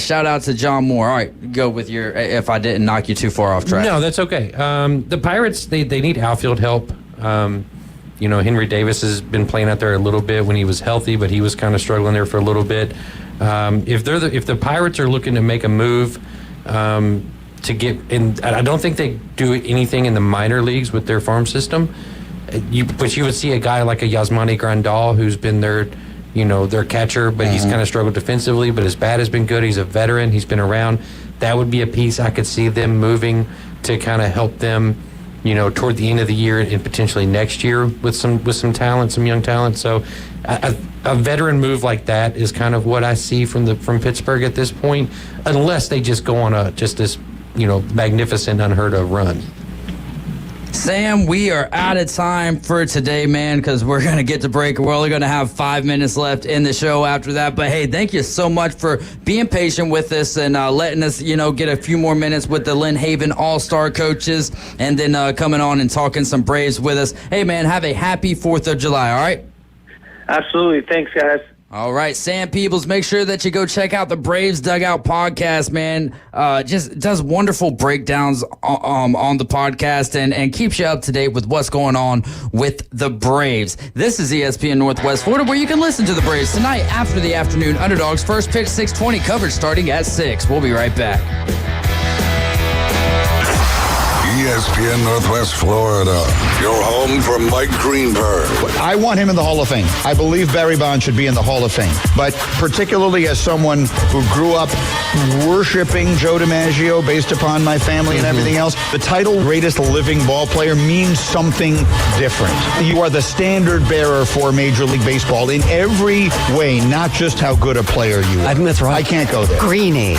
shout out to John Moore. All right, go with your, if I didn't knock you too far off track. No, that's okay. The Pirates, they need outfield help. Henry Davis has been playing out there a little bit when he was healthy, but he was kind of struggling there for a little bit. If the Pirates are looking to make a move to get in, I don't think they do anything in the minor leagues with their farm system. But you would see a guy like a Yasmani Grandal, who's been their catcher, but he's kind of struggled defensively, but his bat has been good. He's a veteran. He's been around. That would be a piece I could see them moving to kind of help them, toward the end of the year and potentially next year with some talent, some young talent. So a veteran move like that is kind of what I see from Pittsburgh at this point, unless they just go on this magnificent, unheard of run. Sam, we are out of time for today, man, because we're going to get to break. We're only going to have 5 minutes left in the show after that. But, hey, thank you so much for being patient with us and letting us, get a few more minutes with the Lynn Haven All-Star coaches and then coming on and talking some Braves with us. Hey, man, have a happy 4th of July, all right? Absolutely. Thanks, guys. All right, Sam Peebles, make sure that you go check out the Braves Dugout podcast, man. Just does wonderful breakdowns on the podcast and keeps you up to date with what's going on with the Braves. This is ESPN Northwest Florida, where you can listen to the Braves tonight after the Afternoon Underdogs. First pitch 6:20 coverage starting at 6. We'll be right back. ESPN Northwest Florida, your home for Mike Greenberg. I want him in the Hall of Fame. I believe Barry Bonds should be in the Hall of Fame. But particularly as someone who grew up worshiping Joe DiMaggio based upon my family and everything else, the title greatest living ball player means something different. You are the standard bearer for Major League Baseball in every way, not just how good a player you are. I think that's right. I can't go there. Greeny.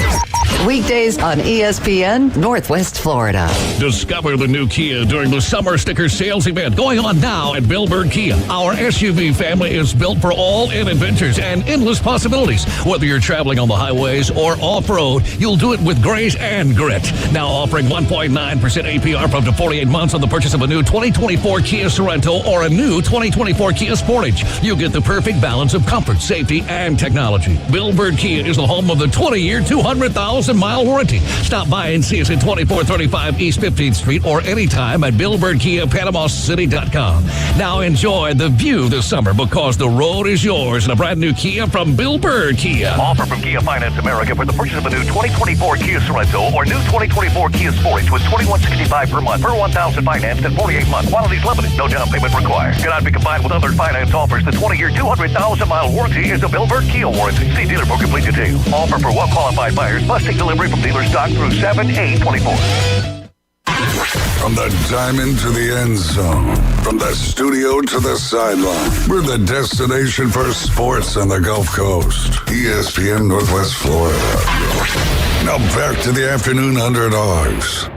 Weekdays on ESPN Northwest Florida. Discover the new Kia during the Summer Sticker Sales event going on now at Bill Bird Kia. Our SUV family is built for all-in adventures and endless possibilities. Whether you're traveling on the highways or off-road, you'll do it with grace and grit. Now offering 1.9% APR for up to 48 months on the purchase of a new 2024 Kia Sorento or a new 2024 Kia Sportage. You'll get the perfect balance of comfort, safety, and technology. Bill Bird Kia is the home of the 20-year, 200,000-mile warranty. Stop by and see us at 2435 East 15th Street or anytime at BillBirdKia.PanamaCity.com. Now enjoy the view this summer because the road is yours in a brand new Kia from Bill Bird Kia. Offer from Kia Finance America for the purchase of a new 2024 Kia Sorento or new 2024 Kia Sportage with $2,165 per month per 1,000 financed in 48 months. Quantities limited. No down payment required. Cannot be combined with other finance offers. The 20-year, 200,000-mile warranty is a Bill Bird Kia warranty. See dealer for complete details. Offer for well-qualified buyers. Must take delivery from dealer stock through 7/8/24. From the diamond to the end zone, from the studio to the sideline, we're the destination for sports on the Gulf Coast. ESPN Northwest Florida. Now back to the Afternoon Underdogs.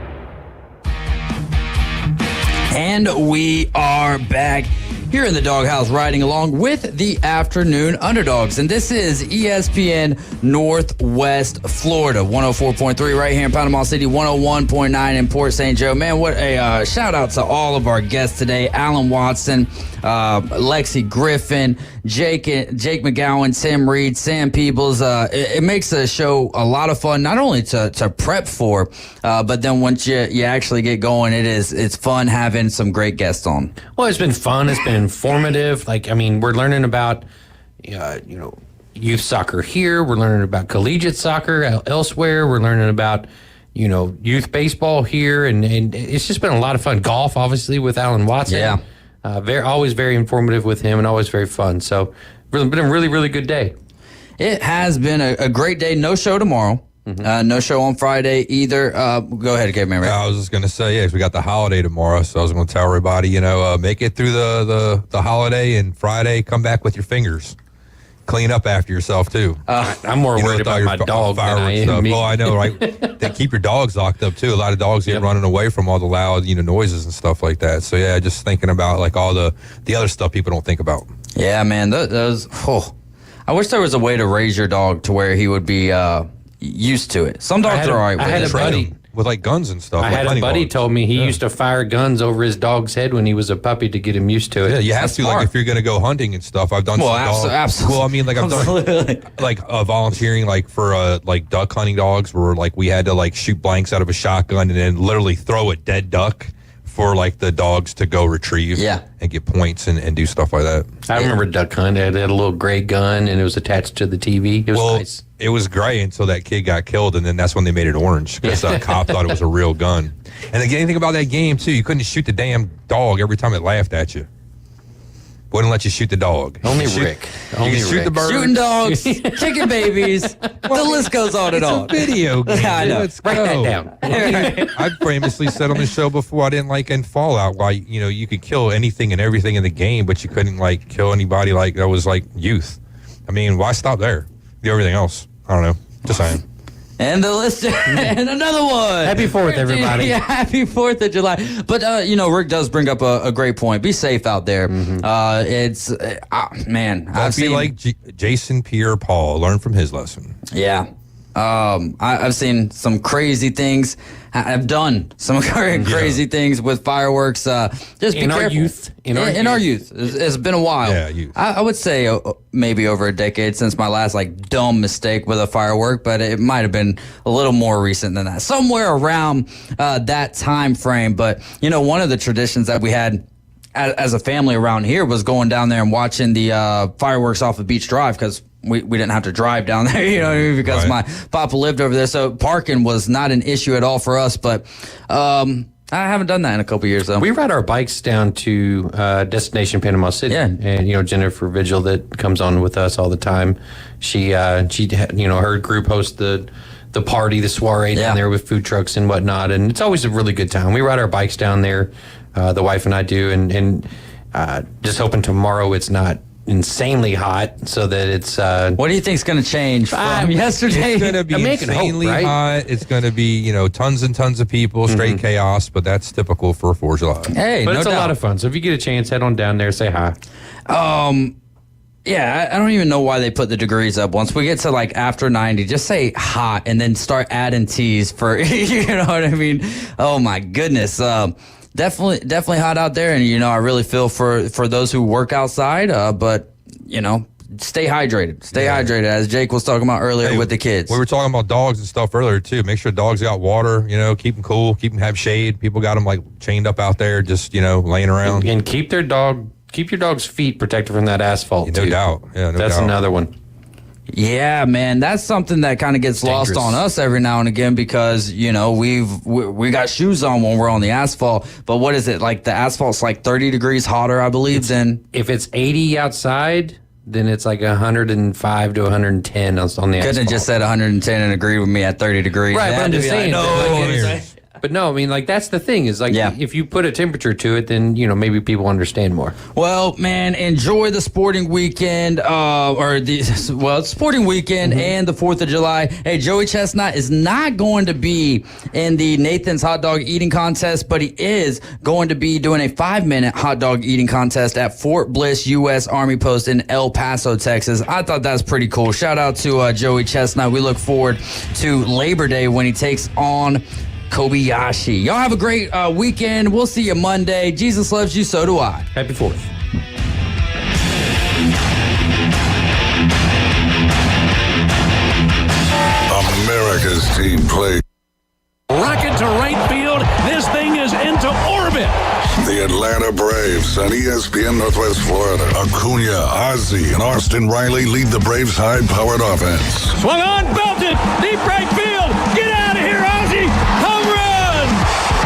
And we are back here in the doghouse riding along with the Afternoon Underdogs. And this is ESPN Northwest Florida, 104.3 right here in Panama City, 101.9 in Port St. Joe. Man, what a shout out to all of our guests today. Alan Watson, Lexi Griffin, Jake McGowan, Tim Reed, Sam Peebles. It makes the show a lot of fun, not only to prep for, but then once you actually get going, it's fun having some great guests on. Well, it's been fun. It's been informative. We're learning about, youth soccer here. We're learning about collegiate soccer elsewhere. We're learning about, youth baseball here. And it's just been a lot of fun. Golf, obviously, with Alan Watson. Yeah. Always very informative with him and always very fun. So it's been a really, really good day. It has been a great day. No show tomorrow. No show on Friday either. Go ahead, Kevin. I was just going to say, yes, we got the holiday tomorrow, so I was going to tell everybody, make it through the holiday, and Friday, come back with your fingers. Clean up after yourself, too. I'm more worried about my dog than I am me. Well, I know, right? They keep your dogs locked up, too. A lot of dogs get running away from all the loud, noises and stuff like that. So, yeah, just thinking about, all the other stuff people don't think about. Yeah, man, those. I wish there was a way to raise your dog to where he would be used to it. Some dogs are all right with it. I had a buddy with guns and stuff. I had a buddy told me he used to fire guns over his dog's head when he was a puppy to get him used to it. Yeah, you have to, if you're going to go hunting and stuff. I've done absolutely. Well, I mean, I've done volunteering for duck hunting dogs where we had to shoot blanks out of a shotgun and then literally throw a dead duck for the dogs to go retrieve and get points and do stuff like that. I remember duck hunt. It had a little gray gun and it was attached to the TV. It was nice. It was gray until that kid got killed, and then that's when they made it orange because a cop thought it was a real gun. And the thing about that game too, you couldn't shoot the damn dog every time it laughed at you. Wouldn't let you shoot the dog. Only Rick. Only Rick. Shoot the bird. Shooting dogs, kicking babies. The list goes on and on. It's a video game. I know. Let's Write go. that down. I've famously said on the show before I didn't like in Fallout why you could kill anything and everything in the game, but you couldn't kill anybody that was youth. I mean, why stop there? Do everything else. I don't know. Just saying. And the list, and another one. Happy 4th, everybody. Yeah, happy 4th of July. But, Rick does bring up a great point. Be safe out there. Don't be like Jason Pierre-Paul. Learn from his lesson. Yeah. I've seen some crazy things. I've done some crazy things with fireworks. Just be in careful. Our youth. In our youth. It's been a while. Yeah, youth. I would say maybe over a decade since my last dumb mistake with a firework, but it might have been a little more recent than that. Somewhere around that time frame. But one of the traditions that we had as a family around here was going down there and watching the fireworks off of Beach Drive, because we didn't have to drive down there, because my papa lived over there. So parking was not an issue at all for us. But I haven't done that in a couple years, though. We ride our bikes down to Destination Panama City. Yeah. And, Jennifer Vigil that comes on with us all the time. She her group hosts the party, the soiree down there with food trucks and whatnot. And it's always a really good time. We ride our bikes down there. The wife and I do. And just hoping tomorrow it's not insanely hot, so that it's what do you think's going to change from yesterday? It's going to be insanely hot. It's going to be tons and tons of people, straight chaos, but that's typical for 4th of July. Hey, but no it's doubt. a lot of fun. So if you get a chance, head on down there, say hi. Yeah, I don't even know why they put the degrees up. Once we get to after 90, just say hot and then start adding T's for you know what I mean. Oh my goodness. Definitely hot out there, and I really feel for those who work outside. But stay hydrated. Stay hydrated, as Jake was talking about earlier with the kids. We were talking about dogs and stuff earlier too. Make sure dogs got water. Keep them cool. Keep them have shade. People got them chained up out there, just laying around. And keep your dog's feet protected from that asphalt. No doubt. Yeah, no That's doubt. another one. Yeah, man, that's something that kind of gets lost on us every now and again, because we got shoes on when we're on the asphalt. But what is it, the asphalt's 30 degrees hotter, I believe, than if it's 80 outside, then it's 105 to 110 on the asphalt. Couldn't have just said 110 and agreed with me at 30 degrees. Right, but I'm just saying. No. But no, I mean, that's the thing is if you put a temperature to it, then, maybe people understand more. Well, man, enjoy the sporting weekend, sporting weekend and the 4th of July. Hey, Joey Chestnut is not going to be in the Nathan's hot dog eating contest, but he is going to be doing a 5-minute hot dog eating contest at Fort Bliss U.S. Army Post in El Paso, Texas. I thought that's pretty cool. Shout out to Joey Chestnut. We look forward to Labor Day when he takes on Kobayashi. Y'all have a great weekend. We'll see you Monday. Jesus loves you, so do I. Happy 4th. America's team play. Rocket to right field. This thing is into orbit. The Atlanta Braves on ESPN Northwest Florida. Acuna, Ozzie, and Austin Riley lead the Braves' high-powered offense. Swung on, belted, deep right field. Get out of here, Ozzie. Home run.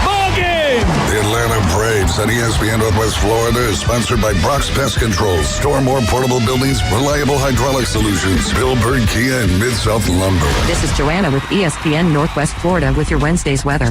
Ball game. The Atlanta Braves on ESPN Northwest Florida is sponsored by Brock's Pest Control. Store more portable buildings, reliable hydraulic solutions. Billbird Kia and Mid-South Lumber. This is Joanna with ESPN Northwest Florida with your Wednesday's weather.